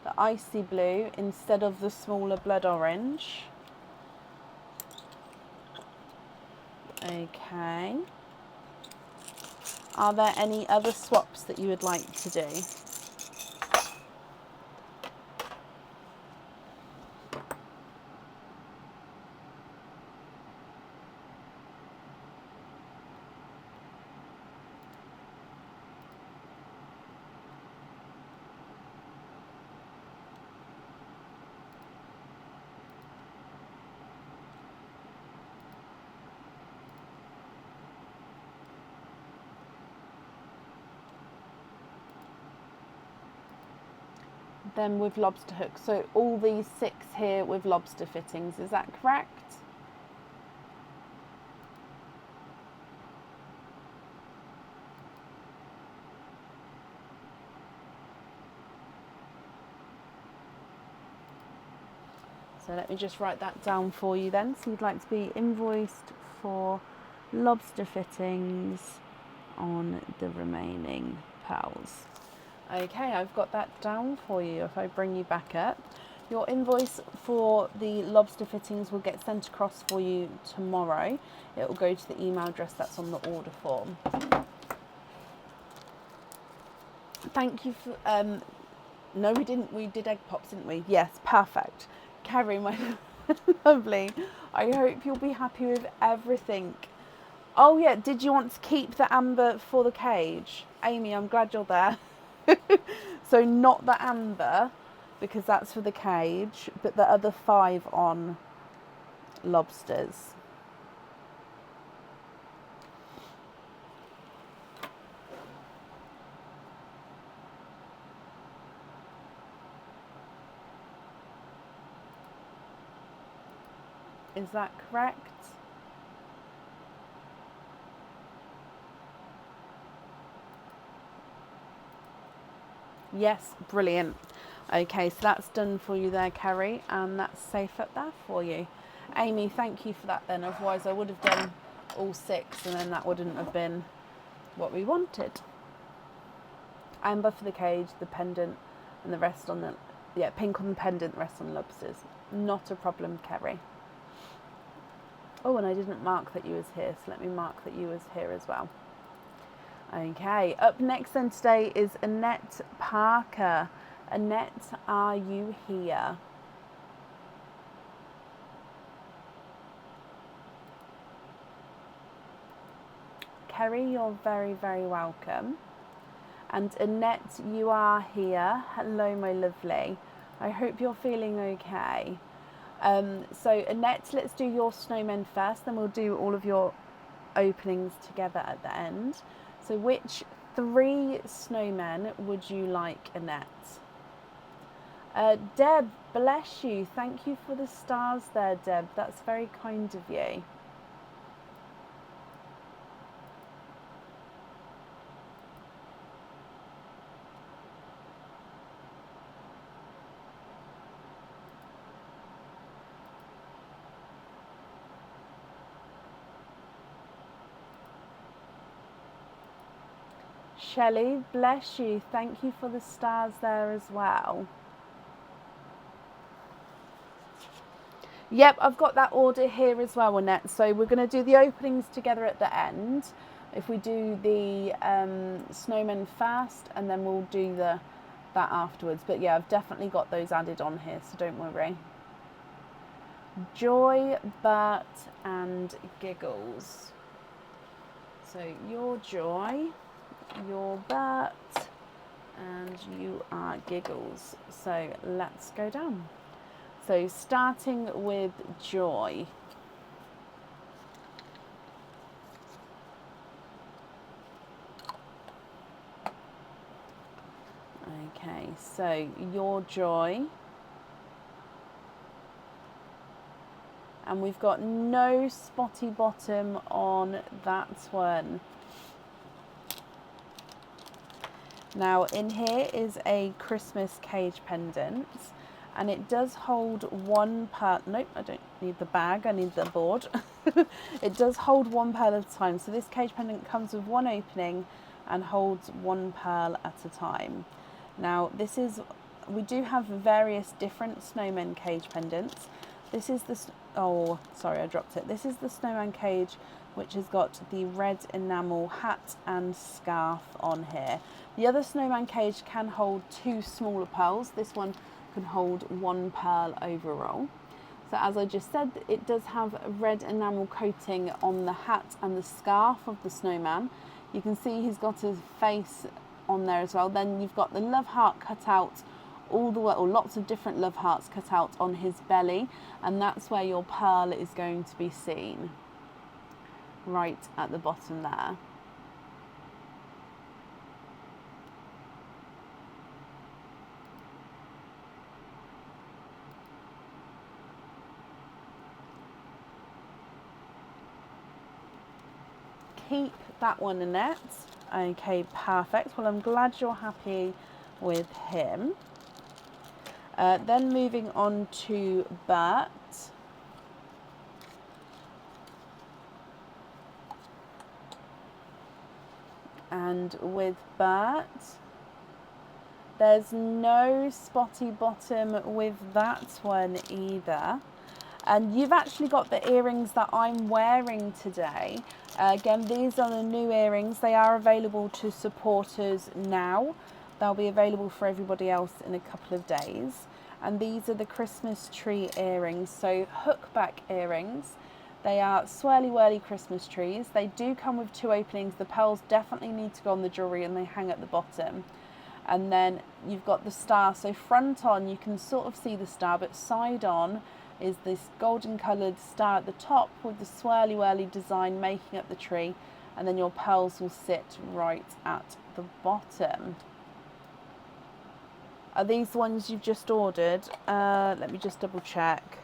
S1: the icy blue instead of the smaller blood orange. Okay. Are there any other swaps that you would like to do? Then with lobster hooks. So all these 6 here with lobster fittings, is that correct? So let me just write that down for you then. So you'd like to be invoiced for lobster fittings on the remaining pearls. Okay, I've got that down for you. If I bring you back up, your invoice for the lobster fittings will get sent across for you tomorrow. It will go to the email address that's on the order form. Thank you for, no we didn't, we did egg pops, didn't we? Yes, perfect. Carrie, my lovely, I hope you'll be happy with everything. Oh yeah, did you want to keep the amber for the cage? Amy, I'm glad you're there. So not the amber, because that's for the cage, but the other 5 on lobsters. Is that correct? Yes, brilliant. Okay, so that's done for you there, Carrie, and that's safe up there for you. Amy, thank you for that then, otherwise I would have done all 6 and then that wouldn't have been what we wanted. Amber for the cage, the pendant, and the rest on the, yeah, pink on the pendant, the rest on the lobsters. Not a problem, Kerry. Oh, and I didn't mark that you was here, so let me mark that you was here as well. Okay, up next then today is Annette Parker. Annette, are you here? Kerry, you're very, very welcome. And Annette, you are here. Hello, my lovely. I hope you're feeling okay. So Annette, let's do your snowmen first, then we'll do all of your openings together at the end. So which 3 snowmen would you like, Annette? Deb, bless you. Thank you for the stars there, Deb. That's very kind of you. Shelley, bless you. Thank you for the stars there as well. Yep, I've got that order here as well, Annette. So we're going to do the openings together at the end. If we do the snowmen first, and then we'll do that afterwards. But yeah, I've definitely got those added on here, so don't worry. Joy, Bert, and Giggles. So your Joy, your Bert, and you are Giggles. So let's go down. So starting with Joy. Okay, so your Joy. And we've got no spotty bottom on that one. Now in here is a Christmas cage pendant, and it does hold 1 pearl. Nope, I don't need the bag, I need the board. It does hold 1 pearl at a time. So this cage pendant comes with 1 opening and holds 1 pearl at a time. Now this is we do have various different snowman cage pendants. This is the, oh, sorry, I dropped it. This is the snowman cage, which has got the red enamel hat and scarf on here. The other snowman cage can hold 2 smaller pearls. This one can hold 1 pearl overall. So as I just said, it does have a red enamel coating on the hat and the scarf of the snowman. You can see he's got his face on there as well. Then you've got the love heart cut out all the way, or lots of different love hearts cut out on his belly, and that's where your pearl is going to be seen, right at the bottom there. Keep that one, Annette. Okay, perfect. Well, I'm glad you're happy with him. Then moving on to Bert. And with Bert, there's no spotty bottom with that one either. And you've actually got the earrings that I'm wearing today. Again, these are the new earrings. They are available to supporters now. They'll be available for everybody else in a couple of days. And these are the Christmas tree earrings. So hookback earrings. They are swirly whirly Christmas trees. They do come with 2 openings. The pearls definitely need to go on the jewellery and they hang at the bottom. And then you've got the star. So front on, you can sort of see the star, but side on is this golden coloured star at the top with the swirly whirly design making up the tree, and then your pearls will sit right at the bottom. Are these the ones you've just ordered? Let me just double check.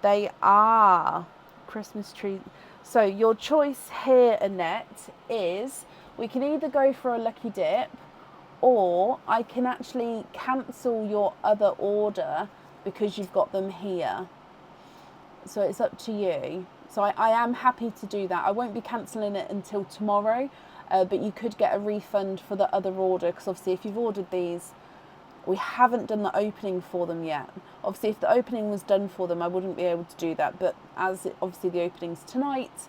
S1: They are Christmas tree. So your choice here, Annette, is we can either go for a lucky dip, or I can actually cancel your other order because you've got them here. So it's up to you. So I am happy to do that. I won't be cancelling it until tomorrow, but you could get a refund for the other order, because obviously if you've ordered these, we haven't done the opening for them yet. Obviously if the opening was done for them, I wouldn't be able to do that, but as obviously the opening's tonight,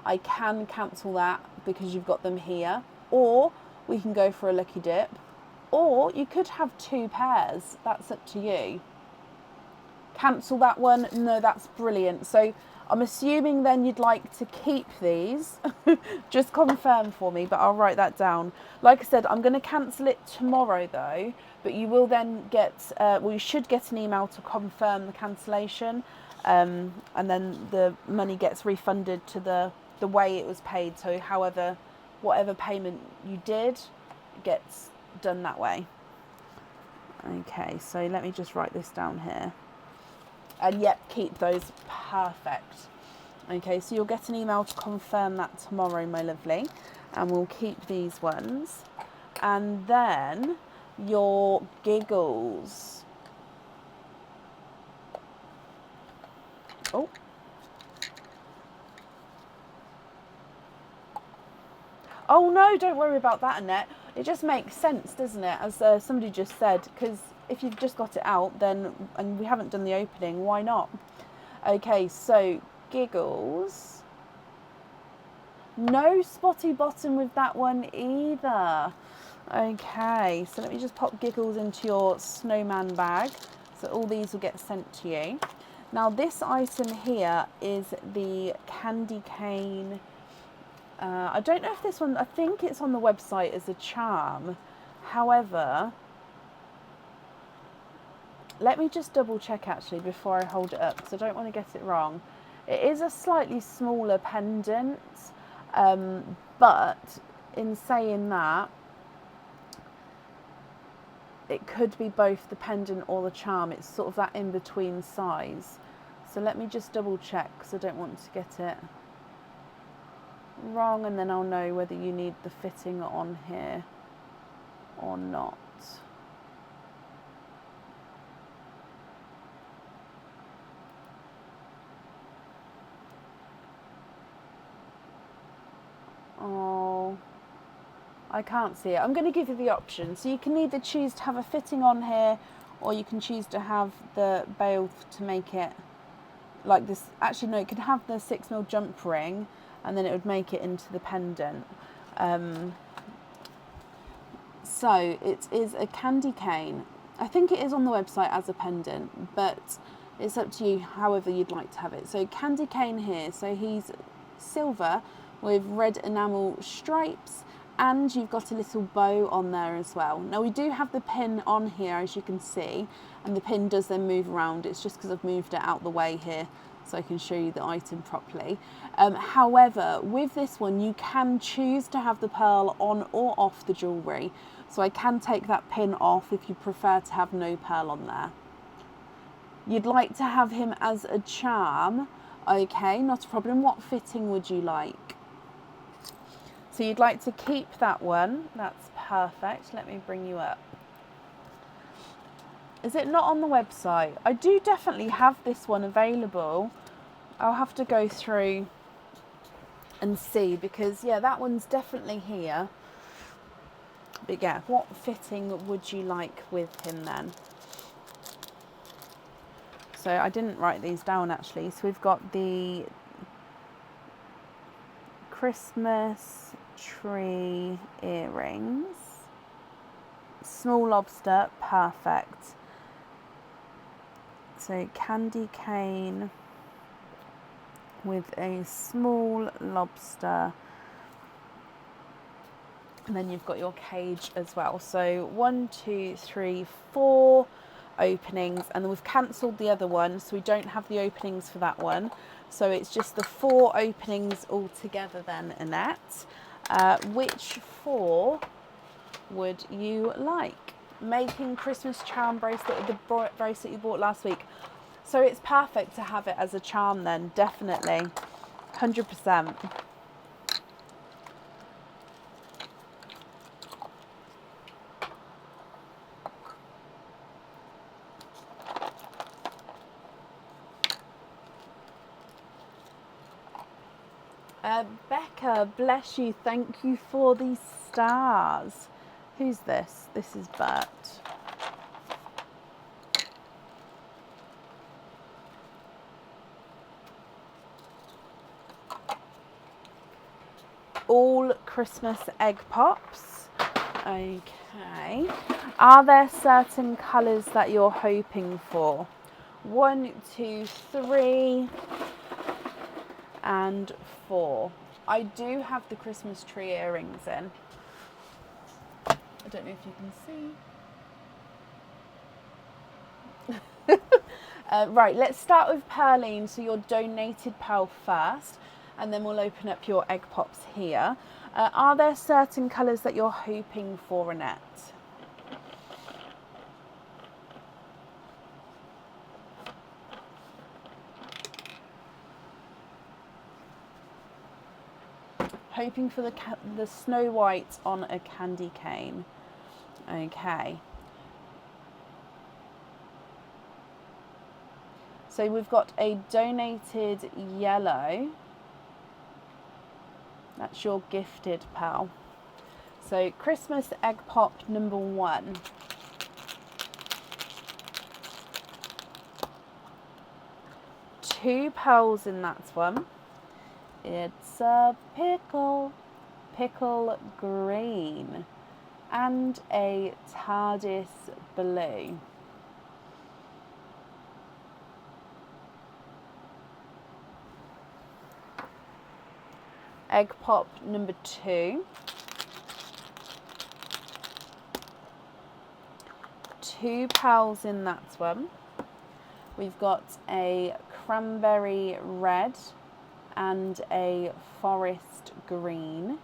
S1: I can cancel that because you've got them here. Or we can go for a lucky dip, or you could have 2 pairs. That's up to you. Cancel that one. No, that's brilliant. So I'm assuming then you'd like to keep these. Just confirm for me, but I'll write that down. Like I said, I'm going to cancel it tomorrow though, but you will then get, well, you should get an email to confirm the cancellation, and then the money gets refunded to the way it was paid. So however, whatever payment you did gets done that way. Okay, so let me just write this down here. And yep, keep those. Perfect. Okay, so you'll get an email to confirm that tomorrow, my lovely. And we'll keep these ones. And then your giggles. Oh. Oh no, don't worry about that, Annette. It just makes sense, doesn't it? As somebody just said, because if you've just got it out, then, and we haven't done the opening, why not? Okay, so giggles. No spotty bottom with that one either. Okay, so let me just pop giggles into your snowman bag. So all these will get sent to you. Now this item here is the candy cane. I don't know if this one, I think it's on the website as a charm. However, let me just double check actually before I hold it up, because I don't want to get it wrong. It is a slightly smaller pendant, but in saying that, it could be both the pendant or the charm. It's sort of that in-between size. So let me just double check, because I don't want to get it wrong, and then I'll know whether you need the fitting on here or not. Oh, I can't see it. I'm going to give you the option. So you can either choose to have a fitting on here, or you can choose to have the bail to make it like this. Actually, no, it could have the 6mm jump ring, and then it would make it into the pendant. So it is a candy cane. I think it is on the website as a pendant, but it's up to you however you'd like to have it. So candy cane here. So he's silver with red enamel stripes, and you've got a little bow on there as well. Now we do have the pin on here, as you can see, and the pin does then move around. It's just because I've moved it out the way here so I can show you the item properly. However, with this one, you can choose to have the pearl on or off the jewellery. So I can take that pin off if you prefer to have no pearl on there. You'd like to have him as a charm. Okay, not a problem. What fitting would you like? So you'd like to keep that one. That's perfect. Let me bring you up. Is it not on the website? I do definitely have this one available. I'll have to go through and see, because yeah, that one's definitely here. But yeah, what fitting would you like with him then? So I didn't write these down actually. So we've got the Christmas tree earrings, small lobster, perfect. So candy cane with a small lobster, and then you've got your cage as well. So 1, 2, 3, 4 openings, and then we've cancelled the other one, so we don't have the openings for that one. So it's just the 4 openings all together then, Annette. Which 4 would you like? Making Christmas charm bracelet with the bracelet you bought last week. So it's perfect to have it as a charm then, definitely. 100%. Becca, bless you. Thank you for these stars. Who's this? This is Bert. All Christmas egg pops. Okay. Are there certain colours that you're hoping for? 1, 2, 3, and 4. I do have the Christmas tree earrings in. I don't know if you can see. Right, let's start with Pearline, so your donated pearl first, and then we'll open up your egg pops here. Are there certain colours that you're hoping for, Annette? Hoping for the Snow White on a candy cane. Okay. So we've got a donated yellow. That's your gifted pearl. So Christmas egg pop number 1. Two pearls in that one. It's a pickle green, and a TARDIS blue. Egg pop number 2. Two pearls in that one. We've got a cranberry red and a forest green.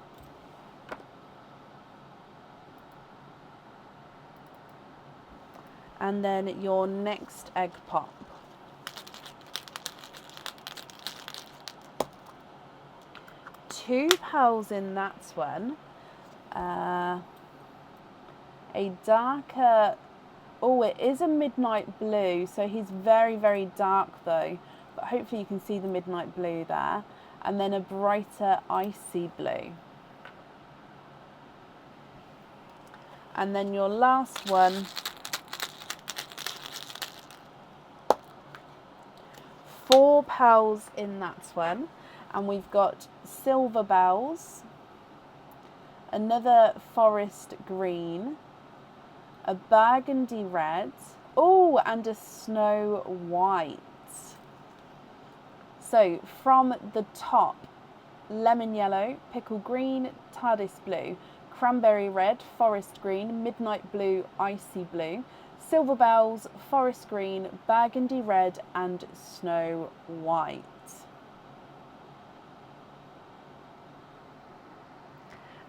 S1: And then your next egg pop. Two pearls in that one. A darker, oh, it is a midnight blue, so he's very, very dark though, but hopefully you can see the midnight blue there. And then a brighter icy blue. And then your last one, 4 pearls in that one. And we've got silver bells, another forest green, a burgundy red, oh, and a snow white. So from the top, lemon yellow, pickle green, TARDIS blue, cranberry red, forest green, midnight blue, icy blue, silver bells, forest green, burgundy red, and snow white.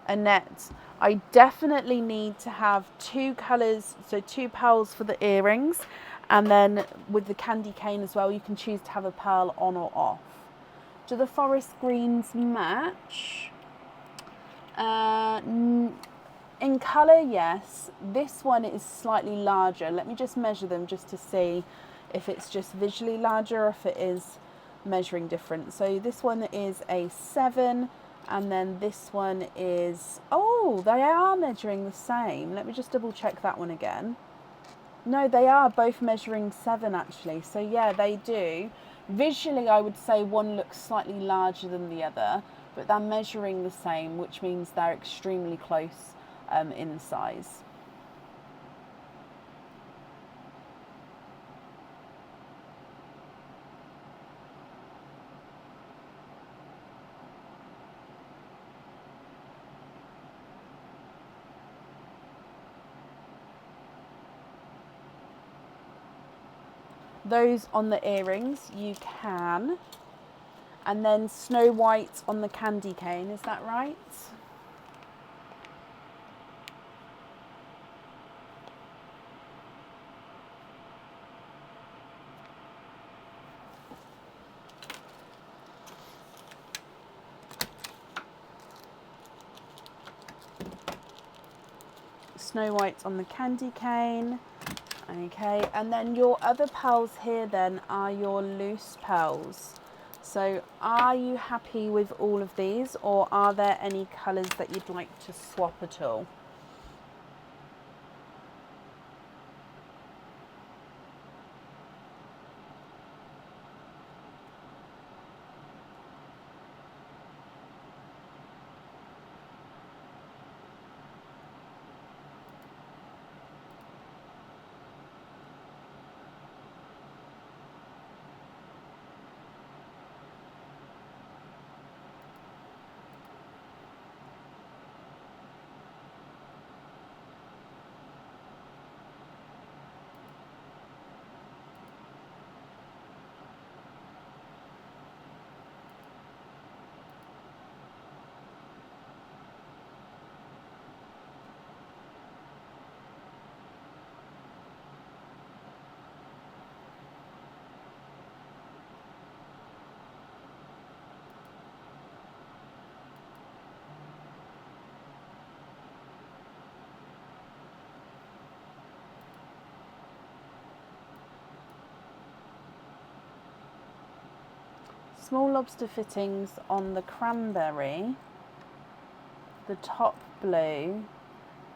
S1: Annette, I definitely need to have 2 colours, so 2 pearls for the earrings, and then with the candy cane as well, you can choose to have a pearl on or off. Do the forest greens match? In colour, yes. This one is slightly larger. Let me just measure them just to see if it's just visually larger or if it is measuring different. So this one is a 7, and then this one is, oh, they are measuring the same. Let me just double check that one again. No, they are both measuring 7 actually. So yeah, they do. Visually, I would say one looks slightly larger than the other, but they're measuring the same, which means they're extremely close in size. Those on the earrings, you can. And then snow white on the candy cane, is that right? Snow white on the candy cane. Okay, and then your other pearls here then are your loose pearls. So are you happy with all of these, or are there any colours that you'd like to swap at all? Small lobster fittings on the cranberry, the top blue,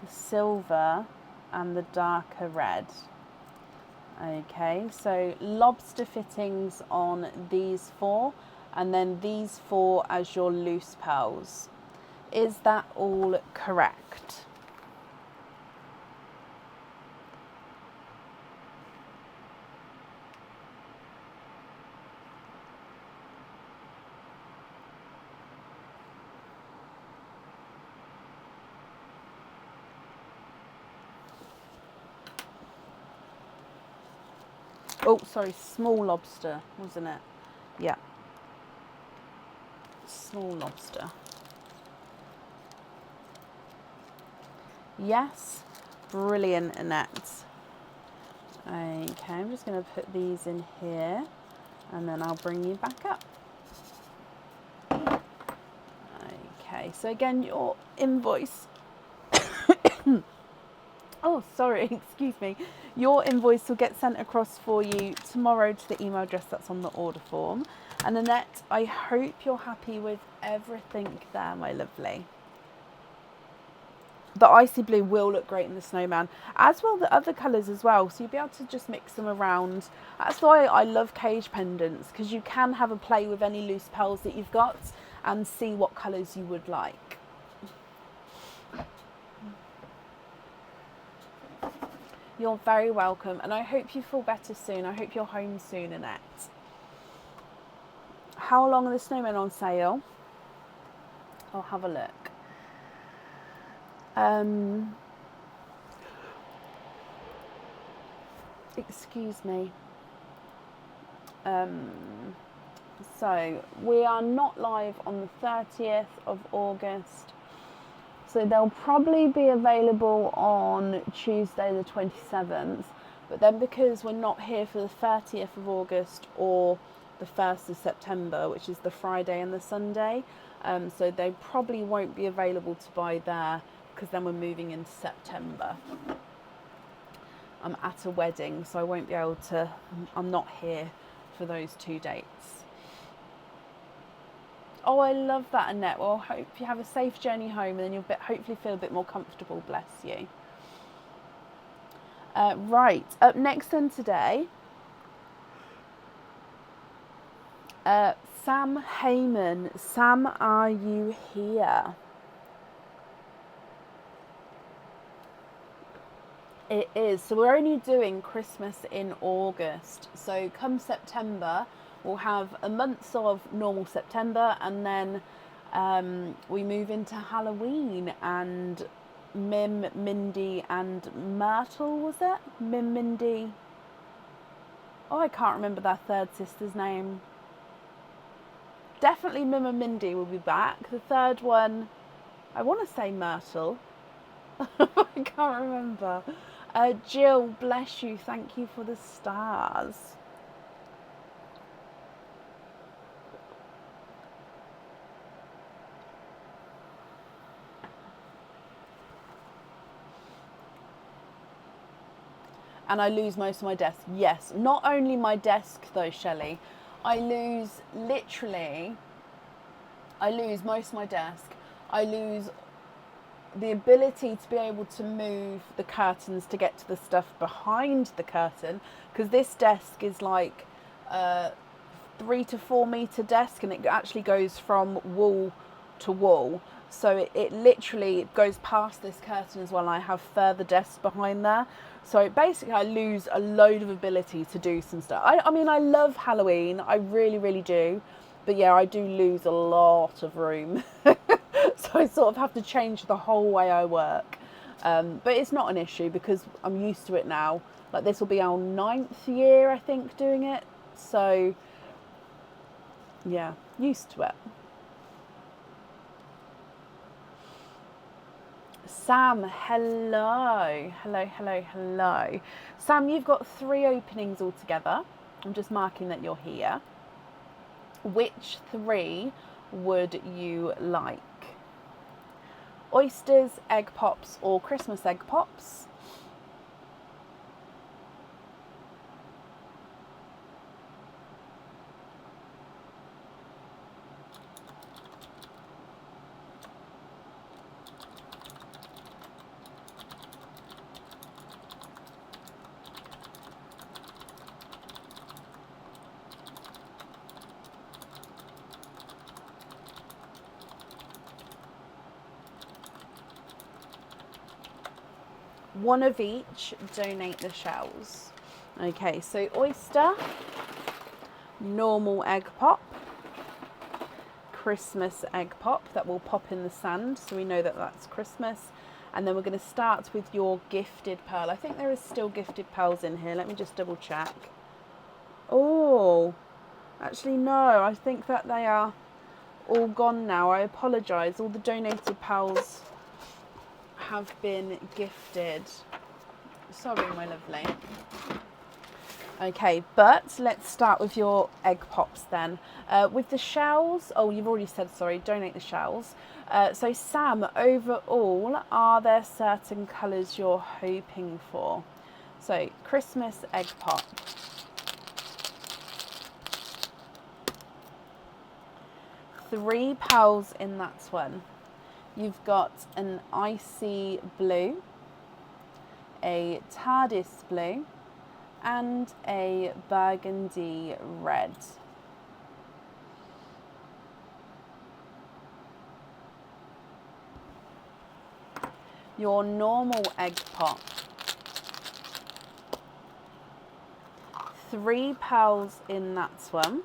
S1: the silver, and the darker red. Okay, so lobster fittings on these 4, and then these 4 as your loose pearls. Is that all correct? Oh, sorry, small lobster, wasn't it? Yeah. Small lobster. Yes. Brilliant, Annette. Okay, I'm just going to put these in here, and then I'll bring you back up. Okay, so again, your invoice. Oh, sorry, excuse me. Your invoice will get sent across for you tomorrow to the email address that's on the order form. And Annette, I hope you're happy with everything there, my lovely. the icy blue will look great in the snowman, as will the other colours as well. So you'll be able to just mix them around. That's why I love cage pendants, because you can have a play with any loose pearls that you've got and see what colours you would like. You're very welcome, and I hope you feel better soon. I hope you're home soon, Annette. How long are the snowmen on sale? I'll have a look. Excuse me. So we are not live on the 30th of August. So they'll probably be available on Tuesday the 27th. But then because we're not here for the 30th of August or the 1st of September, which is the Friday and the Sunday, so they probably won't be available to buy there, because then we're moving into September. I'm at a wedding, so I won't be able to, I'm not here for those 2 dates. Oh, I love that, Annette. Well, I hope you have a safe journey home, and then you'll hopefully feel a bit more comfortable, bless you. Right, up next then today, Sam Heyman. Sam, are you here? It is. So we're only doing Christmas in August. So come September, we'll have a month of normal September, and then we move into Halloween, and Mim, Mindy and Myrtle, was it? Mim, Mindy. Oh, I can't remember their third sister's name. Definitely Mim and Mindy will be back. The third one, I want to say Myrtle. I can't remember. Jill, bless you. Thank you for the stars. And I lose most of my desk. Yes, not only my desk though, Shelley. I lose most of my desk. I lose the ability to be able to move the curtains to get to the stuff behind the curtain, because this desk is like a 3 to 4 meter desk, and it actually goes from wall to wall. So it literally goes past this curtain as well, and I have further desks behind there. So basically I lose a load of ability to do some stuff. I mean, I love Halloween, I really, really do. But yeah, I do lose a lot of room. So I sort of have to change the whole way I work. But it's not an issue, because I'm used to it now. Like, this will be our 9th year, I think, doing it. So yeah, used to it. Sam, hello. Hello. Sam, you've got 3 openings altogether. I'm just marking that you're here. Which 3 would you like? Oysters, egg pops, or Christmas egg pops? One of each, donate the shells. Okay, so oyster, normal egg pop, Christmas egg pop that will pop in the sand, so we know that that's Christmas. And then we're going to start with your gifted pearl. I think there is still gifted pearls in here. Let me just double check. Oh, actually no, I think that they are all gone now. I apologise. All the donated pearls have been gifted. Sorry, my lovely. Okay, but let's start with your egg pops then. With the shells, oh, you've already said, sorry, donate the shells. So Sam, overall, are there certain colours you're hoping for? So Christmas egg pop. Three pearls in that one. You've got an icy blue, a TARDIS blue, and a burgundy red. Your normal egg pop, 3 pearls in that one.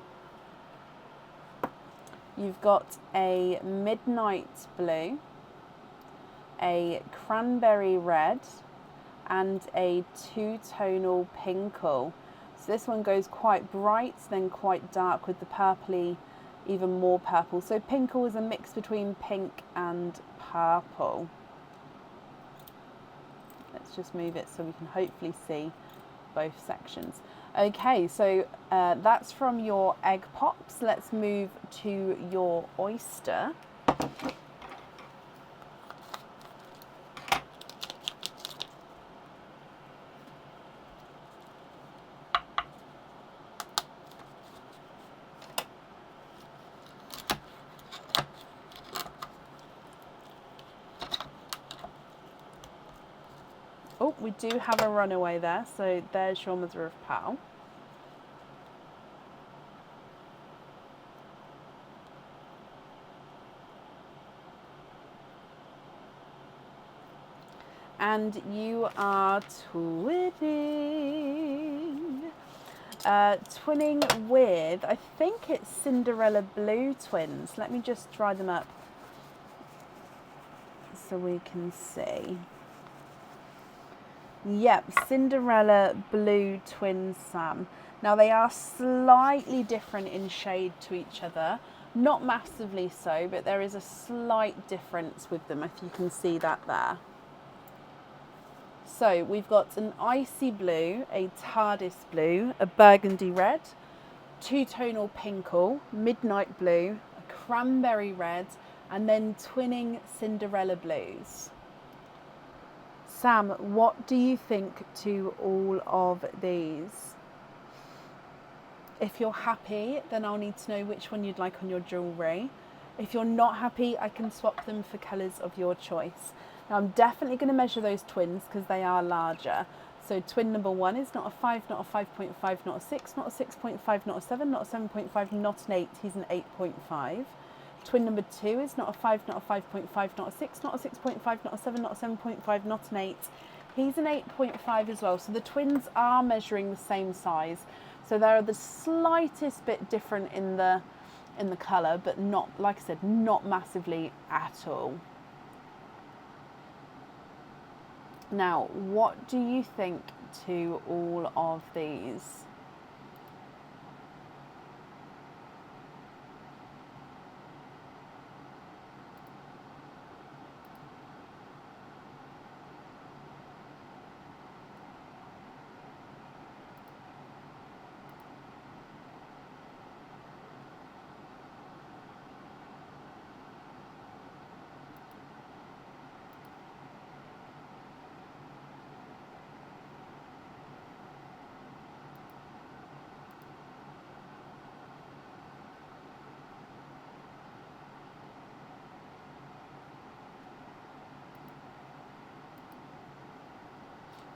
S1: You've got a midnight blue, a cranberry red, and a two-tonal pinkle. So this one goes quite bright, then quite dark with the purpley, even more purple. So pinkle is a mix between pink and purple. Let's just move it so we can hopefully see both sections. Okay, so that's from your egg pops. Let's move to your oyster. Oh, we do have a runaway there, so there's your mother of pearl. And you are twinning. Twinning with, I think it's Cinderella Blue twins. Let me just dry them up so we can see. Yep, Cinderella Blue twins, Sam. Now they are slightly different in shade to each other. Not massively so, but there is a slight difference with them, if you can see that there. So we've got an icy blue, a TARDIS blue, a burgundy red, two-tonal pinkle, midnight blue, a cranberry red, and then twinning Cinderella blues. Sam, what do you think to all of these? If you're happy, then I'll need to know which one you'd like on your jewellery. If you're not happy, I can swap them for colours of your choice. Now, I'm definitely going to measure those twins because they are larger. So twin number 1 is not a 5, not a 5.5, not a 6, not a 6.5, not a 7, not a 7.5, not an 8. He's an 8.5. Twin number 2 is not a 5, not a 5.5, not a 6, not a 6.5, not a 7, not a 7.5, not an 8. He's an 8.5 as well. So the twins are measuring the same size. So they're the slightest bit different in the colour, but not, like I said, not massively at all. Now, what do you think to all of these?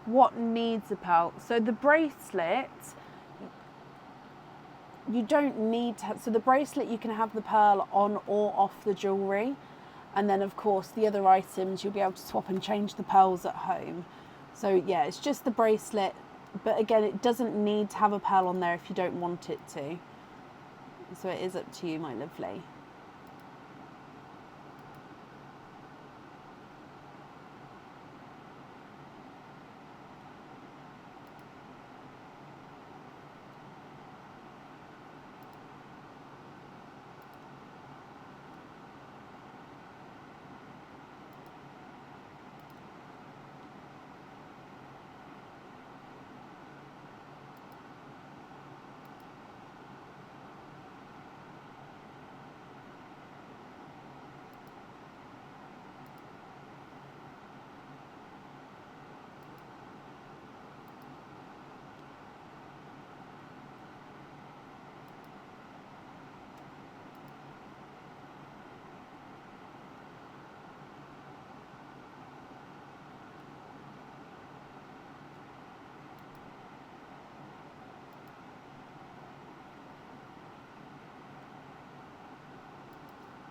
S1: What needs a pearl? So the bracelet, you don't need to have, so the bracelet you can have the pearl on or off the jewellery, and then of course the other items you'll be able to swap and change the pearls at home. So yeah, it's just the bracelet, but again it doesn't need to have a pearl on there if you don't want it to. So it is up to you, my lovely.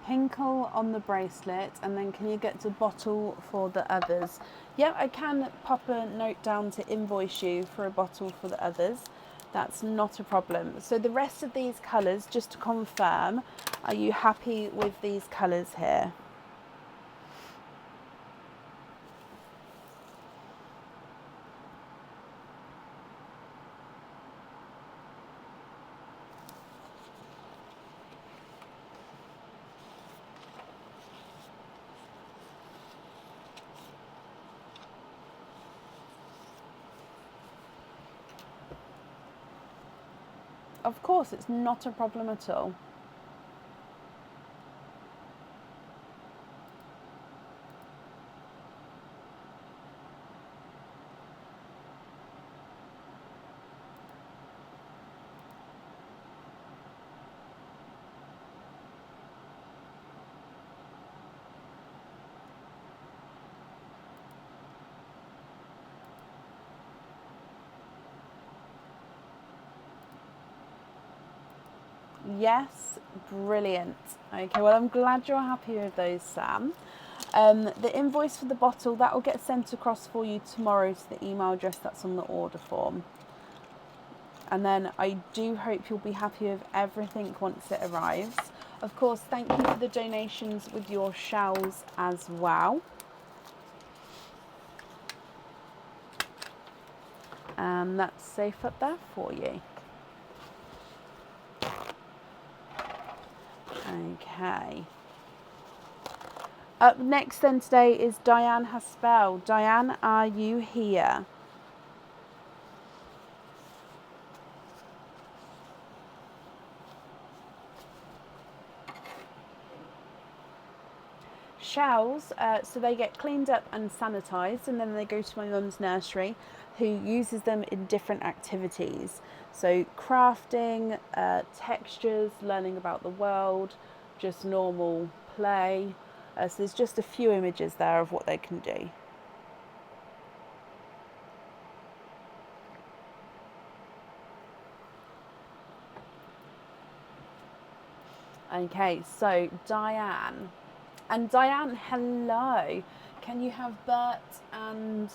S1: Pinkle on the bracelet, and then can you get to bottle for the others? Yeah, I can pop a note down to invoice you for a bottle for the others. That's not a problem. So the rest of these colours, just to confirm, are you happy with these colours here? Of course, it's not a problem at all. Yes, brilliant. Okay, well, I'm glad you're happy with those, Sam. The invoice for the bottle, that will get sent across for you tomorrow to the email address that's on the order form. And then I do hope you'll be happy with everything once it arrives. Of course, thank you for the donations with your shells as well. And that's safe up there for you. Okay. Up next then today is Diane Haspel. Diane, are you here? Shells, so they get cleaned up and sanitised, and then they go to my mum's nursery, who uses them in different activities. So crafting, textures, learning about the world, just normal play. So there's just a few images there of what they can do. Okay, so Diane. And Diane, hello. Can you have Bert and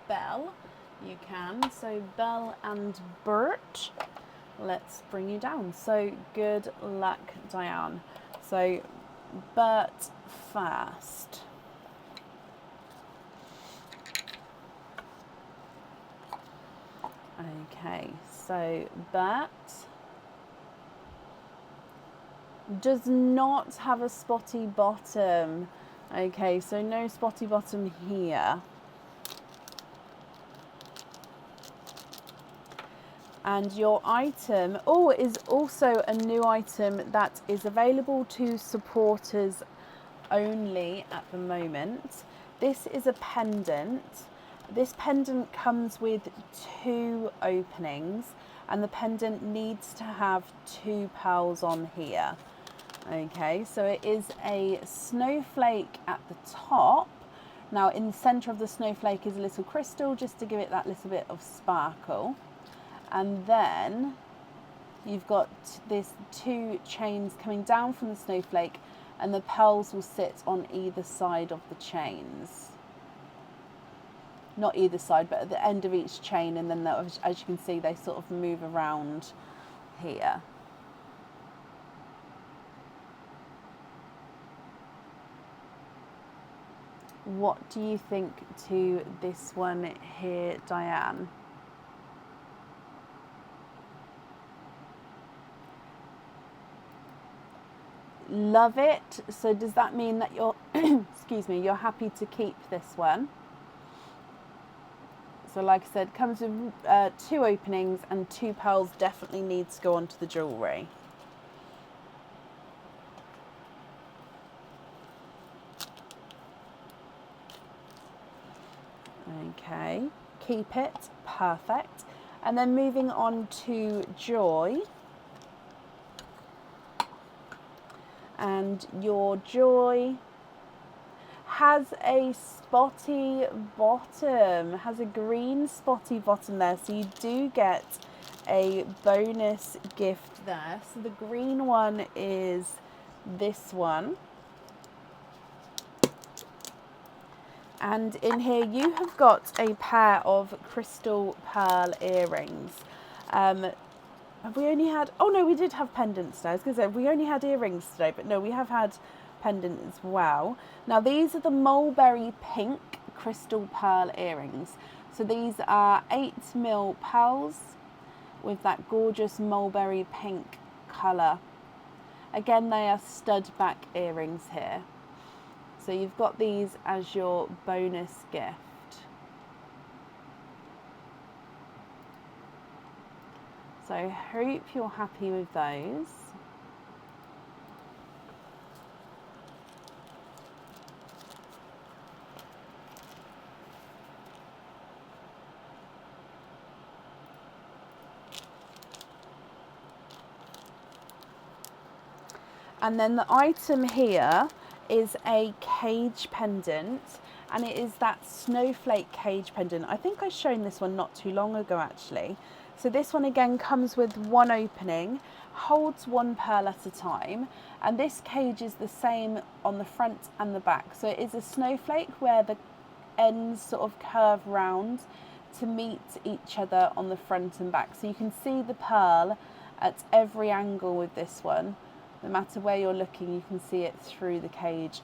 S1: Belle? You can. So Belle and Bert. Let's bring you down. So good luck, Diane. So Bert first. Okay, so Bert does not have a spotty bottom. Okay, so no spotty bottom here. And your item, is also a new item that is available to supporters only at the moment. This is a pendant. This pendant comes with 2 openings, and the pendant needs to have 2 pearls on here. Okay, so it is a snowflake at the top. Now in the centre of the snowflake is a little crystal, just to give it that little bit of sparkle. And then you've got this 2 chains coming down from the snowflake, and the pearls will sit on either side of the chains. Not either side, but at the end of each chain, and then as you can see, they sort of move around here. What do you think to this one here, Diane? Love it. So does that mean that you're, excuse me, you're happy to keep this one? So like I said, comes with 2 openings, and 2 pearls definitely needs to go onto the jewellery. Okay, keep it, perfect. And then moving on to Joy. And your Joy has a spotty bottom, has a green spotty bottom there, so you do get a bonus gift there. So the green one is this one. And in here you have got a pair of crystal pearl earrings. Have we only had, oh no, we did have pendants today. I was going to say, we only had earrings today, but no, we have had pendant as well. Now these are the mulberry pink crystal pearl earrings. So these are 8mm pearls with that gorgeous mulberry pink colour. Again, they are stud back earrings here. So you've got these as your bonus gift. So I hope you're happy with those. And then the item here is a cage pendant, and it is that snowflake cage pendant. I think I've shown this one not too long ago actually. So this one again comes with one opening, holds one pearl at a time, and this cage is the same on the front and the back. So it is a snowflake where the ends sort of curve round to meet each other on the front and back. So you can see the pearl at every angle with this one. No matter where you're looking, you can see it through the cage.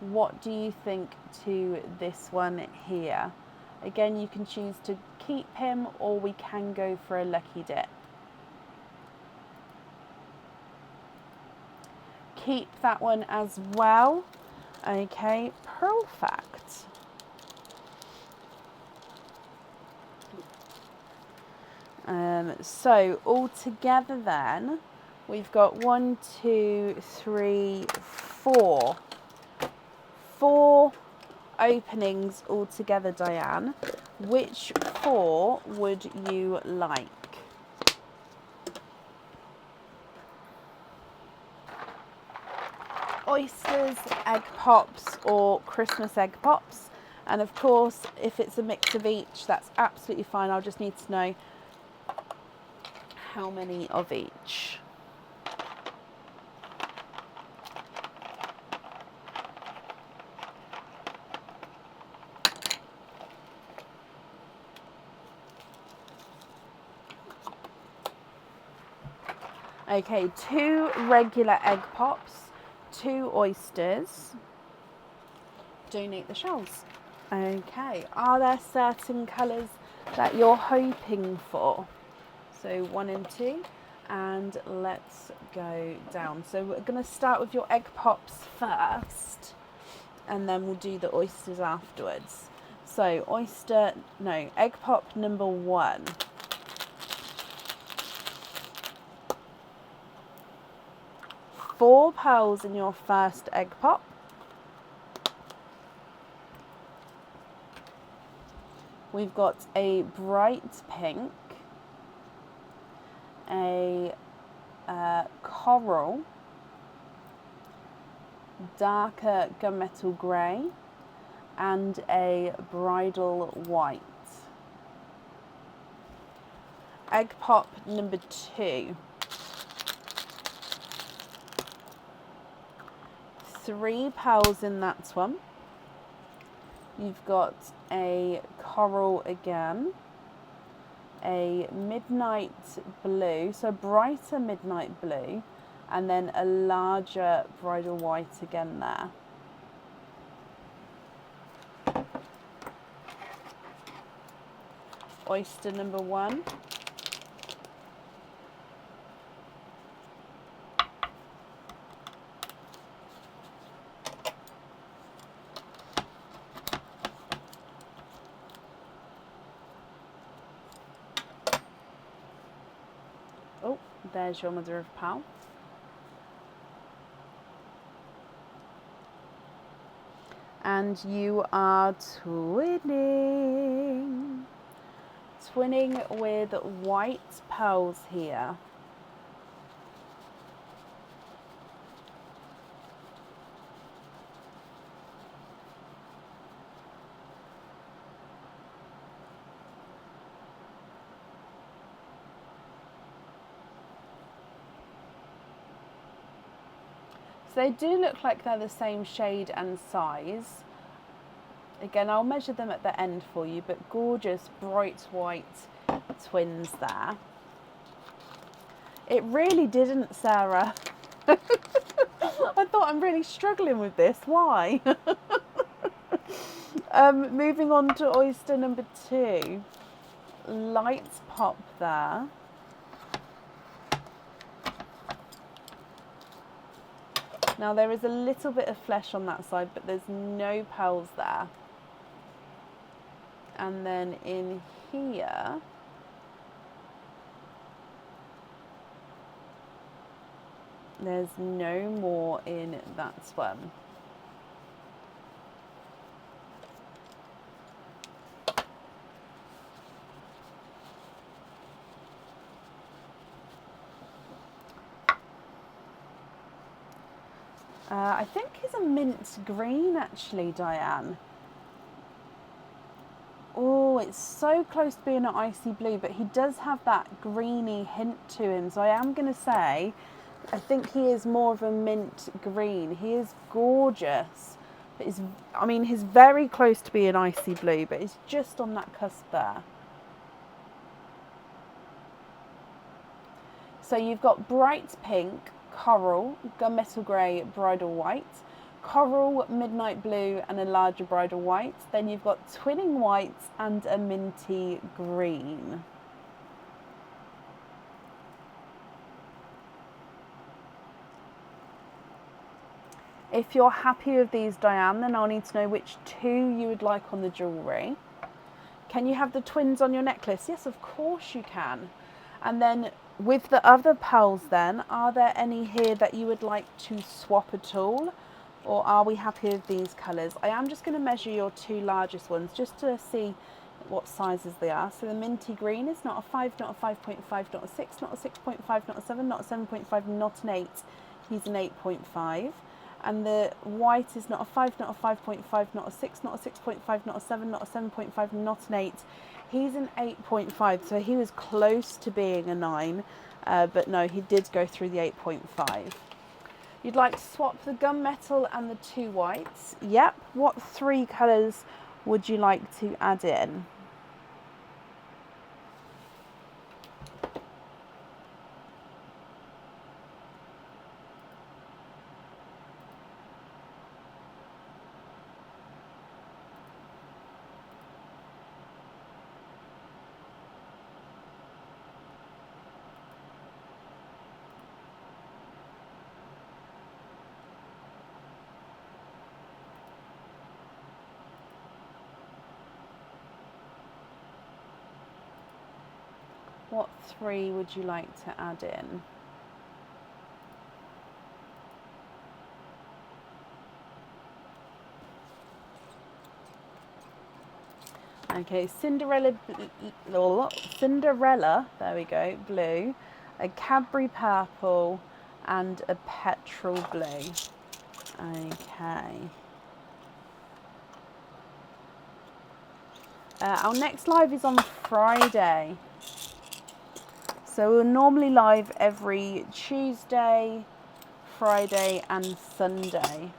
S1: What do you think to this one here? Again, you can choose to keep him, or we can go for a lucky dip. Keep that one as well. Okay, perfect. So all together then, we've got 1, 2, 3, 4. 4 openings all together, Diane. Which 4 would you like? Oysters, egg pops, or Christmas egg pops? And of course, if it's a mix of each, that's absolutely fine. I'll just need to know how many of each. Okay, 2 regular egg pops, 2 oysters. Donate the shells. Okay, are there certain colours that you're hoping for? So 1 and 2, and let's go down. So we're going to start with your egg pops first, and then we'll do the oysters afterwards. So egg pop number 1. Four pearls in your first egg pop. We've got a bright pink, a coral, darker gunmetal grey, and a bridal white. Egg pop number 2. 3 pearls in that one. You've got a coral again, a midnight blue, so brighter midnight blue, and then a larger bridal white again there. Oyster number 1. Oh, there's your mother of pearl. And you are twinning. Twinning with white pearls here. they do look like they're the same shade and size. Again, I'll measure them at the end for you, but gorgeous bright white twins there. It really didn't, Sarah. I thought I'm really struggling with this. Why? Moving on to oyster number 2. Light pop there. Now there is a little bit of flesh on that side, but there's no pearls there. And then in here, there's no more in that one. I think it's a mint green actually, Diane. Oh, it's so close to being an icy blue, but he does have that greeny hint to him. So I am going to say, I think he is more of a mint green. He is gorgeous. But he's very close to being icy blue, but it's just on that cusp there. So you've got bright pink, coral, gunmetal grey, bridal white, coral, midnight blue and a larger bridal white. Then you've got twinning whites and a minty green. If you're happy with these, Diane, then I'll need to know which 2 you would like on the jewellery. Can you have the twins on your necklace? Yes, of course you can. And then with the other pearls then, are there any here that you would like to swap at all? Or are we happy with these colours? I am just going to measure your 2 largest ones just to see what sizes they are. So the minty green is not a 5, not a 5.5, not a 6, not a 6.5, not a 7, not a 7.5, not an 8. He's an 8.5. And the white is not a 5, not a 5.5, not a 6, not a 6.5, not a 7, not a 7.5, not an 8. He's an 8.5, so he was close to being a 9, but no, he did go through the 8.5. You'd like to swap the gunmetal and the 2 whites. Yep. What 3 colours would you like to add in? What 3 would you like to add in? Okay, Cinderella, there we go, blue, a Cadbury purple and a petrol blue. Okay. Our next live is on Friday. So we're normally live every Tuesday, Friday and Sunday.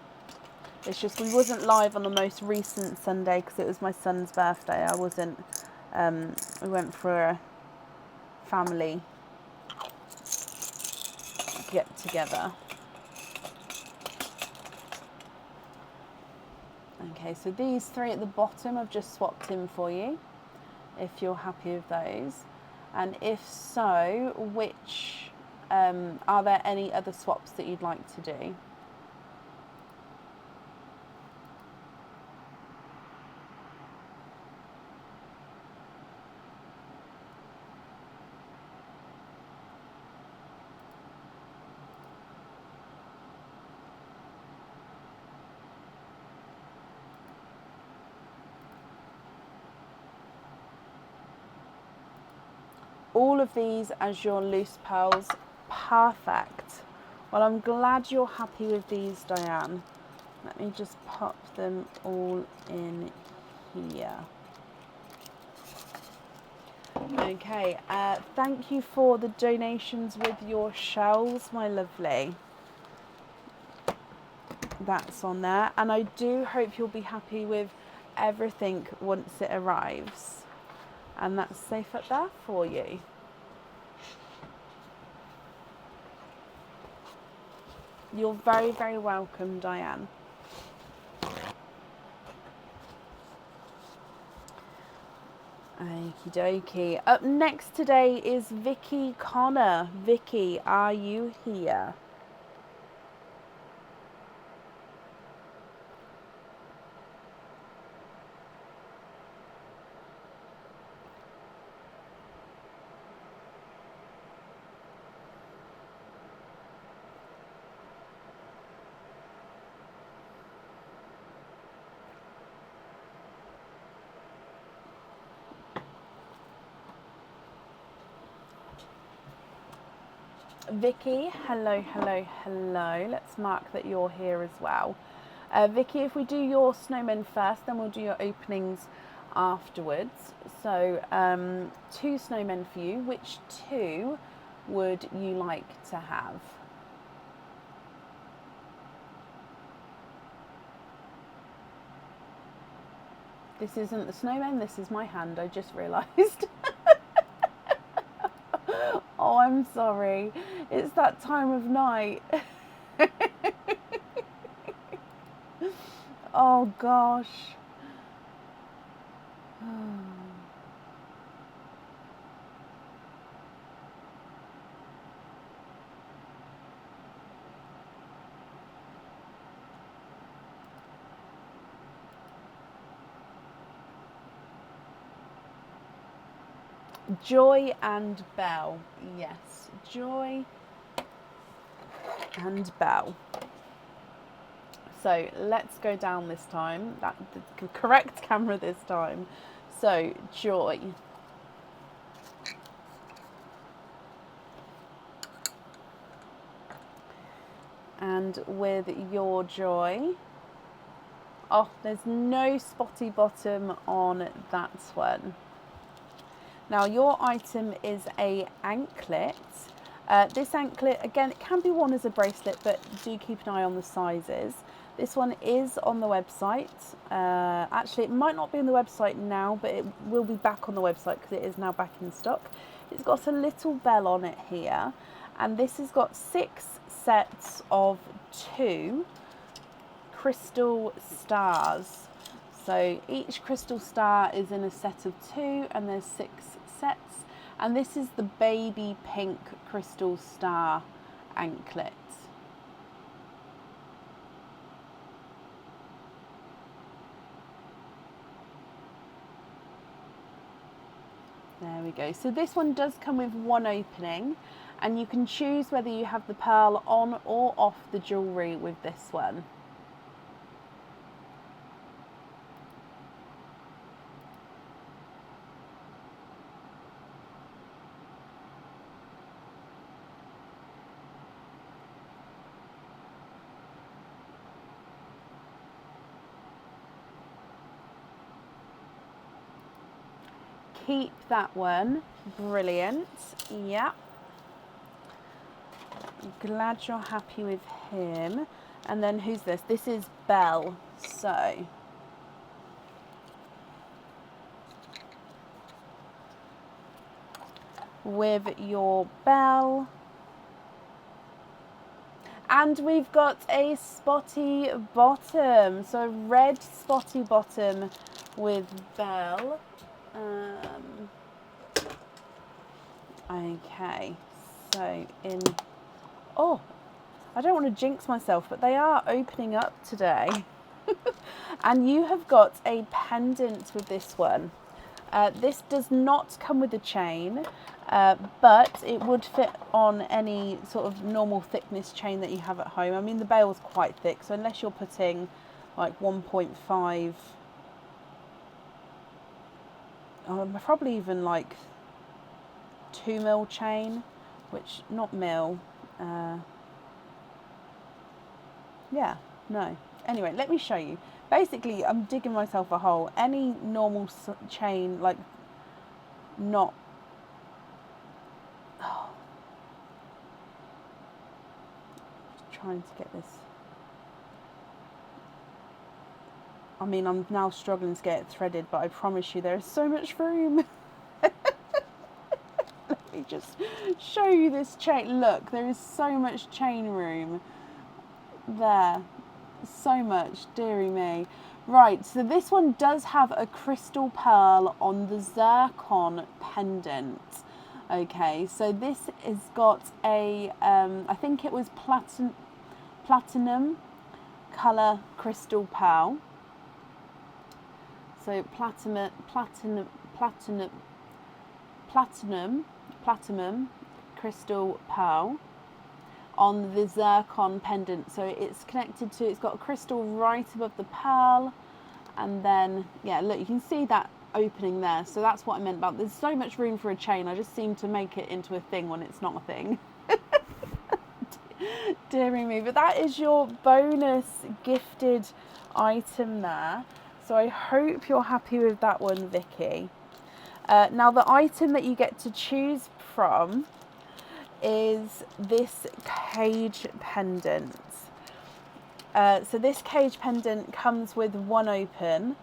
S1: It's just we wasn't live on the most recent Sunday because it was my son's birthday. I wasn't, we went for a family get together. Okay, so these 3 at the bottom I've just swapped in for you, if you're happy with those. And if so, which, are there any other swaps that you'd like to do? All of these as your loose pearls. Perfect. Well, I'm glad you're happy with these, Diane. Let me just pop them all in here. Okay, thank you for the donations with your shells, my lovely. that's on there, and I do hope you'll be happy with everything once it arrives, and that's safe up there for you. You're very, very welcome, Diane. Okie dokie. Up next today is Vicky Connor. Vicky, are you here? Vicky, hello, hello, hello. Let's mark that you're here as well. Vicky, if we do your snowmen first, then we'll do your openings afterwards. So 2 snowmen for you. Which 2 would you like to have? This isn't the snowman, this is my hand, I just realised. Oh, I'm sorry. It's that time of night. Oh gosh. Joy and Belle. Yes, Joy and Belle. So let's go down this time. That's the correct camera this time. So Joy. And with your Joy, oh, there's no spotty bottom on that one. Now your item is a anklet. This anklet, again, it can be worn as a bracelet, but do keep an eye on the sizes. This one is on the website. Actually, it might not be on the website now, but it will be back on the website because it is now back in stock. It's got a little bell on it here, and this has got 6 sets of 2 crystal stars. So each crystal star is in a set of 2, and there's 6 sets. And this is the baby pink crystal star anklet. There we go. So this one does come with 1 opening, and you can choose whether you have the pearl on or off the jewellery with this one. Keep that one. Brilliant. Yeah. Glad you're happy with him. And then who's this? This is Belle. So with your Belle. And we've got a spotty bottom. So red spotty bottom with Belle. Okay, so oh, I don't want to jinx myself, but they are opening up today. And you have got a pendant with this one. This does not come with a chain, but it would fit on any sort of normal thickness chain that you have at home. I mean, the bail's quite thick, so unless you're putting like 1.5, probably even like 2 mil chain, which not mil, yeah, no. Anyway, let me show you. Basically, I'm digging myself a hole. Any normal chain, like not, oh, just trying to get this. I mean, I'm now struggling to get it threaded, but I promise you there is so much room. Let me just show you this chain. Look, there is so much chain room there. So much, dearie me. Right, so this one does have a crystal pearl on the zircon pendant. Okay, so this has got a, I think it was platinum colour crystal pearl. So platinum crystal pearl on the zircon pendant. So it's connected to, it's got a crystal right above the pearl, and then yeah, look, you can see that opening there. So that's what I meant about there's so much room for a chain. I just seem to make it into a thing when it's not a thing. Dearie me. But that is your bonus gifted item there. So I hope you're happy with that one, Vicky. Now the item that you get to choose from is this cage pendant. So this cage pendant comes with one opening.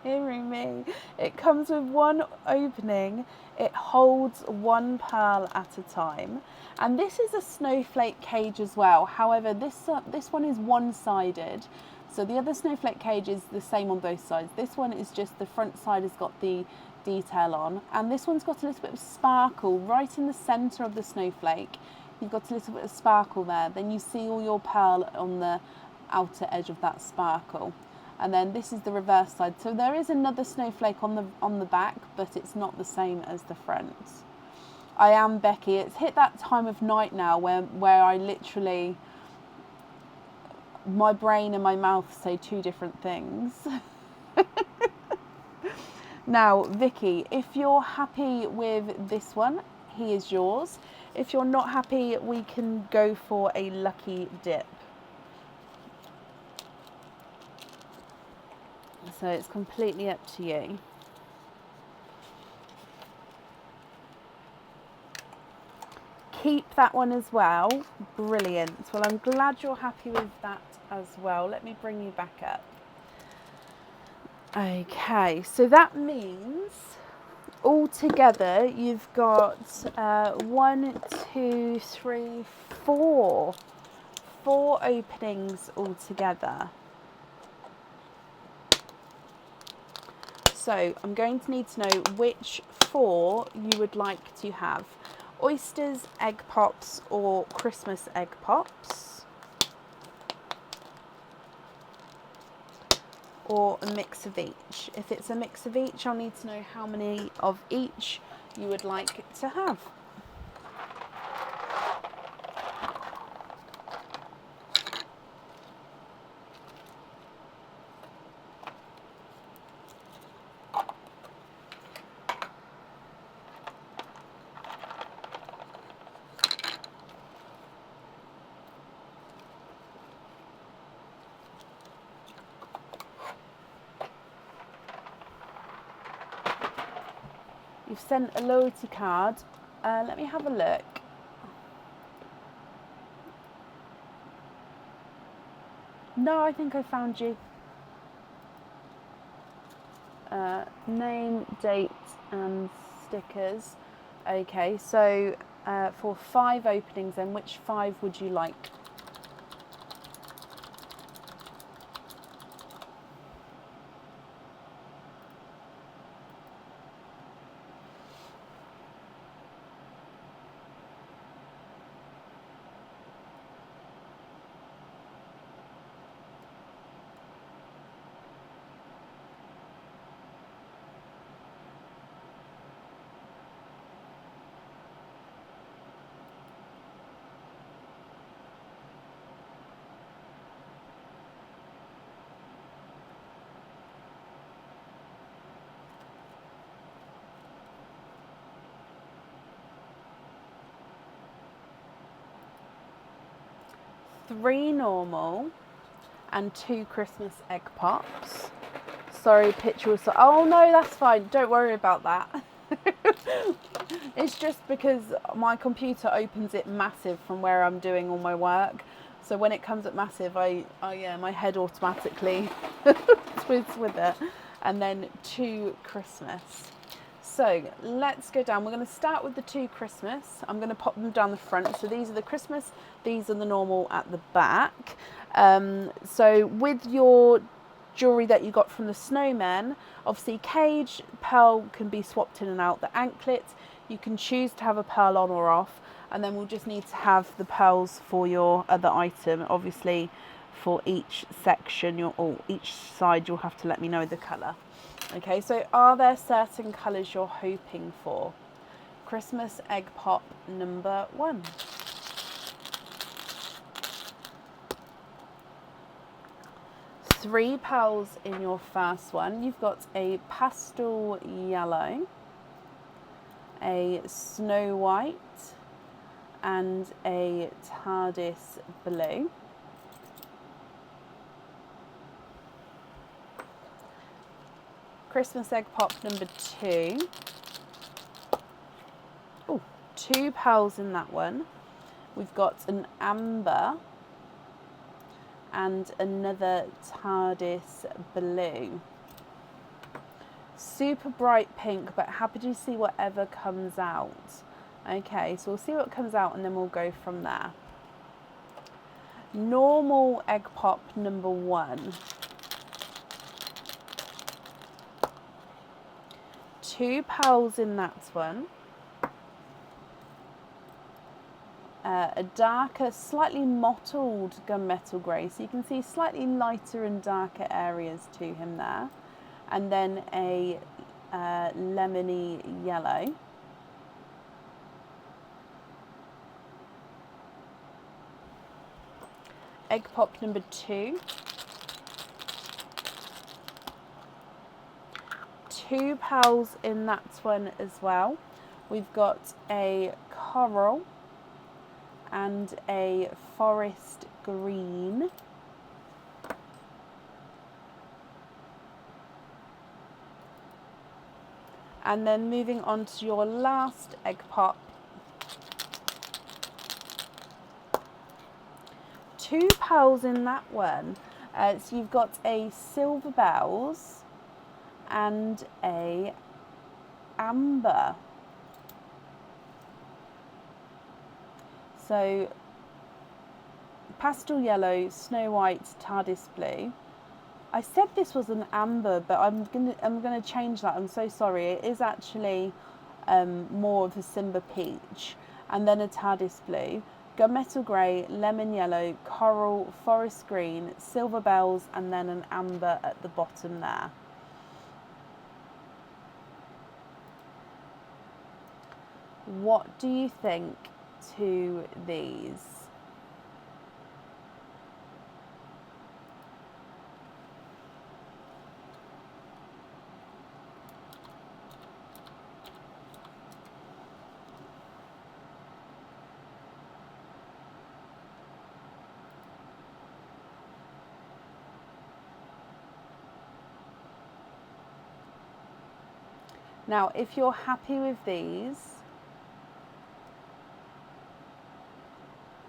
S1: Dearie me. It comes with one opening. It holds one pearl at a time. And this is a snowflake cage as well. However, this one is one-sided. So the other snowflake cage is the same on both sides. This one is just the front side has got the detail on. And this one's got a little bit of sparkle right in the centre of the snowflake. You've got a little bit of sparkle there. Then you see all your pearl on the outer edge of that sparkle. And then this is the reverse side. So there is another snowflake on the back, but it's not the same as the front. I am Becky. It's hit that time of night now where I literally, my brain and my mouth say two different things. Now, Vicky, if you're happy with this one, he is yours. If you're not happy, we can go for a lucky dip. So it's completely up to you. Keep that one as well. Brilliant. Well, I'm glad you're happy with that as well. Let me bring you back up. Okay, so that means altogether you've got 1, 2, 3, 4 openings altogether. So I'm going to need to know which 4 you would like to have. Oysters, egg pops, or Christmas egg pops. Or a mix of each. If it's a mix of each, I'll need to know how many of each you would like to have. You've sent a loyalty card. Let me have a look. No, I think I found you. Name, date, and stickers. Okay, so for 5 openings, then which 5 would you like? Three normal and 2 Christmas egg pops. Sorry, picture was... Oh no, that's fine. Don't worry about that. It's just because my computer opens it massive from where I'm doing all my work. So when it comes up massive, yeah, my head automatically twists with it. And then 2 Christmas. So let's go down. We're going to start with the 2 Christmas. I'm going to pop them down the front. So these are the Christmas, these are the normal at the back. So with your jewellery that you got from the snowman, obviously cage, pearl can be swapped in and out. The anklet, you can choose to have a pearl on or off. And then we'll just need to have the pearls for your other item. Obviously for each section, or each side, you'll have to let me know the colour. Okay, so are there certain colours you're hoping for? Christmas egg pop number 1. Three pearls in your first one. You've got a pastel yellow, a snow white, and a TARDIS blue. Christmas egg pop number 2. Oh, 2 pearls in that one. We've got an amber and another TARDIS blue. Super bright pink, but happy to see whatever comes out. Okay, so we'll see what comes out and then we'll go from there. Normal egg pop number 1. 2 pearls in that one. A darker, slightly mottled gunmetal grey, so you can see slightly lighter and darker areas to him there. And then a lemony yellow. Egg pop number 2. 2 pearls in that one as well. We've got a coral and a forest green. And then moving on to your last egg pop. 2 pearls in that one. So you've got a silver bells and a amber. So pastel yellow, snow white, TARDIS blue. I said this was an amber, but I'm gonna change that. I'm so sorry. It is actually more of a Simba peach, and then a TARDIS blue, gunmetal grey, lemon yellow, coral, forest green, silver bells, and then an amber at the bottom there. What do you think to these? Now, if you're happy with these,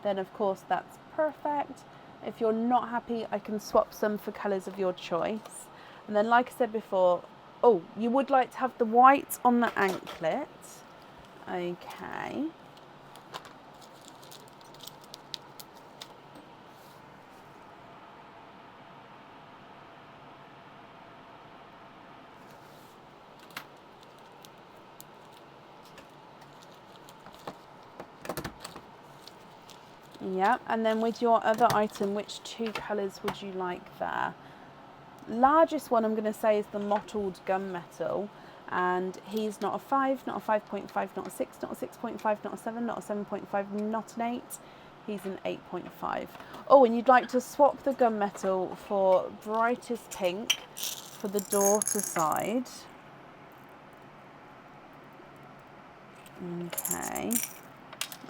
S1: then of course that's perfect. If you're not happy, I can swap some for colours of your choice. And then, like I said before, oh, you would like to have the white on the anklet. Okay. Yeah, and then with your other item, which 2 colours would you like there? Largest one I'm going to say is the mottled gunmetal, and he's not a 5, not a 5.5, not a 6, not a 6.5, not a 7, not a 7.5, not an 8. He's an 8.5. Oh, and you'd like to swap the gunmetal for brightest pink for the daughter side. Okay.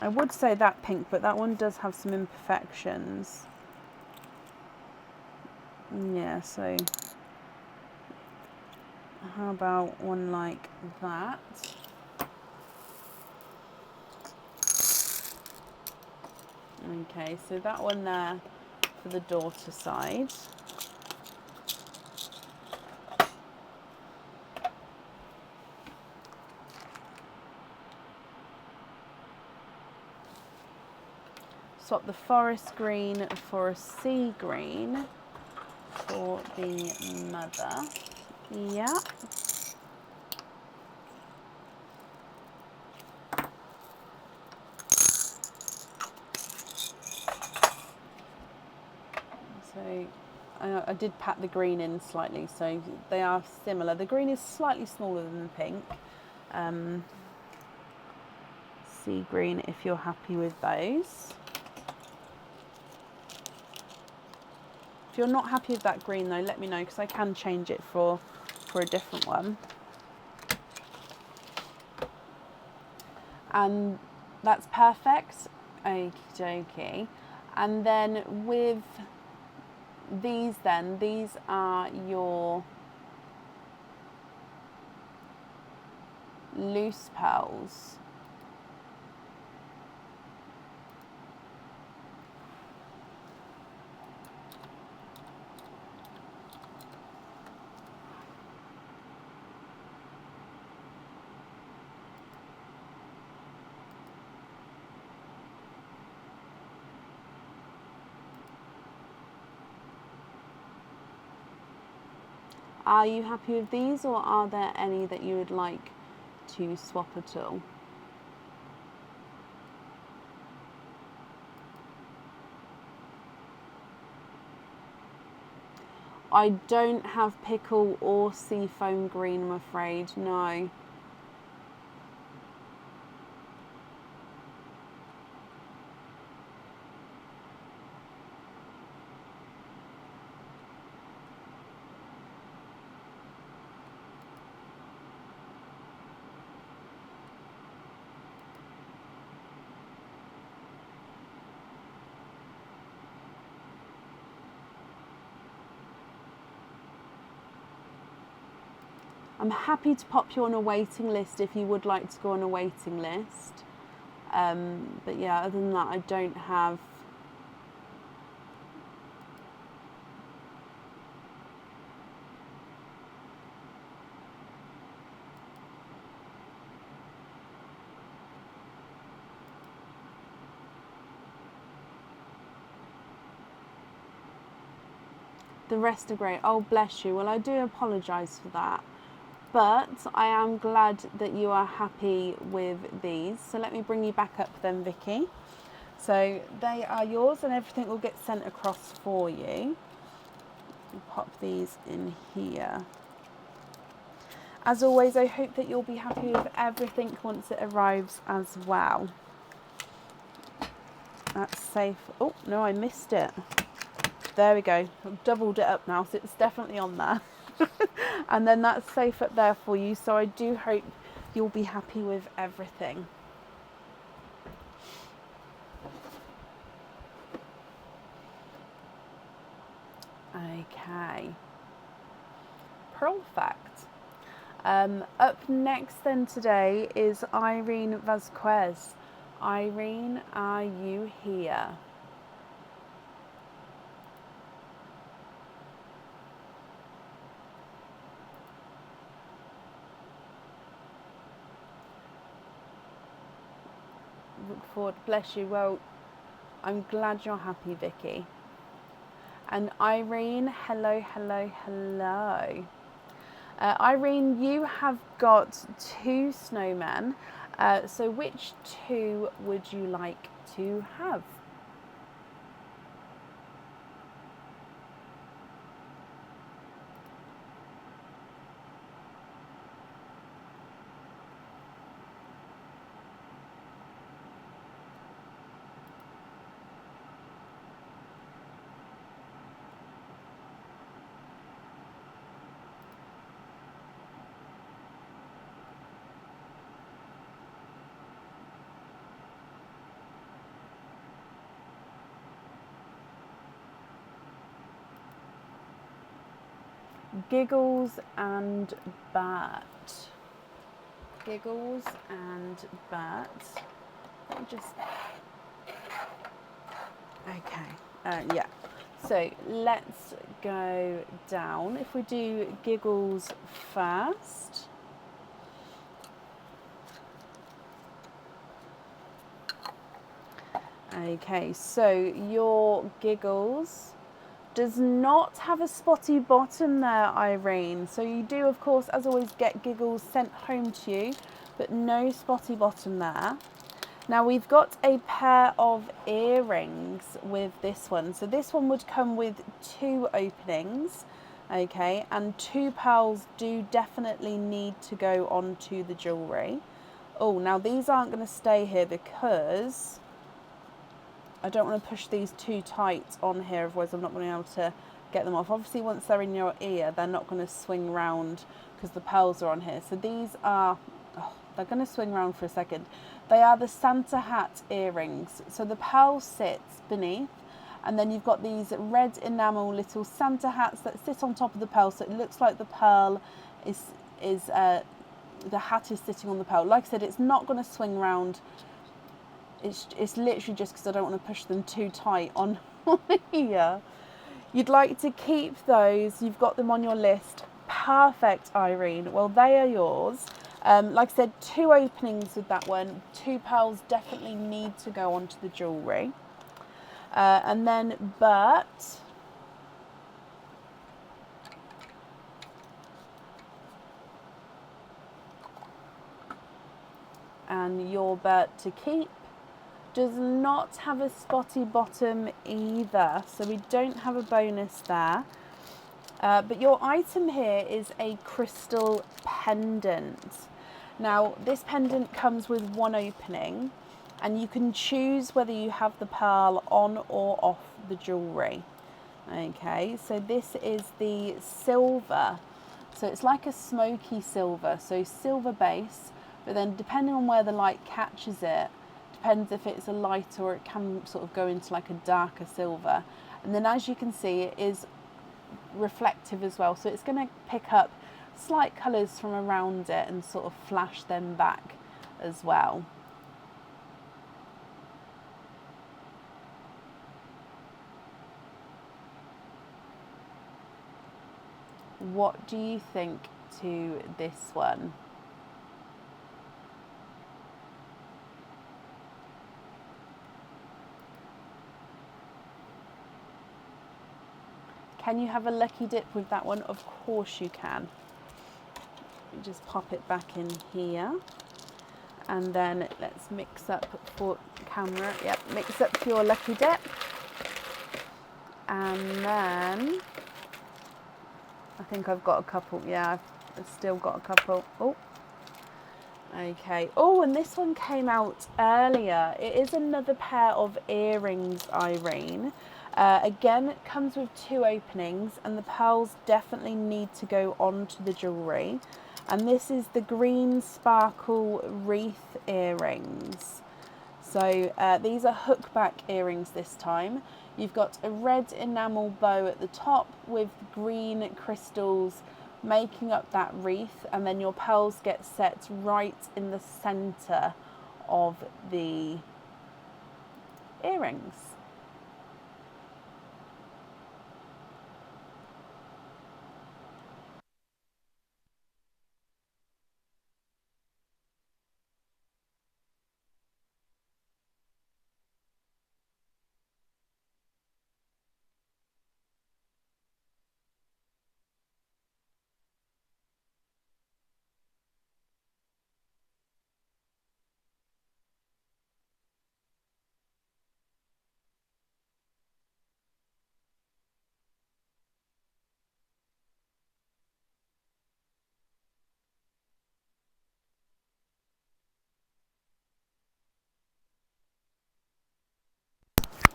S1: I would say that pink, but that one does have some imperfections. Yeah, so how about one like that? Okay, so that one there for the daughter side. Swap the forest green for a sea green for the mother. Yeah. So I did pat the green in slightly, so they are similar. The green is slightly smaller than the pink. Sea green if you're happy with those. If you're not happy with that green though, let me know because I can change it for a different one. And that's perfect. Okie dokie. And then with these then, these are your loose pearls. Are you happy with these, or are there any that you would like to swap at all? I don't have pickle or seafoam green, I'm afraid, no. I'm happy to pop you on a waiting list if you would like to go on a waiting list. But yeah, other than that, I don't have. The rest are great. Oh, bless you. Well, I do apologise for that. But I am glad that you are happy with these. So let me bring you back up then, Vicky. So they are yours and everything will get sent across for you. I'll pop these in here. As always, I hope that you'll be happy with everything once it arrives as well. That's safe. Oh, no, I missed it. There we go. I've doubled it up now, so it's definitely on there. And then that's safe up there for you. So I do hope you'll be happy with everything. Okay. Perfect. Up next then today is Irene Vasquez. Irene, are you here? Look forward, bless you. Well, I'm glad you're happy, Vicky. And Irene, hello, hello, hello. Irene, you have got 2 snowmen. So which 2 would you like to have? Giggles and Bert. Giggles and Bert. Let me just Okay, yeah. So let's go down. If we do Giggles first. Okay, so your Giggles does not have a spotty bottom there, Irene. So you do, of course, as always, get Giggles sent home to you, but no spotty bottom there. Now we've got a pair of earrings with this one. So this one would come with 2 openings, okay, and 2 pearls do definitely need to go onto the jewellery. Oh, now these aren't going to stay here because I don't want to push these too tight on here, otherwise I'm not going to be able to get them off. Obviously once they're in your ear, they're not going to swing round because the pearls are on here. So these are, oh, they're going to swing round for a second. They are the Santa hat earrings. So the pearl sits beneath, and then you've got these red enamel little Santa hats that sit on top of the pearl. So it looks like the pearl the hat is sitting on the pearl. Like I said, it's not going to swing round. It's literally just because I don't want to push them too tight on here. You'd like to keep those. You've got them on your list. Perfect, Irene. Well, they are yours. Like I said, 2 openings with that one. 2 pearls definitely need to go onto the jewellery. And then Bert. And your Bert to keep does not have a spotty bottom either. So we don't have a bonus there. But your item here is a crystal pendant. Now, this pendant comes with 1 opening, and you can choose whether you have the pearl on or off the jewellery. Okay, so this is the silver. So it's like a smoky silver, so silver base, but then depending on where the light catches it, depends if it's a light or it can sort of go into like a darker silver. And then as you can see, it is reflective as well, so it's going to pick up slight colours from around it and sort of flash them back as well. What do you think to this one? Can you have a lucky dip with that one? Of course you can. You just pop it back in here. And then let's mix up for camera. Yep, mix up your lucky dip. And then I think I've got a couple. Yeah, I've still got a couple. Oh, okay. Oh, and this one came out earlier. It is another pair of earrings, Irene. Again, it comes with 2 openings, and the pearls definitely need to go onto the jewellery. And this is the green sparkle wreath earrings. So these are hookback earrings this time. You've got a red enamel bow at the top with green crystals making up that wreath, and then your pearls get set right in the centre of the earrings.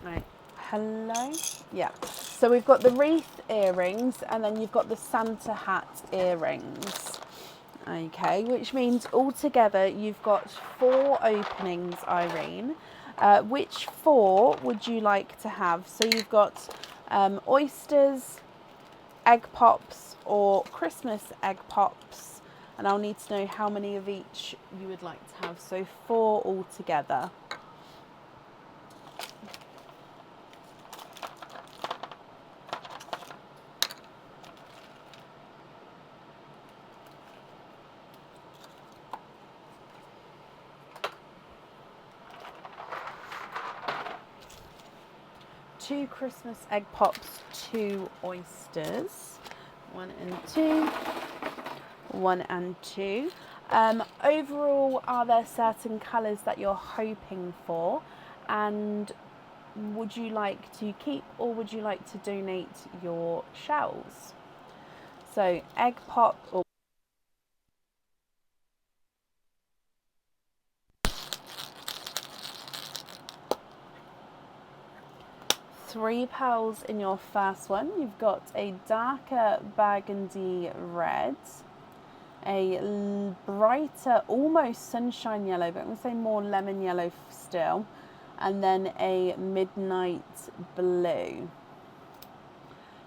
S1: Right. Hello? Yeah. So we've got the wreath earrings, and then you've got the Santa hat earrings. Okay, which means altogether you've got 4 openings, Irene. Which 4 would you like to have? So you've got oysters, egg pops, or Christmas egg pops. And I'll need to know how many of each you would like to have. So 4 altogether. 2 Christmas egg pops, 2 oysters, 1 and 2, 1 and 2. Overall, are there certain colours that you're hoping for, and would you like to keep or would you like to donate your shells? So egg pop or £3 in your first one. You've got a darker burgundy red, a brighter, almost sunshine yellow, but I'm going to say more lemon yellow still, and then a midnight blue.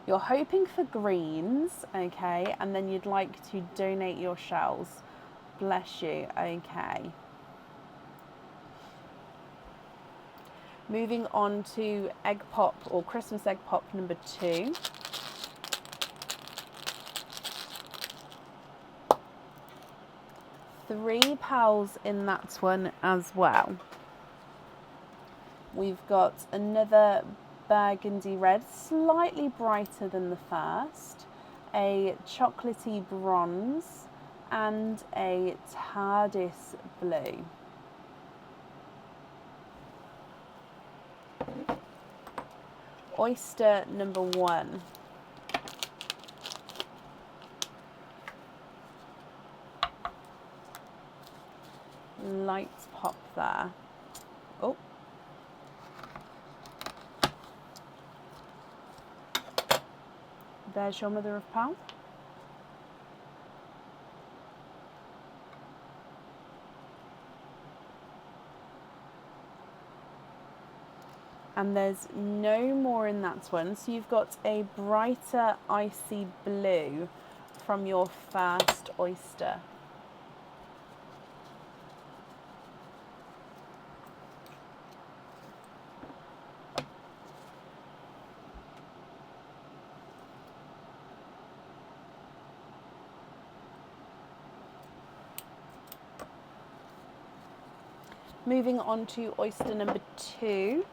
S1: You're hoping for greens, okay, and then you'd like to donate your shells. Bless you, okay. Moving on to egg pop or Christmas egg pop number 2. £3 in that one as well. We've got another burgundy red, slightly brighter than the first, a chocolatey bronze, and a TARDIS blue. Oyster number 1. Lights pop there. Oh. There's your mother of pearl. And there's no more in that one. So you've got a brighter icy blue from your first oyster. Moving on to oyster number 2.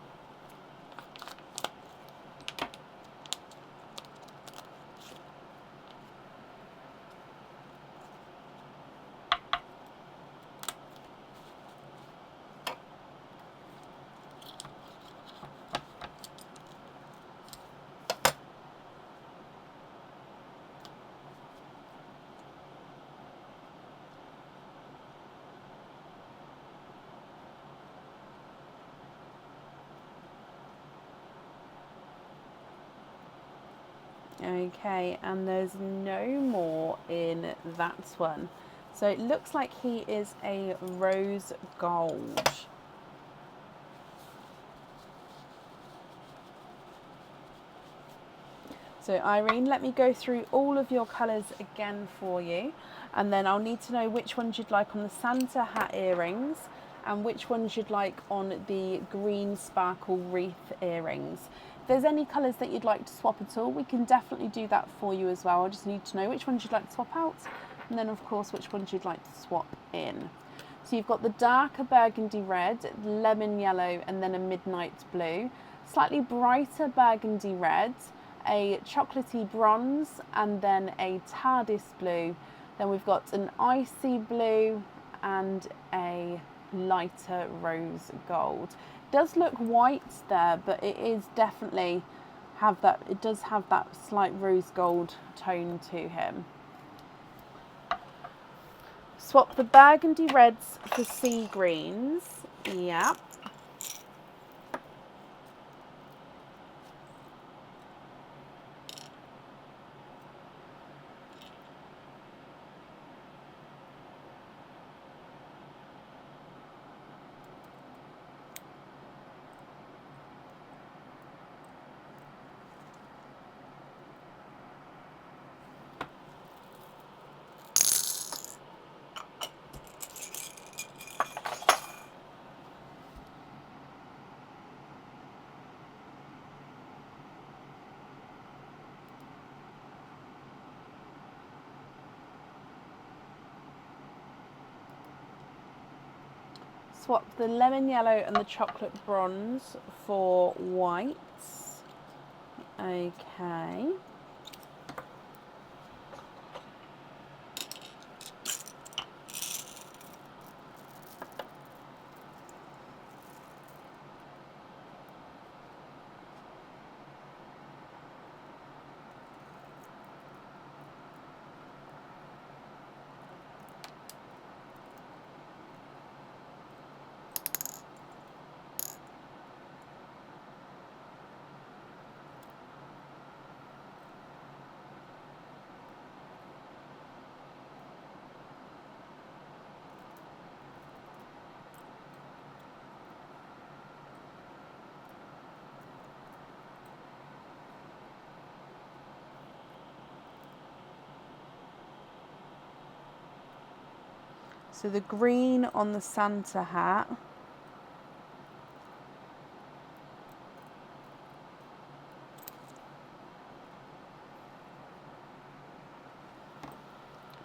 S1: Okay, and there's no more in that one. So it looks like he is a rose gold. So Irene, let me go through all of your colours again for you, and then I'll need to know which ones you'd like on the Santa hat earrings and which ones you'd like on the green sparkle wreath earrings. If there's any colours that you'd like to swap at all, we can definitely do that for you as well. I just need to know which ones you'd like to swap out, and then of course which ones you'd like to swap in. So you've got the darker burgundy red, lemon yellow, and then a midnight blue, slightly brighter burgundy red, a chocolatey bronze, and then a TARDIS blue. Then we've got an icy blue and a lighter rose gold. It does look white there, but it is definitely it does have that slight rose gold tone to him. Swap the burgundy reds for sea greens. Yep. Swap the lemon yellow and the chocolate bronze for whites. Okay. So the green on the Santa hat.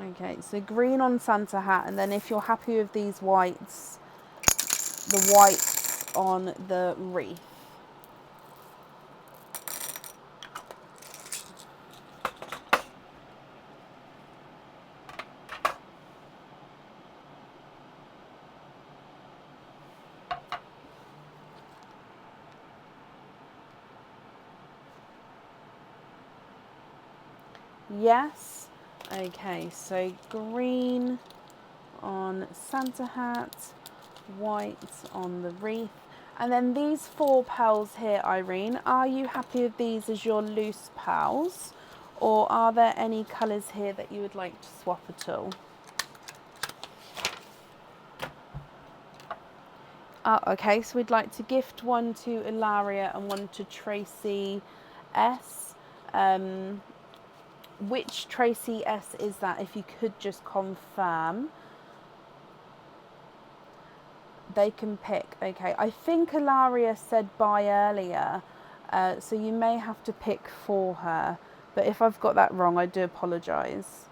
S1: Okay, so green on Santa hat, and then if you're happy with these whites, the whites on the wreath. Yes. Okay, so green on Santa hat, white on the wreath. And then these 4 pearls here, Irene, are you happy with these as your loose pearls? Or are there any colours here that you would like to swap at all? Okay, so we'd like to gift one to Ilaria and one to Tracy S. Which Tracy S is that, if you could just confirm? They can pick. Okay, I think Ilaria said bye earlier, so you may have to pick for her. But if I've got that wrong, I do apologise.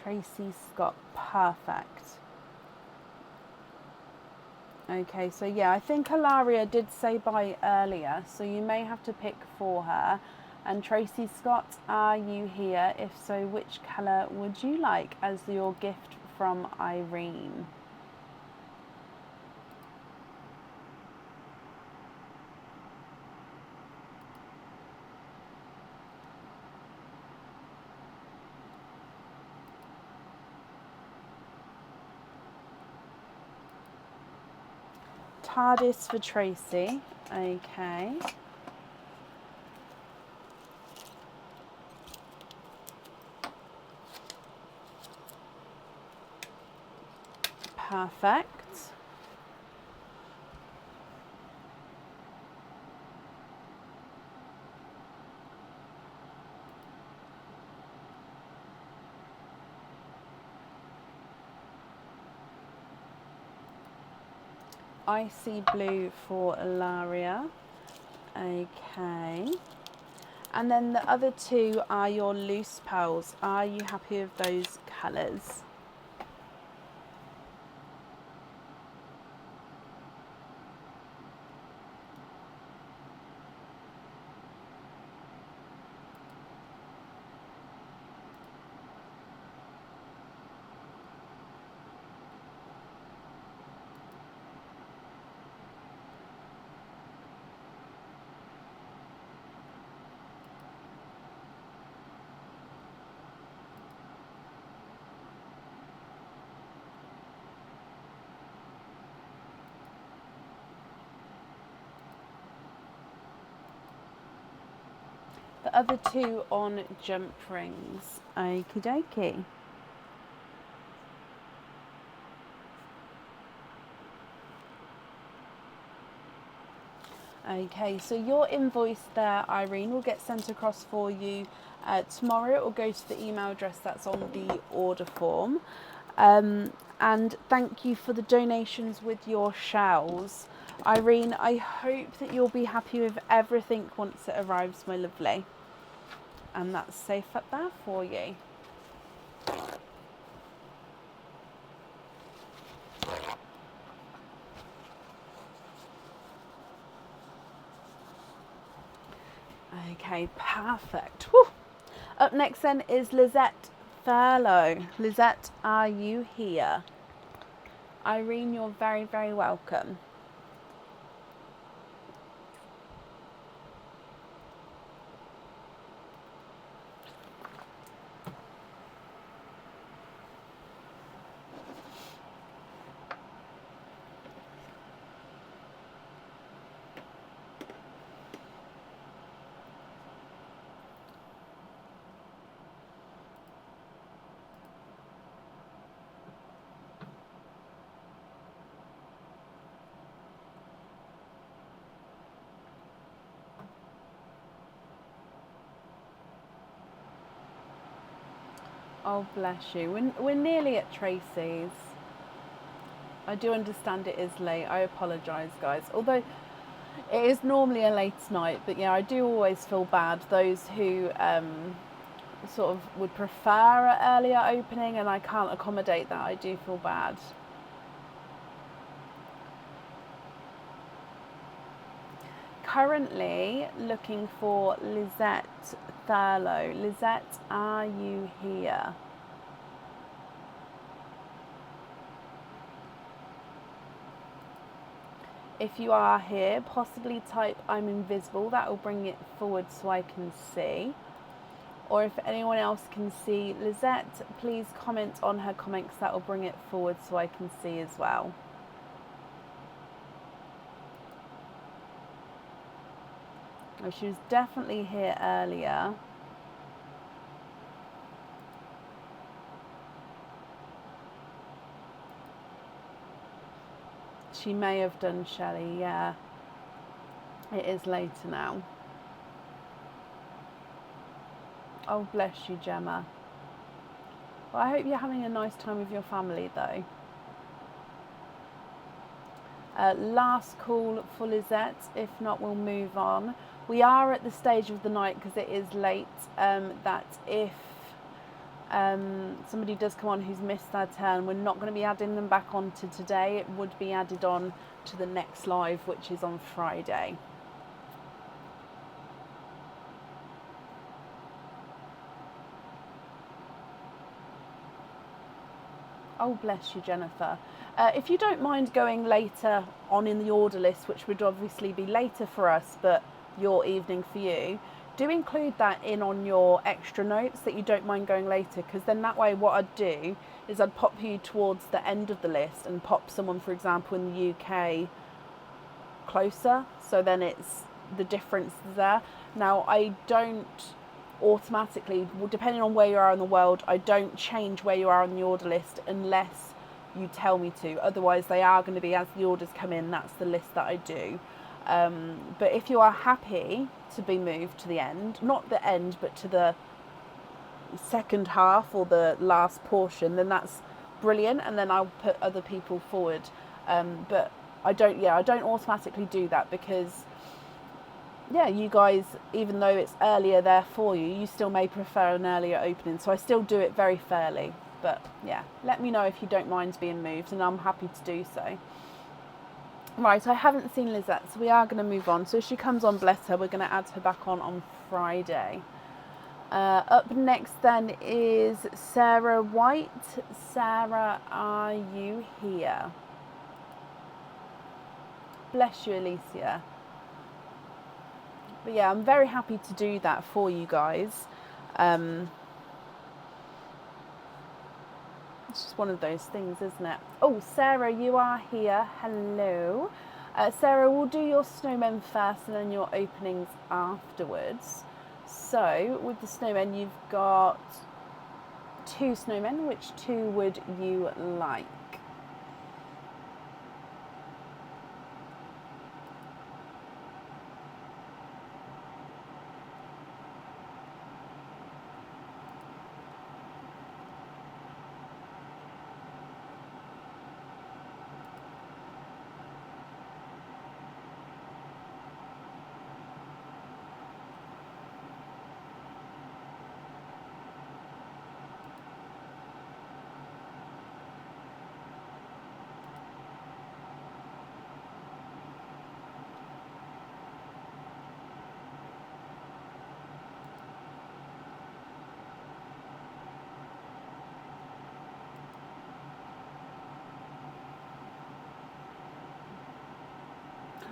S1: Tracy Scott, perfect. Okay, so yeah, I think Ilaria did say bye earlier, so you may have to pick for her. And Tracy Scott, are you here? If so, which colour would you like as your gift from Irene? TARDIS for Tracy. Okay. Perfect. Icy blue for Ilaria. Okay. And then the other 2 are your loose pearls. Are you happy with those colours? The other 2 on jump rings. Okie dokie. Okay, so your invoice there, Irene, will get sent across for you tomorrow. It will go to the email address that's on the order form. And thank you for the donations with your shells. Irene, I hope that you'll be happy with everything once it arrives, my lovely. And that's safe up there for you. Okay, perfect. Whew. Up next then is Lizette Thurlow. Lizette, are you here? Irene, you're very, very welcome. Oh, bless you. We're nearly at Tracy's. I do understand it is late. I apologise, guys. Although it is normally a late night, but yeah, I do always feel bad. Those who sort of would prefer an earlier opening and I can't accommodate that, I do feel bad. Currently looking for Lizette Thurlow. Lizette, are you here? If you are here, possibly type I'm invisible. That will bring it forward so I can see. Or if anyone else can see Lizette, please comment on her comments. That will bring it forward so I can see as well. Oh, she was definitely here earlier. She may have done, Shelley, yeah. It is later now. Oh, bless you, Gemma. Well, I hope you're having a nice time with your family, though. Last call for Lizette. If not, we'll move on. We are at the stage of the night, because it is late, that if somebody does come on who's missed their turn, we're not going to be adding them back on to today. It would be added on to the next live, which is on Friday. Oh, bless you, Jennifer. If you don't mind going later on in the order list, which would obviously be later for us, but your evening for you, do include that in on your extra notes that you don't mind going later, because then that way what I'd do is I'd pop you towards the end of the list and pop someone, for example, in the UK closer, so then it's the difference there. Now, I don't automatically, depending on where you are in the world, I don't change where you are on the order list unless you tell me to. Otherwise, they are going to be as the orders come in. That's the list that I do. But if you are happy to be moved to the end, not the end, but to the second half or the last portion, then that's brilliant, and then I'll put other people forward. But I don't automatically do that, because yeah, you guys, even though it's earlier there for you, you still may prefer an earlier opening. So I still do it very fairly. But yeah, let me know if you don't mind being moved, and I'm happy to do so. Right, I haven't seen Lizette, so we are going to move on. So if she comes on, bless her, we're going to add her back on Friday. Up next then is Sarah White. Sarah, are you here? Bless you, Alicia. But yeah, I'm very happy to do that for you guys. It's just one of those things, isn't it? Oh, Sarah, you are here. Hello. Sarah, we'll do your snowmen first and then your openings afterwards. So, with the snowmen, you've got 2 snowmen. Which 2 would you like?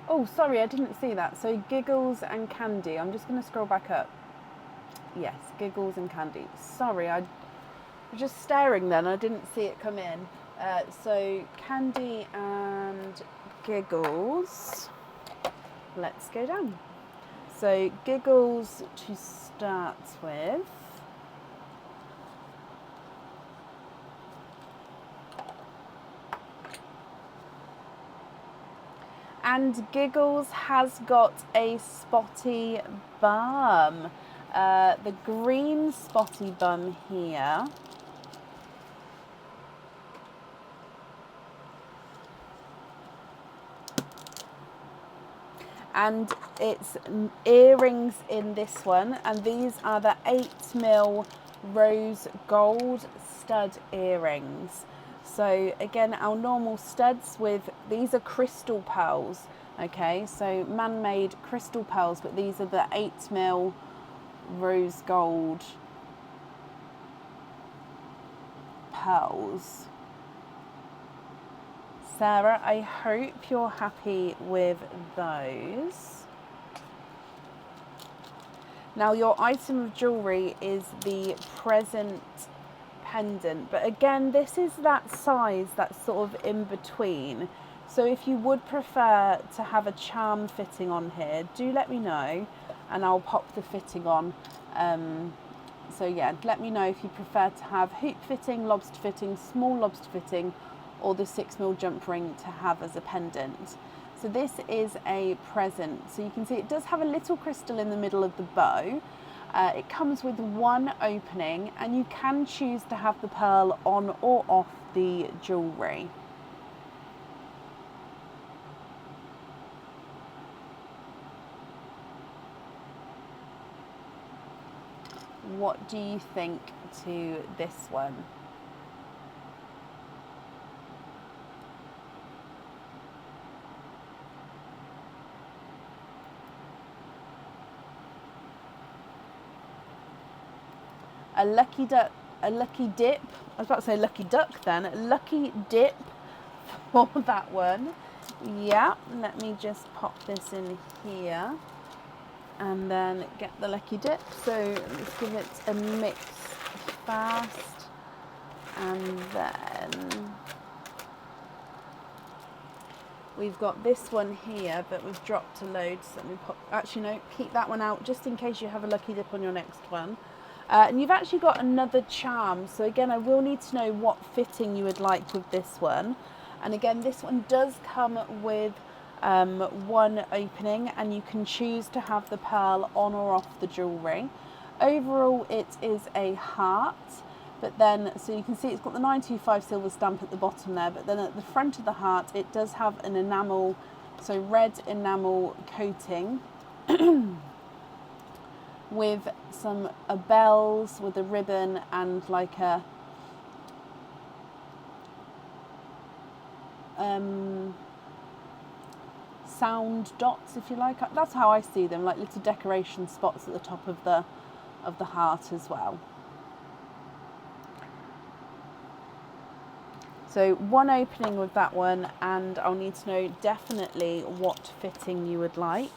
S1: Oh, sorry, I didn't see that. So Giggles and Candy. I'm just going to scroll back up. Yes, Giggles and Candy. Sorry, I was just staring then. I didn't see it come in. So Candy and Giggles. Let's go down. So Giggles to start with. And Giggles has got a spotty bum. The green spotty bum here. And it's earrings in this one, and these are the 8mm rose gold stud earrings. So again, our normal studs with, these are crystal pearls, okay, so man-made crystal pearls, but these are the 8mm rose gold pearls. Sarah, I hope you're happy with those. Now your item of jewellery is the present pendant, but again, this is that size that's sort of in between. So if you would prefer to have a charm fitting on here, do let me know and I'll pop the fitting on. So yeah, let me know if you prefer to have hoop fitting, lobster fitting, small lobster fitting, or the 6mm jump ring to have as a pendant. So this is a present. So you can see it does have a little crystal in the middle of the bow. It comes with one opening, and you can choose to have the pearl on or off the jewellery. What do you think to this one? A lucky dip. I was about to say lucky duck then. A lucky dip for that one. Yeah, let me just pop this in here and then get the lucky dip. So let's give it a mix fast, and then we've got this one here, but we've dropped a load. So let me pop. Actually, no, keep that one out just in case you have a lucky dip on your next one. And you've actually got another charm. So again, I will need to know what fitting you would like with this one. And again, this one does come with one opening, and you can choose to have the pearl on or off the jewellery. Overall, it is a heart, but then, so you can see it's got the 925 silver stamp at the bottom there, but then at the front of the heart, it does have an enamel, so red enamel coating, with some bells with a ribbon and like a sound dots, if you like. That's how I see them, like little decoration spots at the top of the heart as well. So one opening with that one, and I'll need to know definitely what fitting you would like.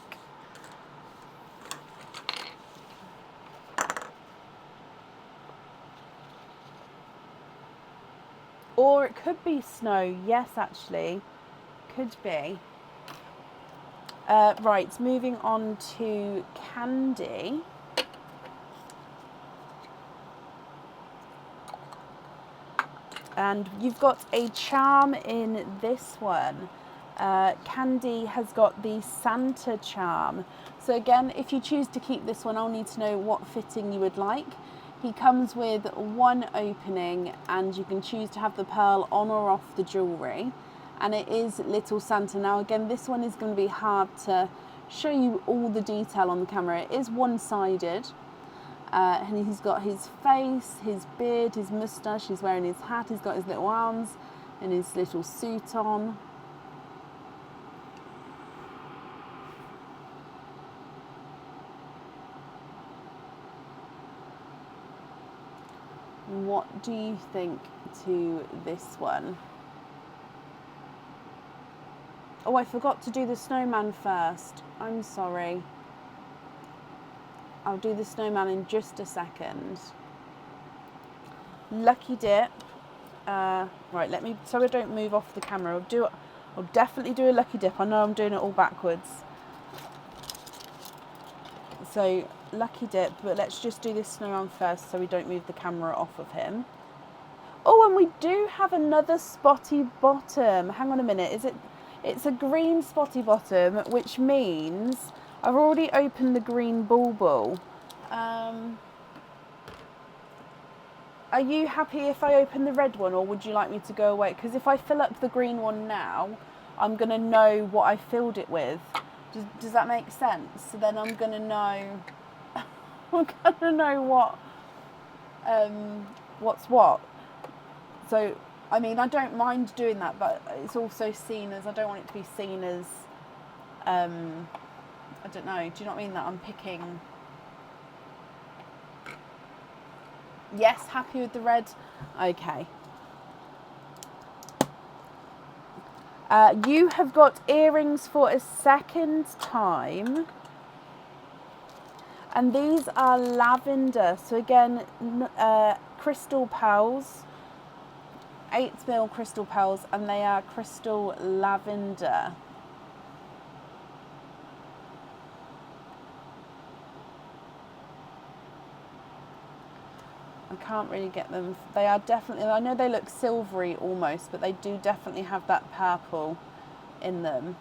S1: Or it could be snow. Yes, actually, could be. Right, moving on to Candy. And you've got a charm in this one. Candy has got the Santa charm. So again, if you choose to keep this one, I'll need to know what fitting you would like. He comes with one opening, and you can choose to have the pearl on or off the jewellery. And it is Little Santa. Now again, this one is going to be hard to show you all the detail on the camera. It is one-sided. And he's got his face, his beard, his moustache, he's wearing his hat, he's got his little arms and his little suit on. What do you think to this one? Oh, I forgot to do the snowman first. I'm sorry. I'll do the snowman in just a second. Lucky dip. Right, let me, so I don't move off the camera. I'll definitely do a lucky dip. I know I'm doing it all backwards. So, lucky dip, but let's just do this snowman first so we don't move the camera off of him. Oh, and we do have another spotty bottom. Hang on a minute, it's a green spotty bottom, which means I've already opened the green bulbul. Are you happy if I open the red one, or would you like me to go away? Because if I fill up the green one now, I'm going to know what I filled it with. Does that make sense? So then I'm going to know, I'm going to know what's what. So, I mean, I don't mind doing that, but it's also seen as, I don't want it to be seen as, I don't know, do you know what I mean? That I'm picking. Yes, happy with the red? Okay. You have got earrings for a second time. And these are lavender. So again, crystal pearls. 8mm crystal pearls, and they are crystal lavender. I can't really get them. They are definitely, I know they look silvery almost, but they do definitely have that purple in them.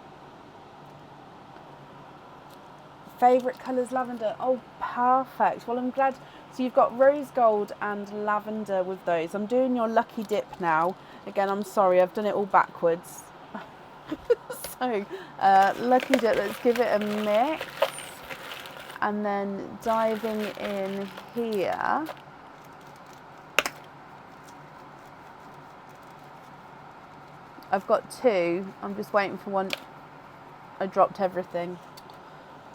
S1: Favourite colours, lavender. Oh, perfect. Well, I'm glad. So you've got rose gold and lavender with those. I'm doing your lucky dip now. Again, I'm sorry, I've done it all backwards. So, lucky dip, let's give it a mix. And then diving in here. I've got two. I'm just waiting for one. I dropped everything.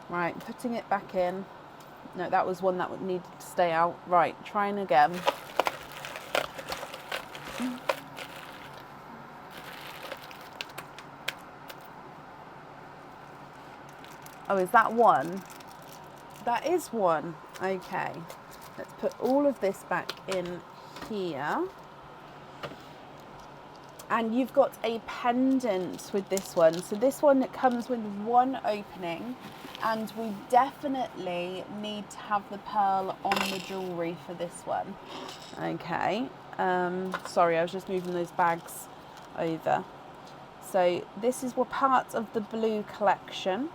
S1: Right, putting it back in. No, that was one that needed to stay out. Right, trying again. Oh, is that one? That is one. Okay. Let's put all of this back in here. And you've got a pendant with this one. So this one comes with one opening, and we definitely need to have the pearl on the jewellery for this one. Okay. Sorry, I was just moving those bags over. So this is what part of the blue collection.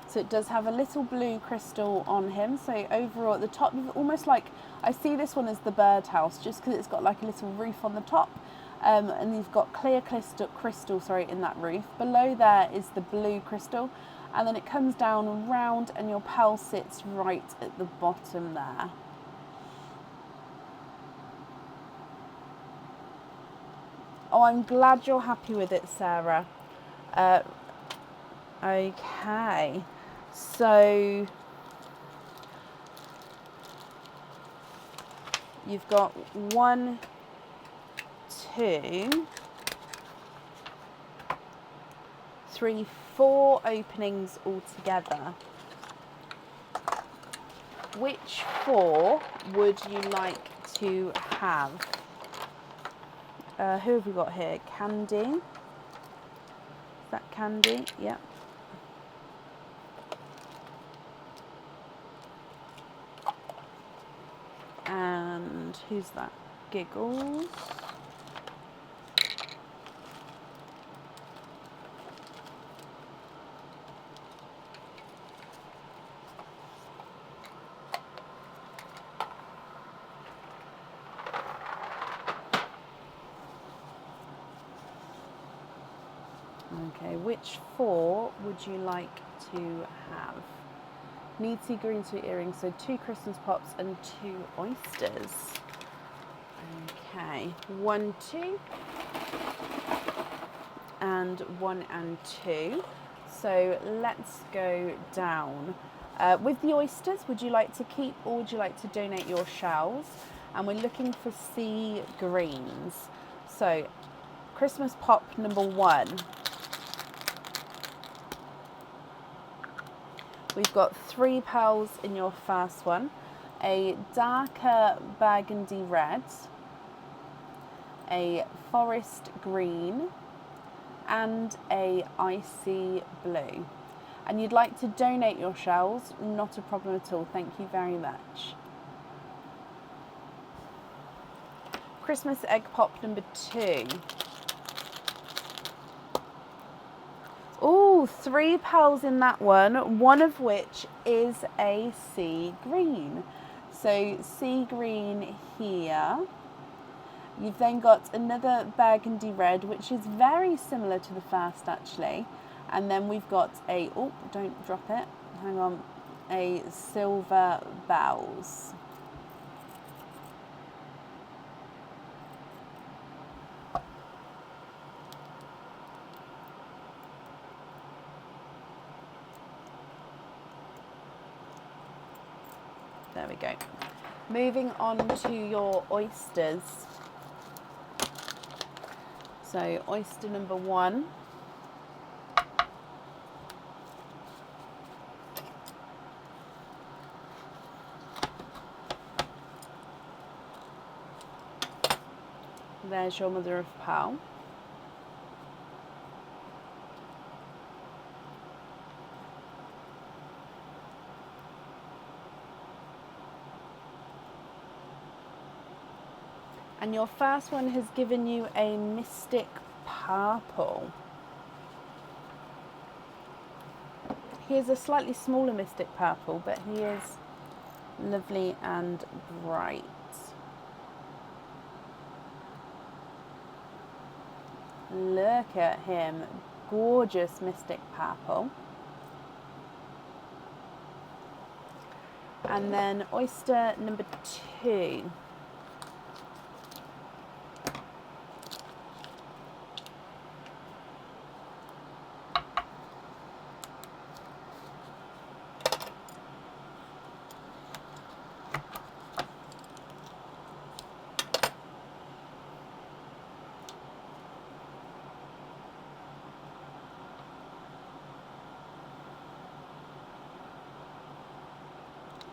S1: So it does have a little blue crystal on him. So overall at the top, almost like, I see this one as the birdhouse, just because it's got like a little roof on the top. And you've got clear crystal in that roof. Below there is the blue crystal, and then it comes down round and your pearl sits right at the bottom there. Oh, I'm glad you're happy with it, Sarah. Okay, so you've got 1, 2, 3, 4 openings altogether. Which 4 would you like to have? Who have we got here? Candy. Is that Candy? Yep. And who's that? Giggles. Okay, which 4 would you like to have? Need sea green sweet earrings, so 2 Christmas pops and 2 oysters. Okay, 1, 2, and 1 and 2. So let's go down. With the oysters, would you like to keep or would you like to donate your shells? And we're looking for sea greens. So Christmas pop number 1. We've got 3 pearls in your first one, a darker burgundy red, a forest green, and a icy blue. And you'd like to donate your shells, not a problem at all. Thank you very much. Christmas egg pop number 2. Oh, 3 pearls in that one of which is a sea green. So sea green here. You've then got another burgundy red, which is very similar to the first actually. And then we've got a, oh, don't drop it, hang on, a silver bells. There we go. Moving on to your oysters. So oyster number 1. There's your mother of pearl. And your first one has given you a mystic purple. He is a slightly smaller mystic purple, but he is lovely and bright. Look at him, gorgeous mystic purple. And then oyster number 2.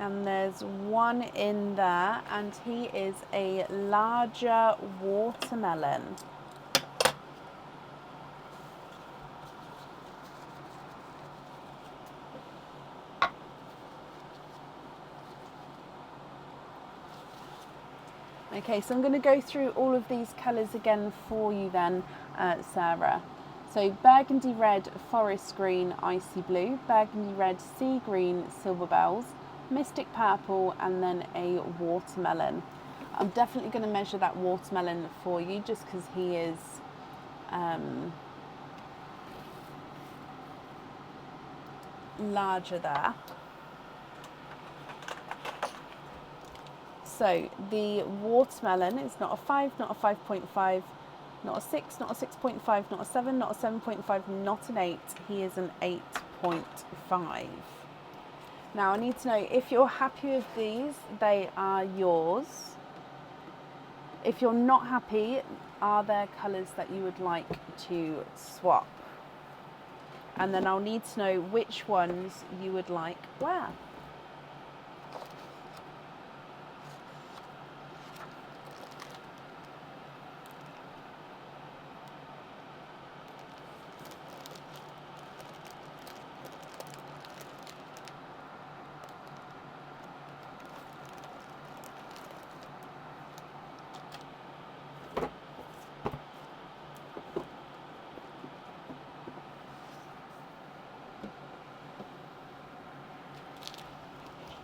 S1: And there's one in there, and he is a larger watermelon. Okay, so I'm going to go through all of these colours again for you then, Sarah. So burgundy red, forest green, icy blue, burgundy red, sea green, silver bells, mystic purple, and then a watermelon. I'm definitely going to measure that watermelon for you just because he is larger there. So the watermelon is not a 5, not a 5.5, not a 6, not a 6.5, not a 7, not a 7.5, not an 8. He is an 8.5. Now I need to know if you're happy with these, they are yours. If you're not happy, are there colours that you would like to swap? And then I'll need to know which ones you would like where.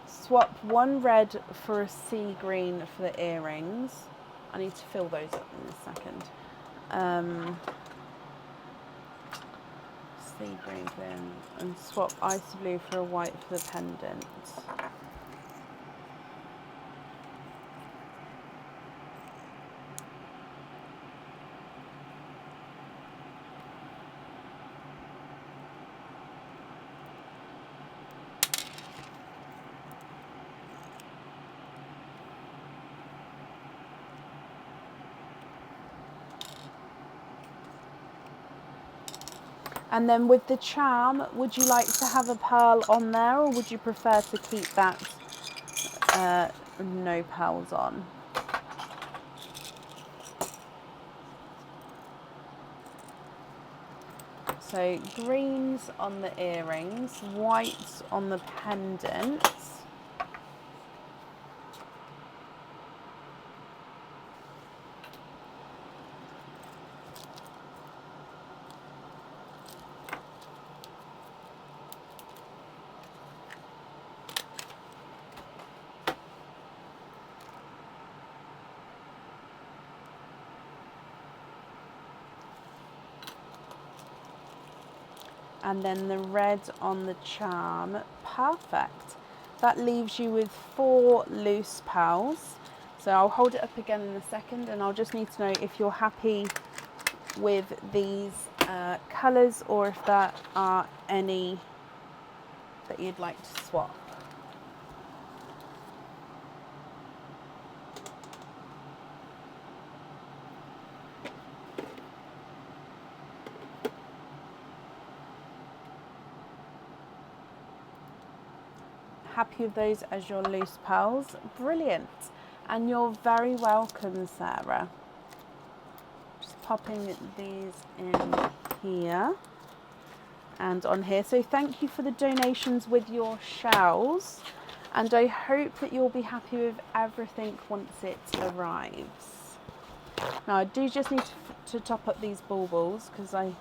S1: Swap one red for a sea green for the earrings. I need to fill those up in a second. Sea green bin, and swap icy blue for a white for the pendant. And then with the charm, would you like to have a pearl on there, or would you prefer to keep that no pearls on? So greens on the earrings, whites on the pendants. And then the red on the charm. Perfect. That leaves you with 4 loose pearls. So I'll hold it up again in a second, and I'll just need to know if you're happy with these colours, or if there are any that you'd like to swap. Happy with those as your loose pearls? Brilliant. And you're very welcome, Sarah. Just popping these in here and on here. So thank you for the donations with your shells, and I hope that you'll be happy with everything once it arrives. Now I do just need to top up these baubles because I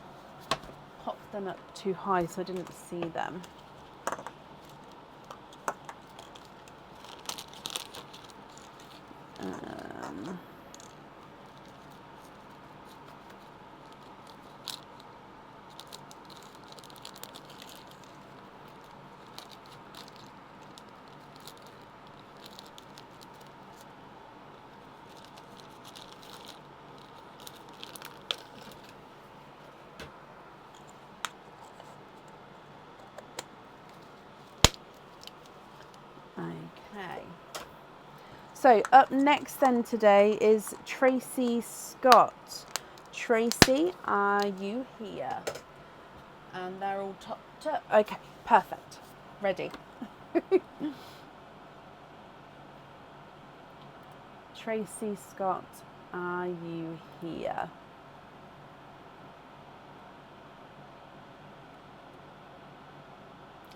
S1: popped them up too high so I didn't see them. Okay. So up next then today is Tracy Scott. Tracy, are you here? And they're all topped up. Okay, perfect. Ready. Tracy Scott, are you here?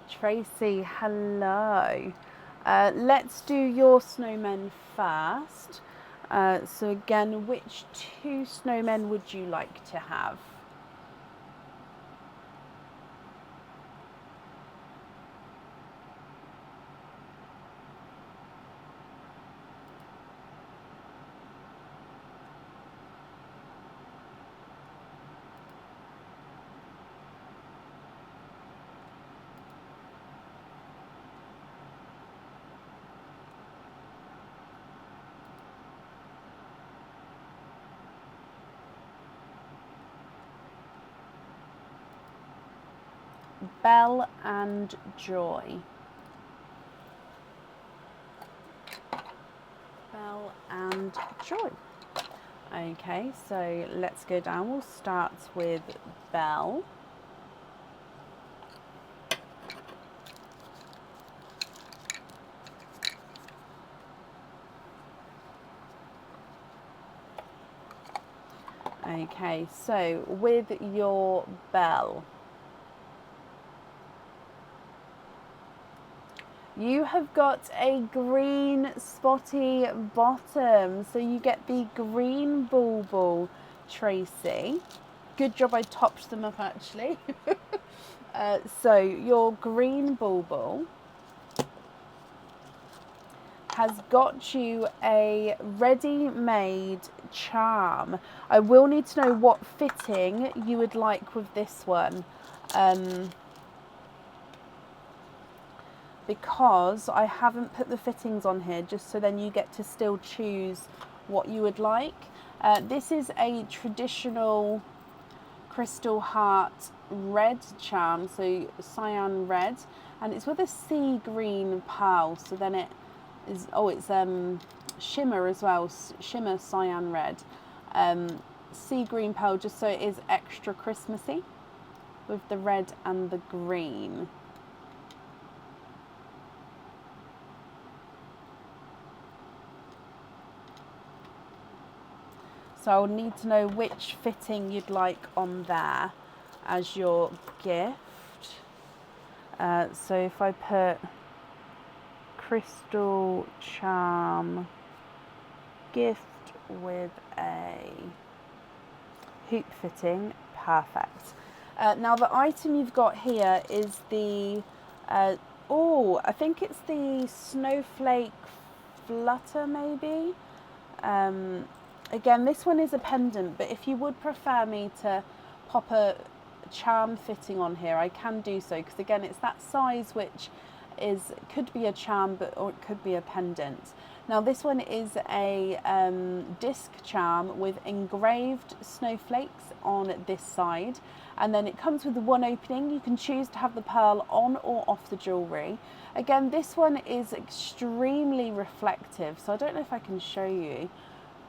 S1: Tracy, hello. Let's do your snowmen first. So again, which 2 snowmen would you like to have? Belle and Joy. Belle and Joy. Okay, so let's go down. We'll start with Belle. Okay, so with your Belle, you have got a green spotty bottom, so you get the green bauble, Tracy. Good job, I topped them up actually. So your green bauble has got you a ready-made charm. I will need to know what fitting you would like with this one. Because I haven't put the fittings on here, just so then you get to still choose what you would like. This is a traditional crystal heart red charm, so cyan red, and it's with a sea green pearl, so then it is, it's shimmer as well, shimmer cyan red, sea green pearl, just so it is extra Christmassy. with the red and the green. So I'll need to know which fitting you'd like on there as your gift. So if I put crystal charm gift with a hoop fitting, perfect. Now the item you've got here is the, I think it's the snowflake flutter maybe. Again, this one is a pendant, but if you would prefer me to pop a charm fitting on here, I can do so, because again, it's that size which could be a charm, or it could be a pendant. Now this one is a disc charm with engraved snowflakes on this side, and then it comes with one opening. You can choose to have the pearl on or off the jewellery. Again, this one is extremely reflective, so I don't know if I can show you,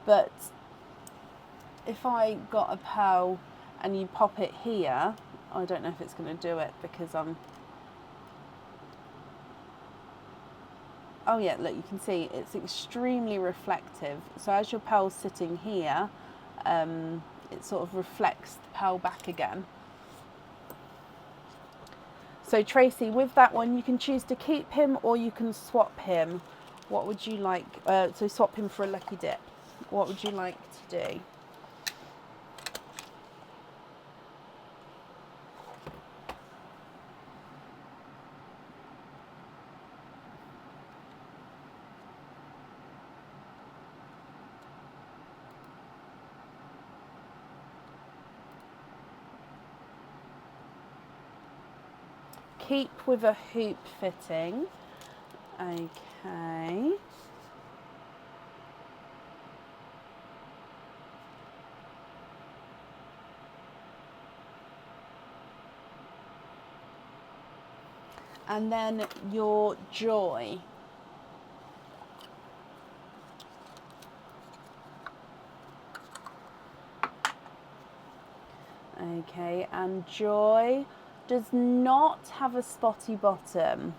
S1: but if I got a pearl and you pop it here, I don't know if it's going to do it because oh yeah, look, you can see it's extremely reflective. So as your pearl's sitting here, it sort of reflects the pearl back again. So Tracy, with that one, you can choose to keep him or you can swap him. What would you like? So swap him for a lucky dip. What would you like to do? Keep with a hoop fitting. Okay. And then your joy. Okay, and joy does not have a spotty bottom.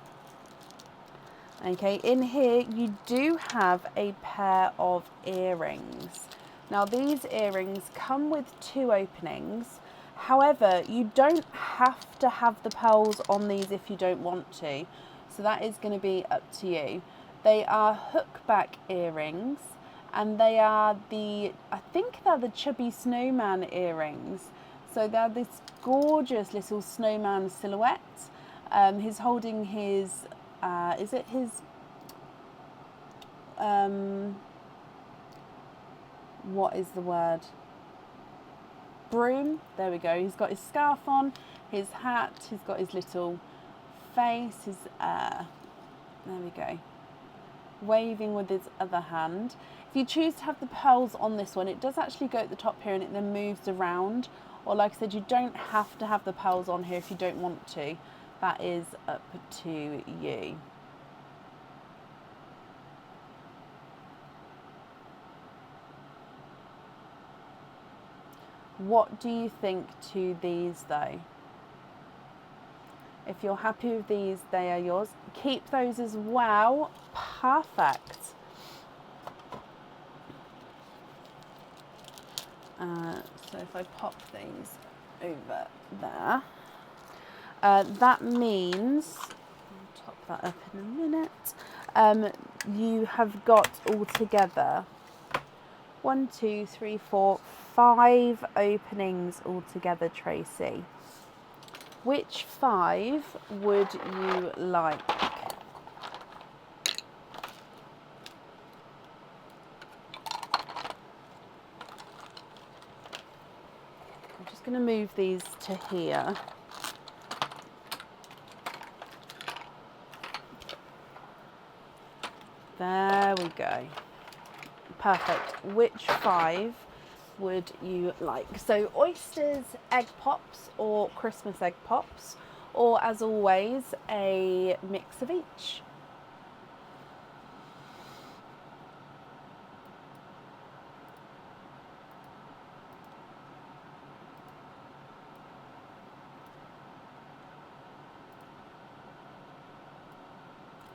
S1: Okay, in here you do have a pair of earrings. Now these earrings come with 2 openings. However, you don't have to have the pearls on these if you don't want to. So that is going to be up to you. They are hookback earrings, and they are I think they're the chubby snowman earrings. So they're this gorgeous little snowman silhouette. He's holding his, is it his, what is the word? Broom. There we go. He's got his scarf on, his hat, he's got his little face, his, there we go, waving with his other hand. If you choose to have the pearls on this one, it does actually go at the top here and it then moves around. Or like I said, you don't have to have the pearls on here if you don't want to. That is up to you. What do you think to these though? If you're happy with these, they are yours. Keep those as well. Perfect. So if I pop these over there, that means, I'll top that up in a minute, you have got altogether 1, 2, 3, 4, 5 openings altogether, Tracy. Which 5 would you like? I'm just going to move these to here. There we go. Perfect. Which 5 would you like? So oysters, egg pops, or Christmas egg pops, or as always, a mix of each.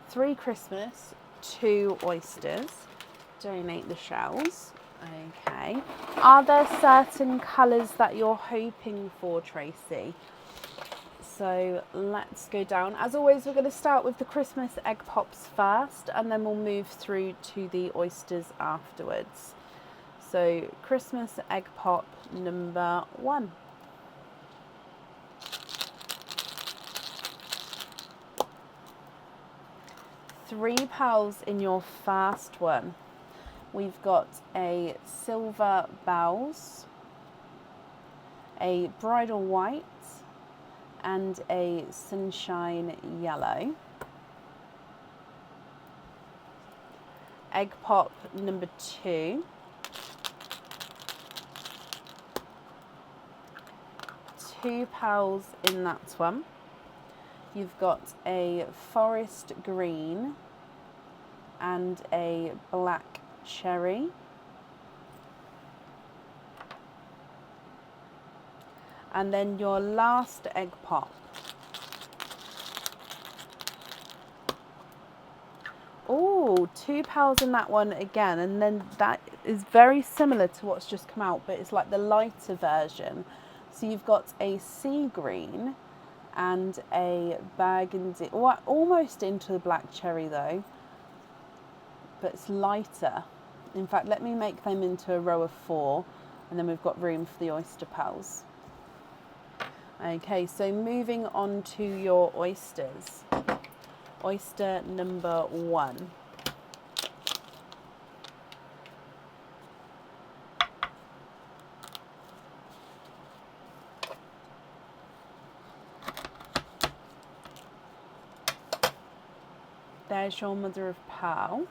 S1: 3 Christmas, 2 oysters. Donate the shells. Okay. Are there certain colours that you're hoping for, Tracy? So let's go down. As always, we're going to start with the Christmas egg pops first, and then we'll move through to the oysters afterwards. So Christmas egg pop number 1. £3 in your first one. We've got a silver bells, a bridal white, and a sunshine yellow. Egg pop number 2. £2 in that one. You've got a forest green and a black cherry. And then your last egg pop. Oh, £2 in that one again. And then that is very similar to what's just come out, but it's like the lighter version. So you've got a sea green and a burgundy, almost into the black cherry though, but it's lighter. In fact, let me make them into a row of 4, and then we've got room for the oyster pals. Okay, so moving on to your oysters. Oyster number 1. There's your mother of pearl.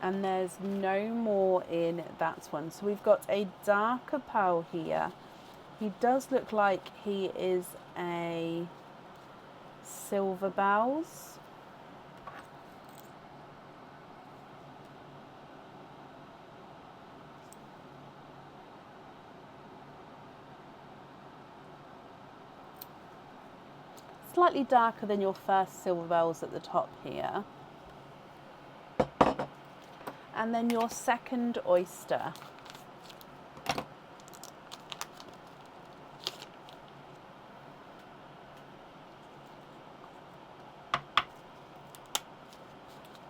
S1: And there's no more in that one. So we've got a darker pearl here. He does look like he is a silver bells. Slightly darker than your first silver bells at the top here. And then your second oyster.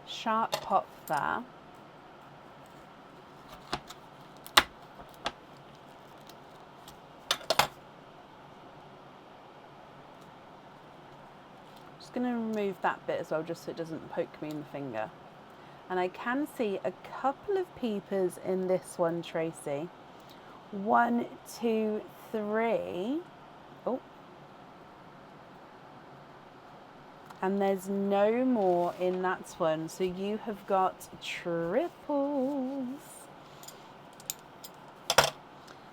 S1: Sharp pop there. Just going to remove that bit as well, just so it doesn't poke me in the finger. And I can see a couple of peepers in this one, Tracy. 1, 2, 3. Oh. And there's no more in that one. So you have got triples.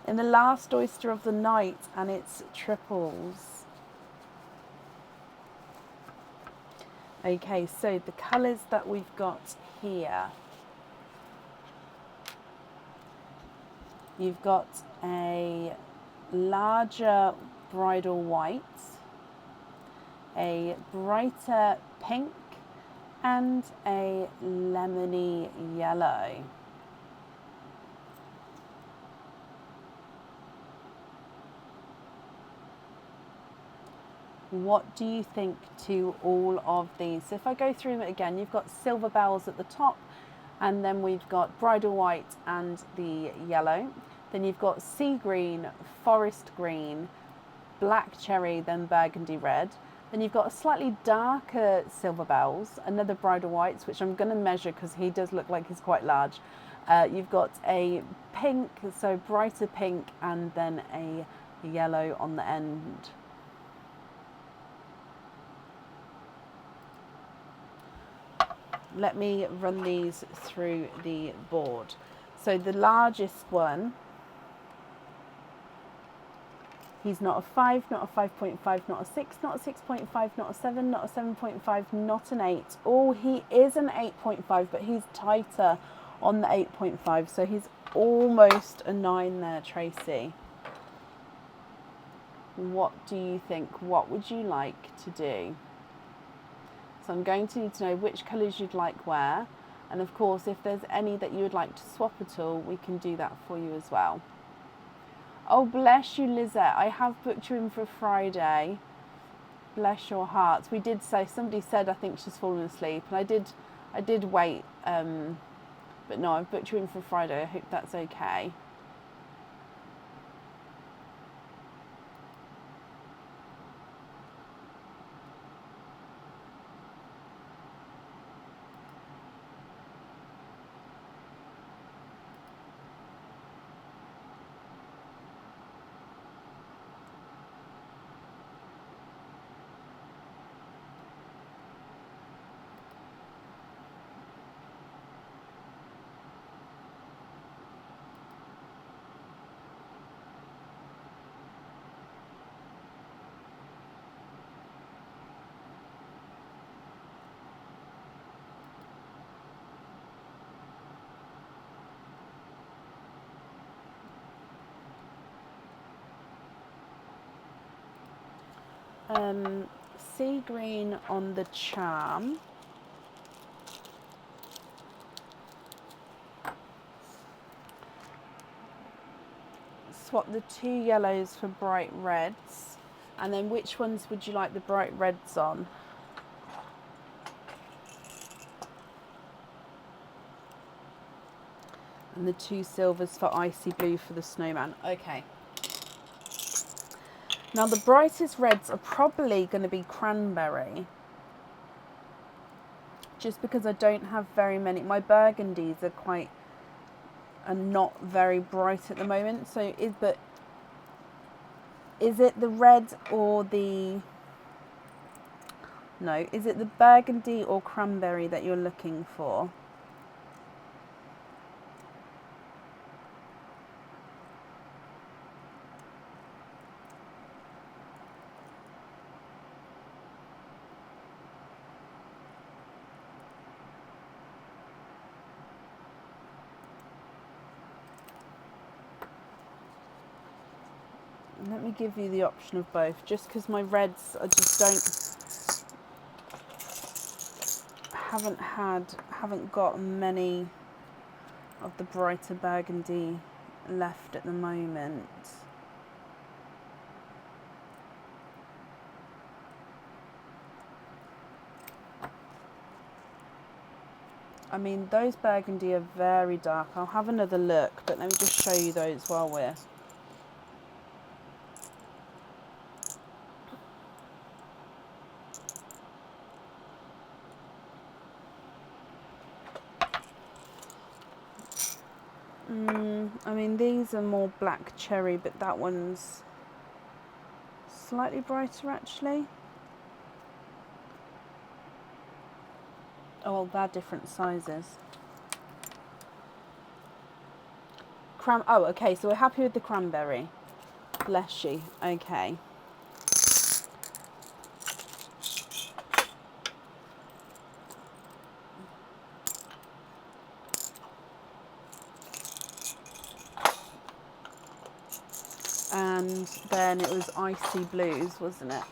S1: In the last oyster of the night, and it's triples. Okay, so the colours that we've got here. You've got a larger bridal white, a brighter pink, and a lemony yellow. What do you think to all of these? So if I go through them again, you've got silver bells at the top, and then we've got bridal white and the yellow. Then you've got sea green, forest green, black cherry, then burgundy red. Then you've got a slightly darker silver bells, another bridal whites, which I'm going to measure because he does look like he's quite large. You've got a pink, so brighter pink, and then a yellow on the end. Let me run these through the board. So the largest one He's not a 5, not a 5.5, not a 6, not a 6.5, not a 7, not a 7.5, not an 8. Oh, he is an 8.5, but he's tighter on the 8.5, so he's almost a 9 there, Tracy. What do you think? What would you like to do? So I'm going to need to know which colours you'd like where, and of course if there's any that you would like to swap at all, we can do that for you as well. Oh, bless you, Lizette. I have booked you in for Friday. Bless your hearts. We did say, somebody said I think she's fallen asleep, and I did wait, but no, I've booked you in for Friday. I hope that's okay. Sea green on the charm. Swap the 2 yellows for bright reds. And then which ones would you like the bright reds on? And the 2 silvers for icy blue for the snowman. Okay. Now the brightest reds are probably going to be cranberry. Just because I don't have very many. My burgundies are not very bright at the moment. So is it the red or the... No, is it the burgundy or cranberry that you're looking for? Let me give you the option of both, just because my reds I just haven't got many of the brighter burgundy left at the moment. I mean, those burgundy are very dark. I'll have another look, but let me just show you those while we're... I mean, these are more black cherry, but that one's slightly brighter actually. Oh, well, they're different sizes. Oh, okay, so we're happy with the cranberry. Bless you. Okay. And then it was icy blues, wasn't it?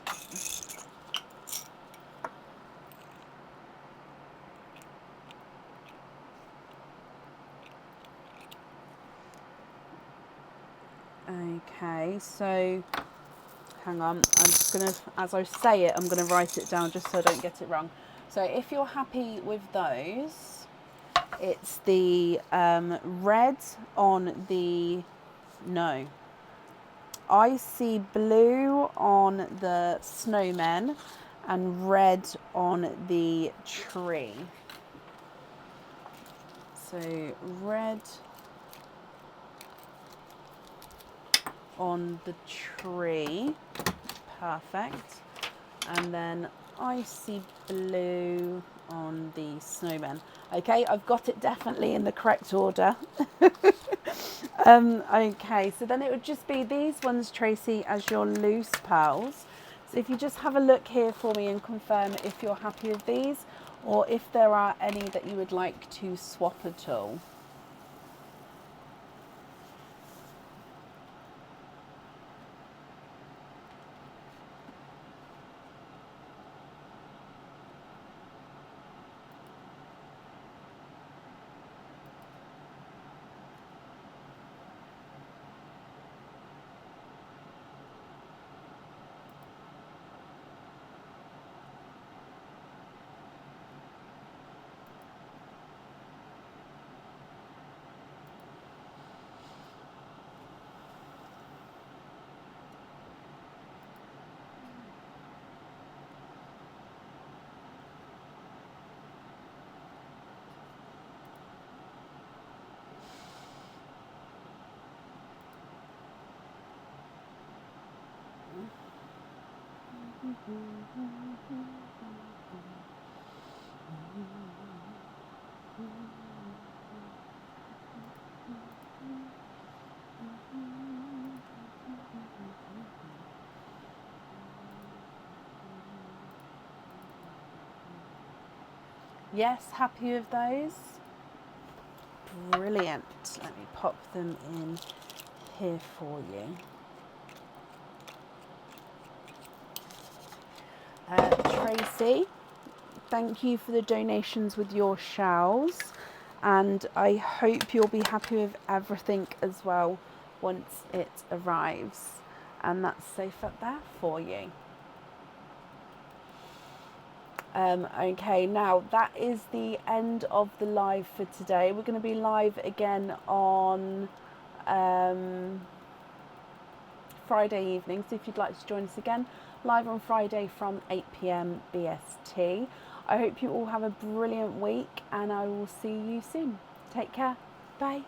S1: Okay, so hang on, I'm just gonna, as I say it, I'm gonna write it down just so I don't get it wrong. So if you're happy with those, it's the red on the, no, icy blue on the snowmen and red on the tree. So red on the tree, perfect. and then icy blue on the snowmen. Okay, I've got it definitely in the correct order. Okay, so then it would just be these ones, Tracy, as your loose pearls. So if you just have a look here for me and confirm if you're happy with these, or if there are any that you would like to swap at all. Yes, happy with those? Brilliant. Let me pop them in here for you. Tracy, thank you for the donations with your shells, and I hope you'll be happy with everything as well once it arrives, and that's safe up there for you. Okay, now that is the end of the live for today. We're going to be live again on Friday evening, so if you'd like to join us again, live on Friday from 8 p.m. BST. I hope you all have a brilliant week, and I will see you soon. Take care. Bye.